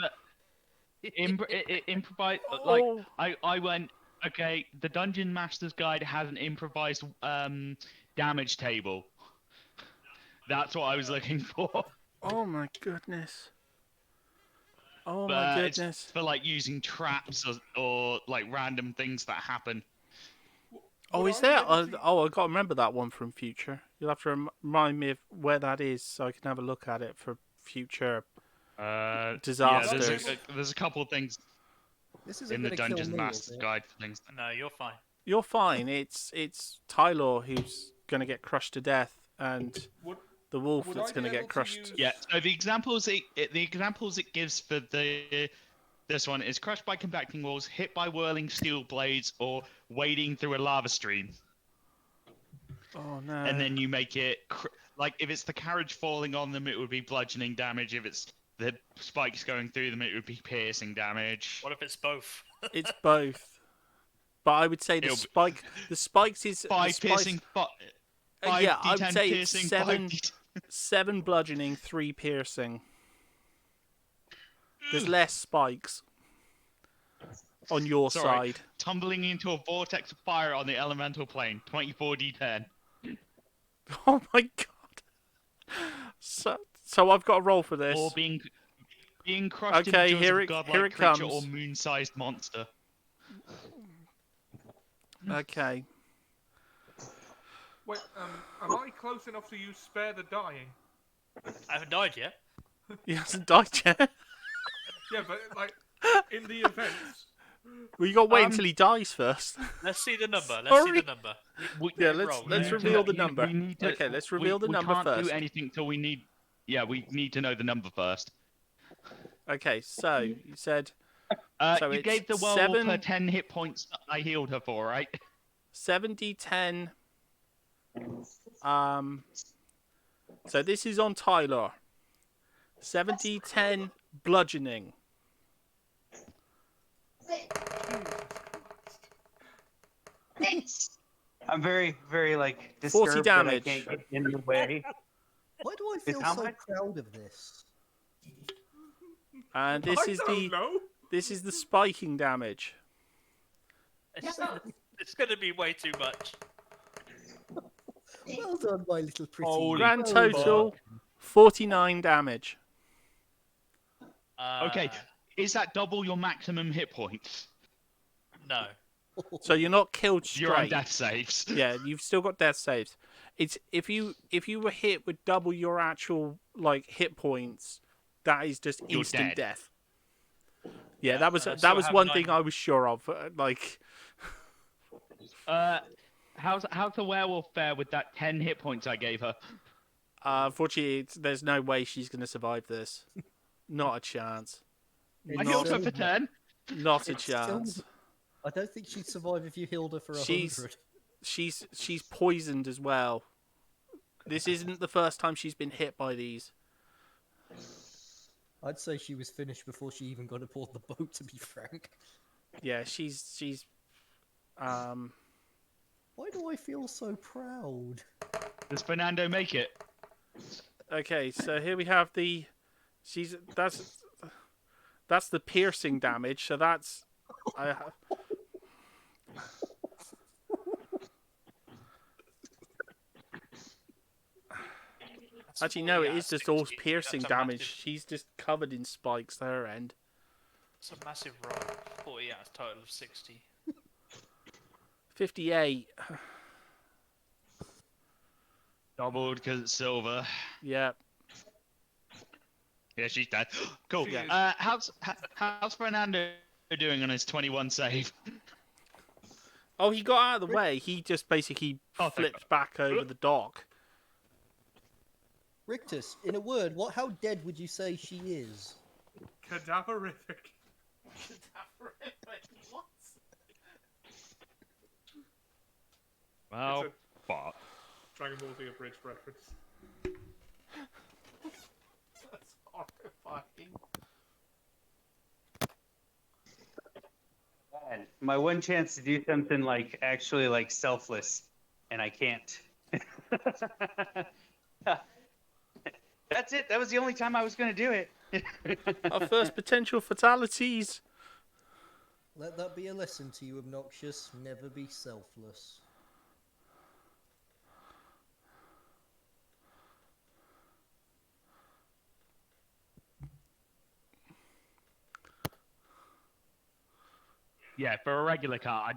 improvise. Like I went. Okay, the Dungeon Master's Guide has an improvised damage table. That's what I was looking for. Oh my goodness. Oh But my goodness. it's for like using traps or like random things that happen. Oh, is there? I got to remember that one from future. You'll have to remind me of where that is so I can have a look at it for future disasters. Yeah, there's a couple of things This is in the Dungeons Master's Guide for things. No, you're fine. You're fine. It's Tylor who's going to get crushed to death, and the wolf would that's I be going to get able to crushed. use- Yeah. So the examples it gives for this one is crushed by compacting walls, hit by whirling steel blades, or wading through a lava stream. Oh no! And then you make it like if it's the carriage falling on them, it would be bludgeoning damage. If it's the spikes going through them, it would be piercing damage. What if it's both? It's both. But I would say the spikes is 5 piercing. 5 yeah, I would D10 say piercing, 7 5 D10. 7 bludgeoning, 3 piercing. There's less spikes on your Sorry. side. Tumbling into a vortex of fire on the elemental plane. 24 D10. Oh my god! So I've got a roll for this. Or being crushed Okay, in the jaws here of a it- godlike here it creature comes. or moon-sized monster. Okay. Wait, am I close enough to use spare the dying? I haven't died yet. He hasn't died yet. Yeah, but like in the events. Well, you got to wait until he dies first. Let's see the number. Let's Sorry. see the number. Yeah, Roll. let's Yeah. reveal the We number. need to- Okay, let's reveal the number We can't first. do anything till we need. Yeah, we need to know the number first. Okay, so you said So you it's gave the werewolf her 7 10 hit points that I healed her for, right? 7d10. So this is on Tylor. 7d10 bludgeoning. I'm very, very like 40 disturbed that I damage. can't get in the way. Why do I It's feel how so much? proud of this? And this I is don't know. this is the spiking damage. It's going to be way too much. Well done, my little pretty. Holy Grand Well total 49 damage. Okay, is that double your maximum hit points? No. So you're not killed You're on straight. death saves. Yeah, you've still got death saves. It's if you were hit with double your actual like hit points, that is just You're instant dead. death. Yeah, Yeah, that was and I that still was have one 9 thing I was sure of. Like, How's the werewolf fare with that 10 hit points I gave her? unfortunately, there's no way she's gonna survive this. Not a chance. I It's healed her still- for 10. Not a It's still- chance. I don't think she'd survive if you healed her for 100. She's poisoned as well. This isn't the first time she's been hit by these. I'd say she was finished before she even got aboard the boat, to be frank. Yeah, she's Why do I feel so proud? Does Fernando make it? okay, so here we have that's the piercing damage, so that's actually no, it is just all piercing damage. She's just covered in spikes at her end. It's a massive roll. 40 out of a total of 60. 58. Doubled because it's silver. Yeah. Yeah, she's dead. Cool. Yeah. How's Fernando doing on his 21 save? Oh, he got out of the way. He just basically Oh, thank flipped back over the dock. Rictus, in a word, how dead would you say she is? Cadaverific. Well, It's fuck. Dragon Ball Z abridged reference. That's horrifying. Man, my one chance to do something like actually like selfless, and I can't. That's it. That was the only time I was going to do it. Our first potential fatalities. Let that be a lesson to you, Obnoxious. Never be selfless. Yeah, for a regular car,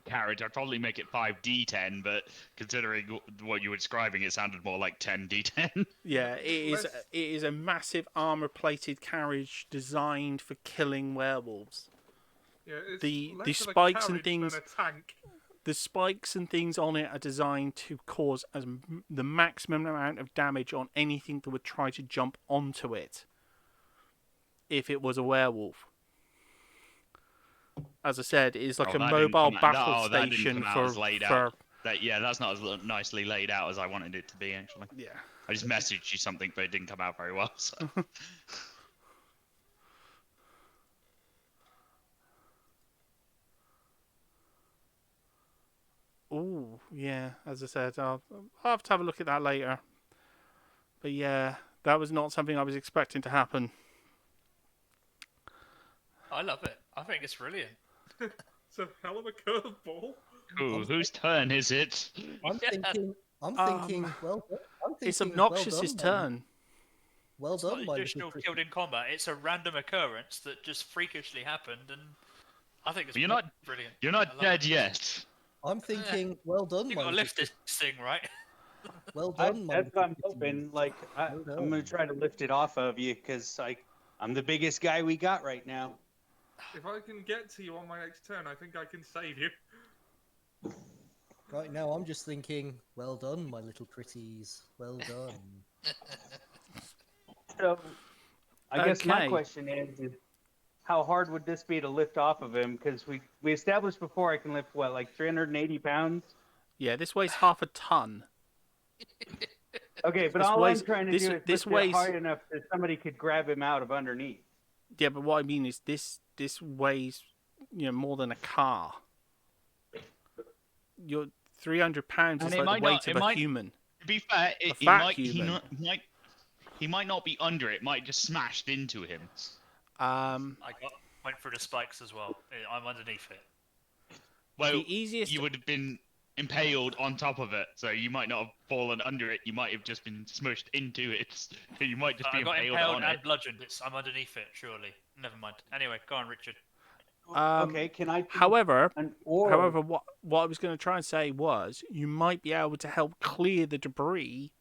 carriage, I'd probably make it 5d10, but considering what you were describing, it sounded more like 10d10. Yeah, it is a massive armor-plated carriage designed for killing werewolves. Yeah, it's The less of a spikes and carriage than things- a tank. The spikes and things on it are designed to cause the maximum amount of damage on anything that would try to jump onto it. If it was a werewolf. As I said, it is like a that didn't mobile come out- battle that didn't station come out for as laid out. Yeah, that's not as nicely laid out as I wanted it to be, actually. yeah. I just messaged you something, but it didn't come out very well, so... Ooh, yeah. As I said, I'll have to have a look at that later. But yeah, that was not something I was expecting to happen. I love it. I think it's brilliant. It's a hell of a curveball. Ooh, whose turn is it? I'm Yeah. thinking. I'm Um, thinking. Well, I'm thinking. It's Obnoxious's well done, turn. Well It's not done, my little additional pretty. killed in combat. It's a random occurrence that just freakishly happened, and I think it's You're not- brilliant. You're I not love dead it. yet. I'm thinking. Well done, You my gotta little lift this thing, right? Well done, my That's what little I'm pretty. hoping. Like, Well I'm going done. to try to lift it off of you because I'm the biggest guy we got right now. If I can get to you on my next turn, I think I can save you. Right now, I'm just thinking. Well done, my little pretties. Well done. So, I guess my Okay. question is how hard would this be to lift off of him? Because we established before I can lift, what, like 380 pounds? Yeah, this weighs half a ton. Okay, but This all weighs- I'm trying to this- do is this lift weighs- it high enough that somebody could grab him out of underneath. Yeah, but what I mean is this weighs, more than a car. You're 300 pounds And is it like the might weight not- of it a might- human. To be fair, fat human. he might not be under it. Might just smashed into him. I went through the spikes as well. I'm underneath it. Well, The easiest- you would have been impaled on top of it, so you might not have fallen under it. You might have just been smushed into it. So you might just be I got impaled impaled on and it. bludgeoned. I'm underneath it, surely. Never mind. Anyway, go on, Richard. Okay, can I? However, Or what I was going to try and say was you might be able to help clear the debris.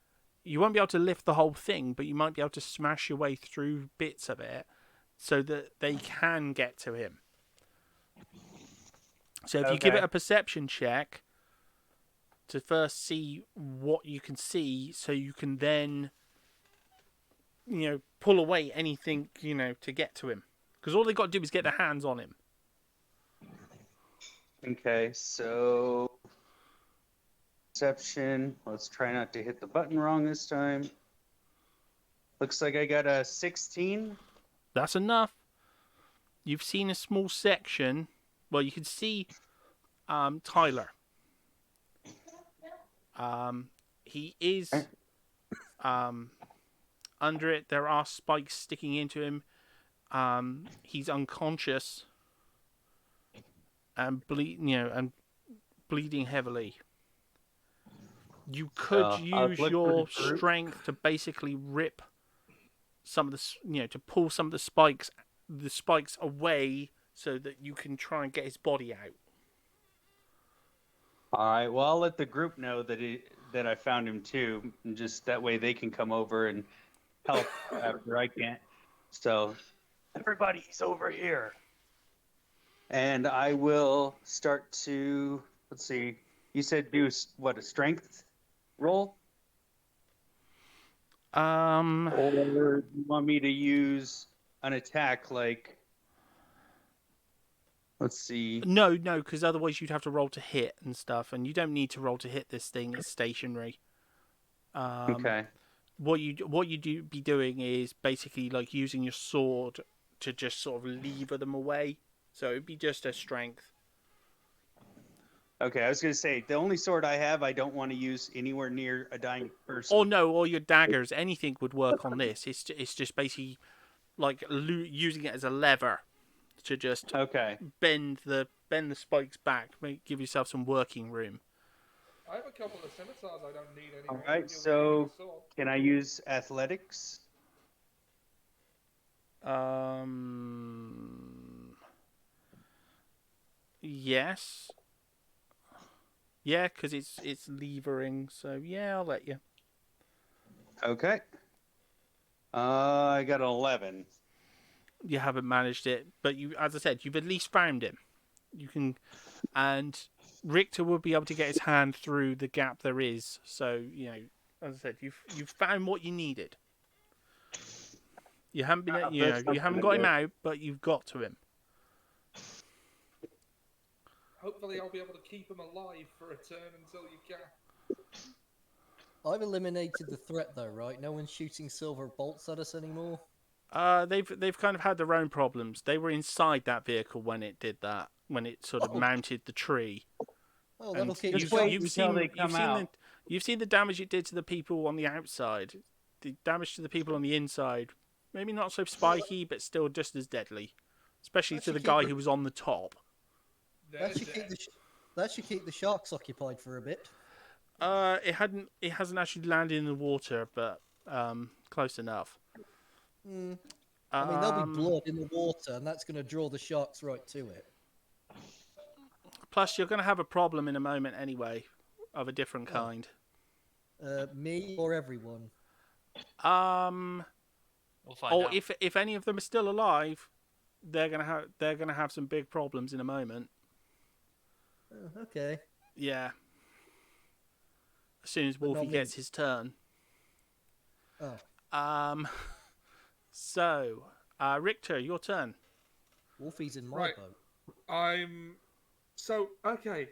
You won't be able to lift the whole thing, but you might be able to smash your way through bits of it so that they can get to him. So if you give it a perception check to first see what you can see, so you can then, pull away anything, to get to him. Because all they've got to do is get their hands on him. Okay, so perception. Let's try not to hit the button wrong this time. Looks like I got a 16. That's enough. You've seen a small section. Well, you can see Tylor. He is under it. There are spikes sticking into him. He's unconscious and bleeding heavily. You could use your strength to basically rip some of the, to pull some of the spikes away so that you can try and get his body out. All right. Well, I'll let the group know that I found him too, and just that way they can come over and help after I can't. So, everybody's over here. And I will start to, let's see, you said do what, a strength roll? Or you want me to use an attack like, let's see. No, because otherwise you'd have to roll to hit and stuff, and you don't need to roll to hit this thing. It's stationary. Okay. What you do be doing is basically like using your sword to just sort of lever them away. So it'd be just a strength. Okay, I was going to say, the only sword I have, I don't want to use anywhere near a dying person. Or no, or your daggers. Anything would work on this. It's just basically like using it as a lever to just bend the spikes back, give yourself some working room. I have a couple of scimitars I don't need anymore. All right, so can I use athletics? Yes. Yeah, because it's levering. So yeah, I'll let you. Okay. I got an 11. You haven't managed it, but you, as I said, you've at least found him. You can, and Richter will be able to get his hand through the gap there is. So as I said, you've found what you needed. You haven't been, you haven't got him out, but you've got to him. Hopefully, I'll be able to keep him alive for a turn until you can. I've eliminated the threat though, right? No one's shooting silver bolts at us anymore. They've kind of had their own problems. They were inside that vehicle when it did that, when it sort of mounted the tree. Oh, that'll And keep Just wait until they come out. You've seen the damage it did to the people on the outside. The damage to the people on the inside, maybe not so spiky, but still just as deadly. Especially to the guy who was on the top. That should keep the sharks occupied for a bit. It hasn't actually landed in the water, but close enough. I mean, there'll be blood in the water, and that's going to draw the sharks right to it. Plus, you're going to have a problem in a moment anyway, of a different kind. Me or everyone? We'll find out. If any of them are still alive, they're gonna have some big problems in a moment. Okay. Yeah. As soon as Wolfie gets his turn. Oh. So, Richter, your turn. Wolfie's in my Right. boat. Okay.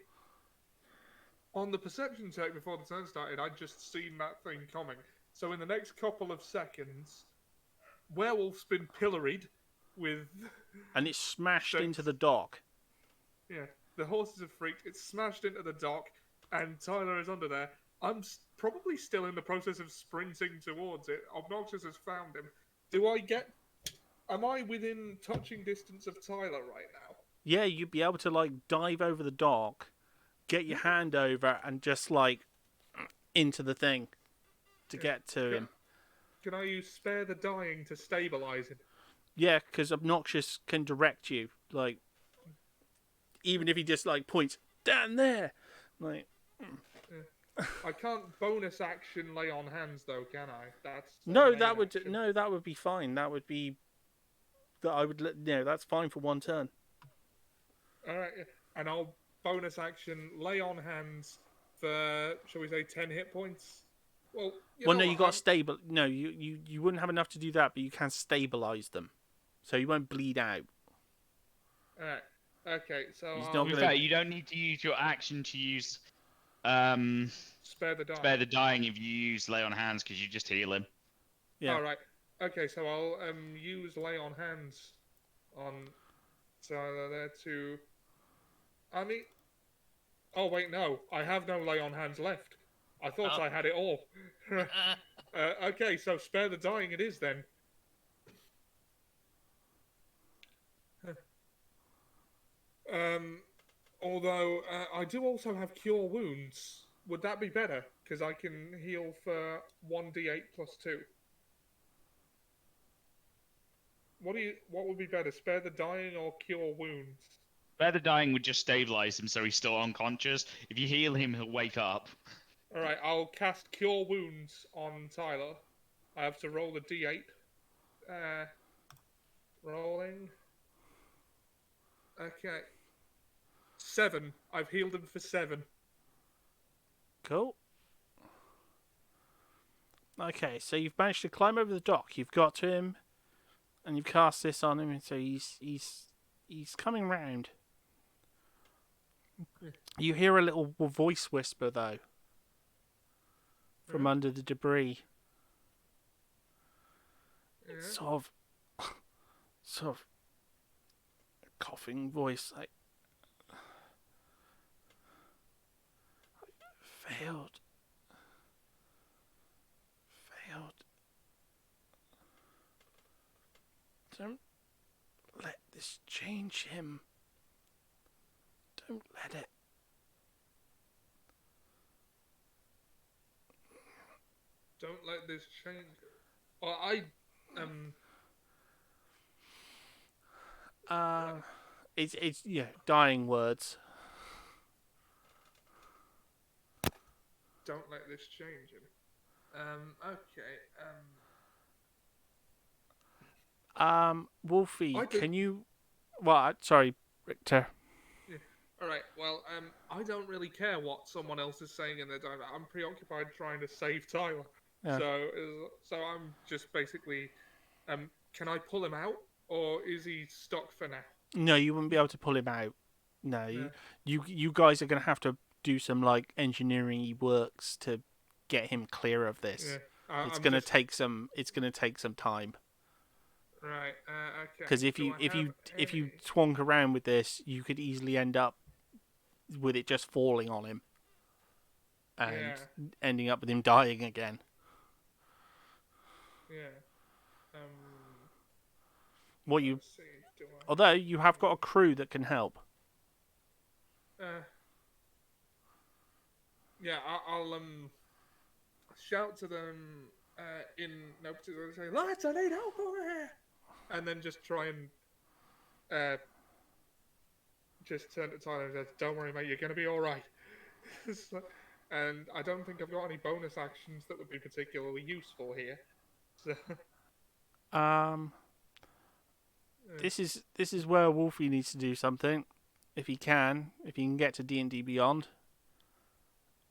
On the perception check before the turn started, I'd just seen that thing coming. So in the next couple of seconds, Werewolf's been pilloried with... And it's smashed Thanks. into the dock. Yeah, the horses have freaked, it's smashed into the dock, and Tylor is under there. I'm probably still in the process of sprinting towards it. Obnoxious has found him. Am I within touching distance of Tylor right now? Yeah, you'd be able to, like, dive over the dock, get your hand over, and just, like, into the thing to get to him. Can I use Spare the Dying to stabilize him? Yeah, because Obnoxious can direct you, like, even if he just, like, points down there. Like, I can't bonus action lay on hands though, can I? That's that would be fine. That would be that's fine for one turn. All right, and I'll bonus action lay on hands for, shall we say, 10 hit points. Well, You got stable. No, you wouldn't have enough to do that, but you can stabilize them, so you won't bleed out. All right. Okay, so He's To not be gonna- fair, you don't need to use your action to use Spare the Dying. spare the dying if you use lay on hands because you just heal him. Yeah. All right. Okay, so I'll use lay on hands on Tyler there to. I mean, oh wait, no, I have no lay on hands left. I thought I had it all. Okay, so Spare the Dying it is then. Although I do also have Cure Wounds. Would that be better? Because I can heal for 1d8 plus 2. What would be better, Spare the Dying or Cure Wounds? Spare the dying would just stabilize him so he's still unconscious. If you heal him, he'll wake up. Alright, I'll cast Cure Wounds on Tylor. I have to roll the d8. Rolling. Okay. 7. I've healed him for 7. Cool. Okay, so you've managed to climb over the dock. You've got to him, and you've cast this on him, and so he's coming round. You hear a little voice whisper though from under the debris. It's sort of a coughing voice like, failed. Don't let this change him. Don't let it. Don't let this change. Well, It's dying words. Don't let this change him. Okay. Wolfie, I did- can you? Well, sorry, Richter. All right. Well, I don't really care what someone else is saying in their dialogue. I'm preoccupied trying to save Tyler. Yeah. So I'm just basically, can I pull him out, or is he stuck for now? No, you wouldn't be able to pull him out. No, you guys are going to have to do some like engineering works to get him clear of this. Yeah. It's going to take some. It's going to take some time. Right. Okay. Because if you twonk around with this, you could easily end up with it just falling on him and ending up with him dying again. Yeah. What let's see, do I- Although you have got a crew that can help. Yeah, I'll shout to them in no particular say, "Lads, I need help over here," and then just try and just turn to Tyler and say, "Don't worry, mate, you're gonna be all right." And I don't think I've got any bonus actions that would be particularly useful here. So, This is where Wolfie needs to do something, if he can get to D&D Beyond.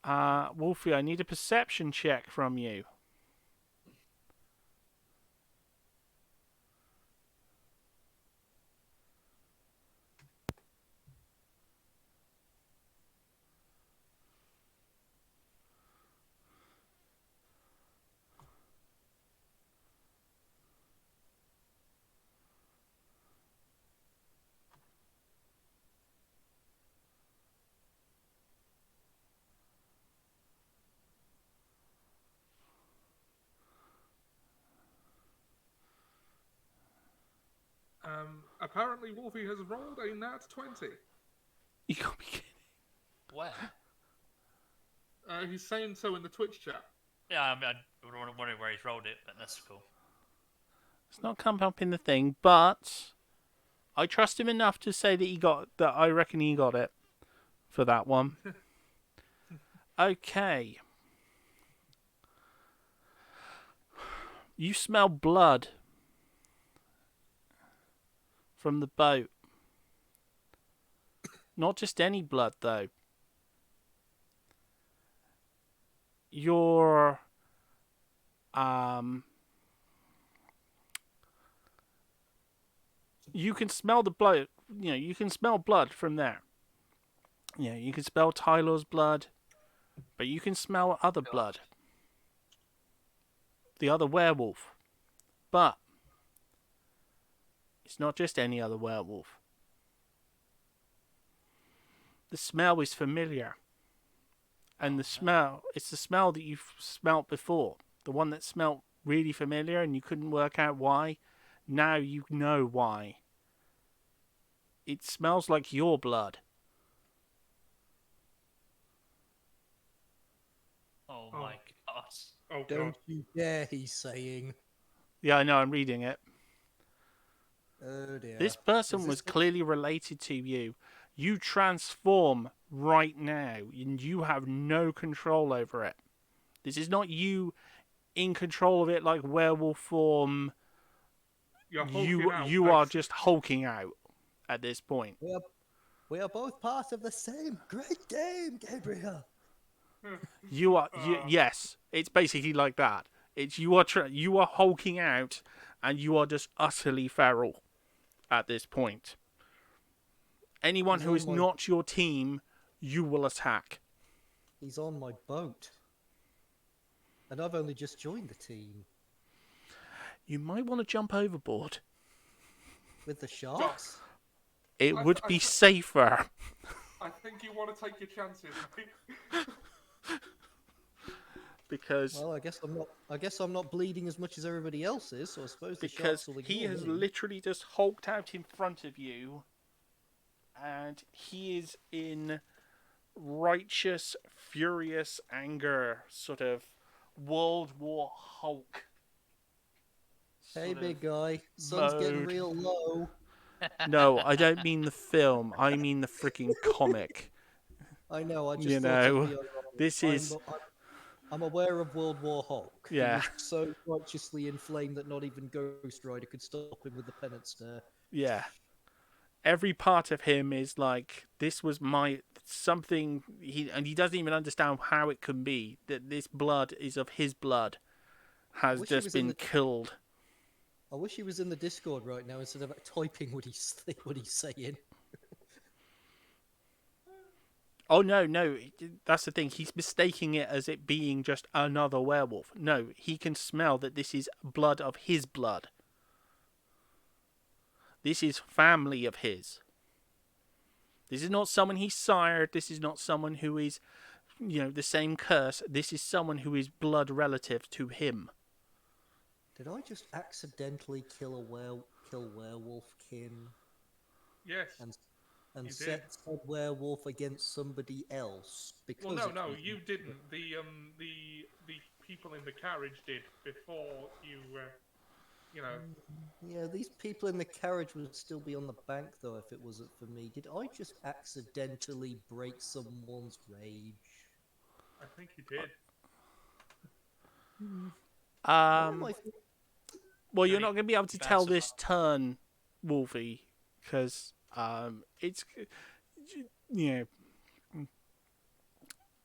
Wolfie, I need a perception check from you. Apparently, Wolfie has rolled a nat 20. You can't be kidding. Where? He's saying so in the Twitch chat. Yeah, I mean, I was wondering where he's rolled it, but that's cool. It's not come up in the thing, but I trust him enough to say that I reckon he got it for that one. Okay. You smell blood from the boat. Not just any blood, though. Your you can smell the blood. You can smell blood from there. You can smell Tylor's blood, but you can smell other blood. The other werewolf. But it's not just any other werewolf. The smell is familiar. And it's the smell that you've smelt before. The one that smelt really familiar and you couldn't work out why. Now you know why. It smells like your blood. Oh my god. Oh, Don't God. you dare, he's saying. Yeah, I know, I'm reading it. Oh dear. This person was clearly related to you. You transform right now, and you have no control over it. This is not you in control of it like werewolf form. You're hulking out, You are basically. just hulking out at this point. We are both part of the same great game, Gabriel. Yes, it's basically like that. It's you are hulking out, and you are just utterly feral at this point. Anyone who is not your team, you will attack. He's on my boat. And I've only just joined the team. You might want to jump overboard. With the sharks? It would be safer. I think you want to take your chances, mate. Because Well, I guess I'm not bleeding as much as everybody else is, so I suppose the because sharks will he ignore has me. literally just hulked out in front of you, and he is in righteous, furious anger, sort of World War Hulk. Hey, sort big of guy. Sun's getting mode. real low. No, I don't mean the film. I mean the freaking comic. I know, I just You thought it'd know, be ironic. this is I'm aware of World War Hulk. Yeah. He was so righteously inflamed that not even Ghost Rider could stop him with the penance stare. yeah. Every part of him is like, this was my something. He doesn't even understand how it can be that this blood is of his blood has Wish he just was in been the- killed. I wish he was in the Discord right now instead of typing what he's saying. Oh no, that's the thing. He's mistaking it as it being just another werewolf. No, he can smell that this is blood of his blood. This is family of his. This is not someone he sired. This is not someone who is, the same curse. This is someone who is blood relative to him. Did I just accidentally kill werewolf kin Yes. and You set said werewolf against somebody else? Because Well, of no, me? you didn't. The people in the carriage did before you. Yeah, these people in the carriage would still be on the bank though if it wasn't for me. Did I just accidentally break someone's rage? I think you did. Well, you're not going to be able to tell Bounce this turn, Wolfie, because it's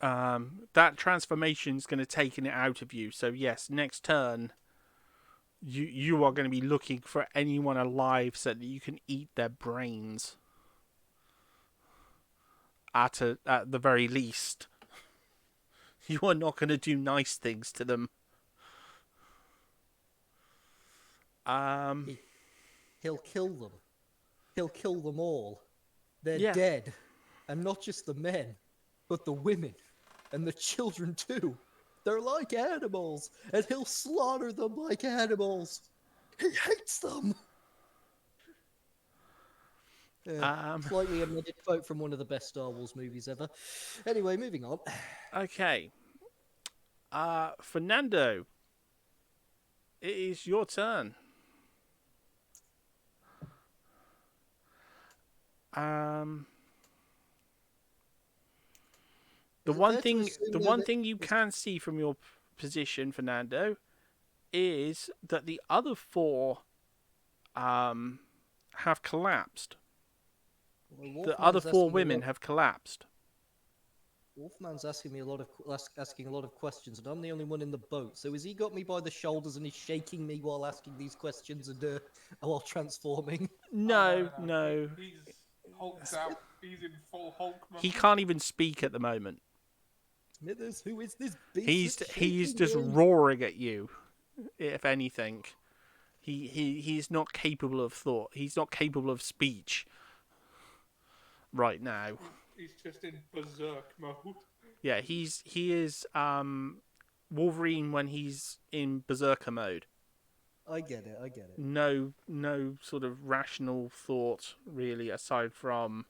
that transformation's going to take it out of you. So yes, next turn, you are going to be looking for anyone alive so that you can eat their brains. At the very least, you are not going to do nice things to them. He'll kill them. He'll kill them all. They're Yeah. dead. And not just the men, but the women. And the children too. They're like animals. And he'll slaughter them like animals. He hates them. Slightly amended quote from one of the best Star Wars movies ever. Anyway, moving on. Okay. Fernando, it is your turn. The one thing you can see from your position, Fernando, is that the other four have collapsed. Well, The other four women have collapsed. Wolfman's asking me a lot of questions, and I'm the only one in the boat. So has he got me by the shoulders and he's shaking me while asking these questions and while transforming? No. He's hulked out. He's in full Hulk mode. He can't even speak at the moment. Smithers, who is this beast? He's just roaring at you. If anything, he's not capable of thought. He's not capable of speech right now. He's just in berserk mode. Yeah, he is Wolverine when he's in berserker mode. I get it. No sort of rational thought really, aside from.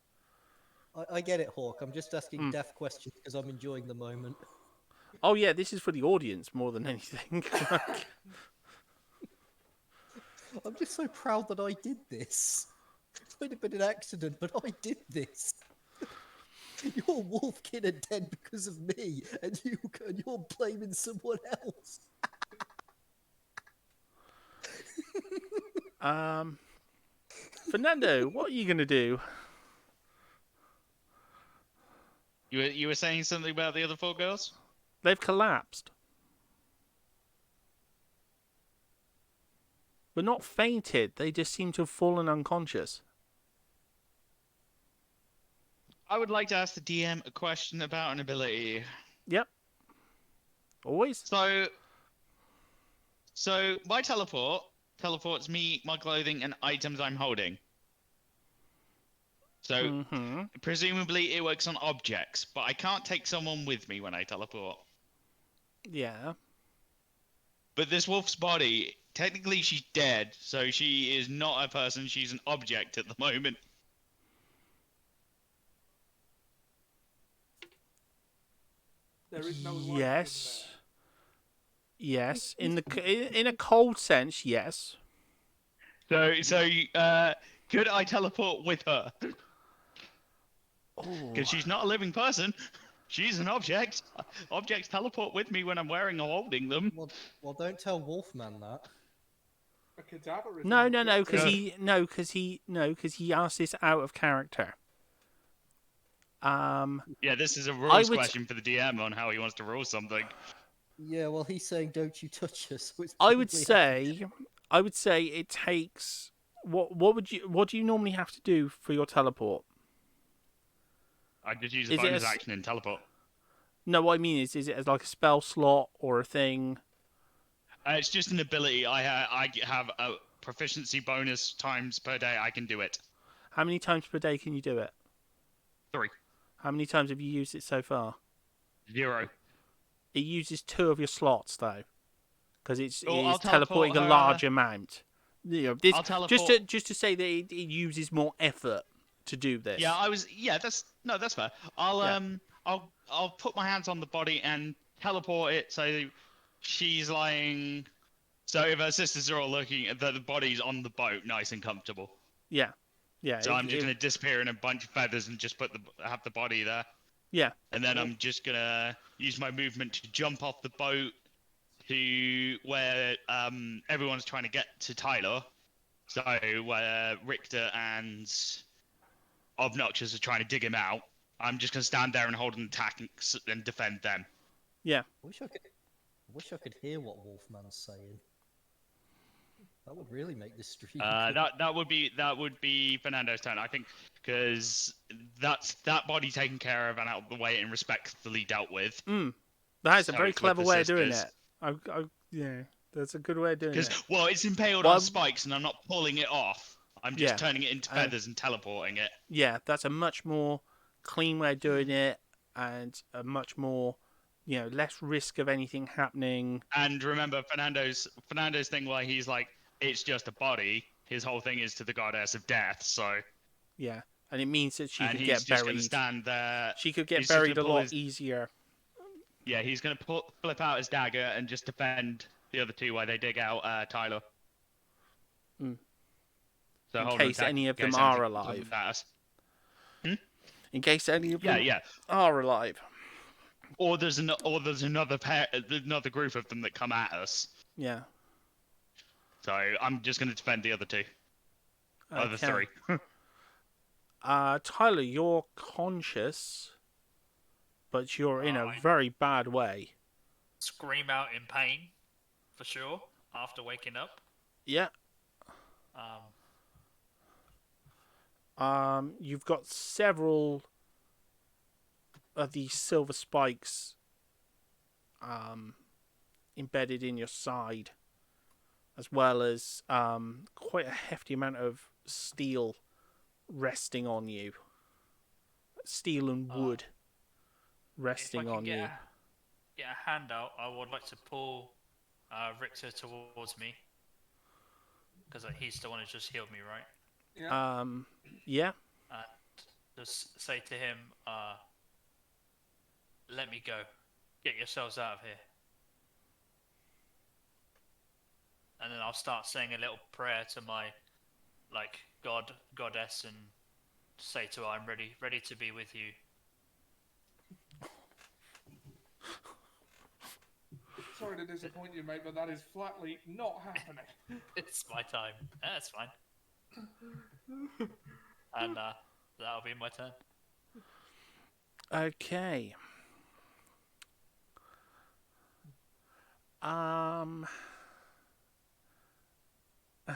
I get it, Hawk. I'm just asking deaf questions because I'm enjoying the moment. Oh yeah, this is for the audience more than anything. I'm just so proud that I did this. It might have been an accident, but I did this. Your Wolfkin are dead because of me, and you're blaming someone else. Fernando, what are you gonna do? You were saying something about the other four girls? They've collapsed. But not fainted. They just seem to have fallen unconscious. I would like to ask the DM a question about an ability. Yep. Always. So my teleport teleports me, my clothing, and items I'm holding. So presumably it works on objects, but I can't take someone with me when I teleport. Yeah. But this wolf's body, technically she's dead, so she is not a person, she's an object at the moment. There is no life Yes. Yes. In a cold sense, yes. So could I teleport with her? Because she's not a living person. She's an object. Objects teleport with me when I'm wearing or holding them. Well, don't tell Wolfman that. A cadaver is No, because he asked this out of character. Yeah, this is a rules question for the DM on how he wants to rule something. Yeah, well, he's saying don't you touch us. So I would say it takes what do you normally have to do for your teleport? I just use a bonus action and teleport. No, what I mean is it as like a spell slot or a thing? It's just an ability. I have a proficiency bonus times per day. I can do it. How many times per day can you do it? 3. How many times have you used it so far? 0. It uses 2 of your slots though, because it's I'll teleporting a large amount. You know, this, I'll teleport... just to say that it uses more effort to do this. Yeah, that's fair. I'll put my hands on the body and teleport it so she's lying. So if her sisters are all looking at the body's on the boat, nice and comfortable. Yeah. So I'm just gonna disappear in a bunch of feathers and just have the body there. Yeah. And then I'm just gonna use my movement to jump off the boat to where everyone's trying to get to Tylor. So where Richter and Noxious are trying to dig him out. I'm just gonna stand there and hold an attack and defend them. Yeah. I wish I could hear what Wolfman's saying. That would really make this stream. That would be Fernando's turn, I think, because that's that body taken care of and out of the way and respectfully dealt with. That is a very clever way of doing it. Yeah, that's a good way of doing it. Well, it's impaled on spikes and I'm not pulling it off. I'm just turning it into feathers and teleporting it. Yeah, that's a much more clean way of doing it and a much more, less risk of anything happening. And remember Fernando's thing where he's like, it's just a body. His whole thing is to the goddess of death, so... Yeah, and it means that she and could he's get just going to buried. stand there. She could get he's just buried a gonna pull lot his- easier. Yeah, he's going to flip out his dagger and just defend the other two while they dig out Tylor. Mm. So In hold on case tight, any of them in case are anything comes alive. at us. In case any of Yeah, them yeah. are alive. Or there's another group of them that come at us. Yeah. So I'm just going to defend the other two. Other Okay. three. Tyler, you're conscious, but you're in a Right. very bad way. Scream out in pain, for sure, after waking up. Yeah. Um, You've got several of these silver spikes embedded in your side, as well as quite a hefty amount of steel resting on you. Steel and wood resting if I can on get you. get a hand out, I would like to pull Richter towards me. Because he's the one who just healed me, right? Yeah. Yeah. Just say to him, let me go. Get yourselves out of here. And then I'll start saying a little prayer to my, goddess, and say to her, I'm ready to be with you. Sorry to disappoint you, mate, but that is flatly not happening. It's my time. That's fine. And that'll be my turn. Okay.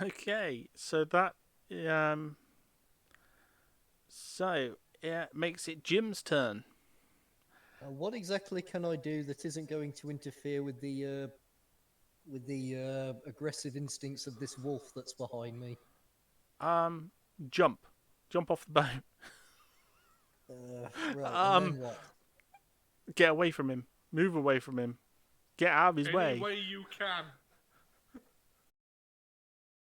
Okay, so that makes it Jim's turn. What exactly can I do that isn't going to interfere with the aggressive instincts of this wolf that's behind me? Jump off the boat. Right, and then what? Get away from him. Move away from him. Get out of his Any way. way you can.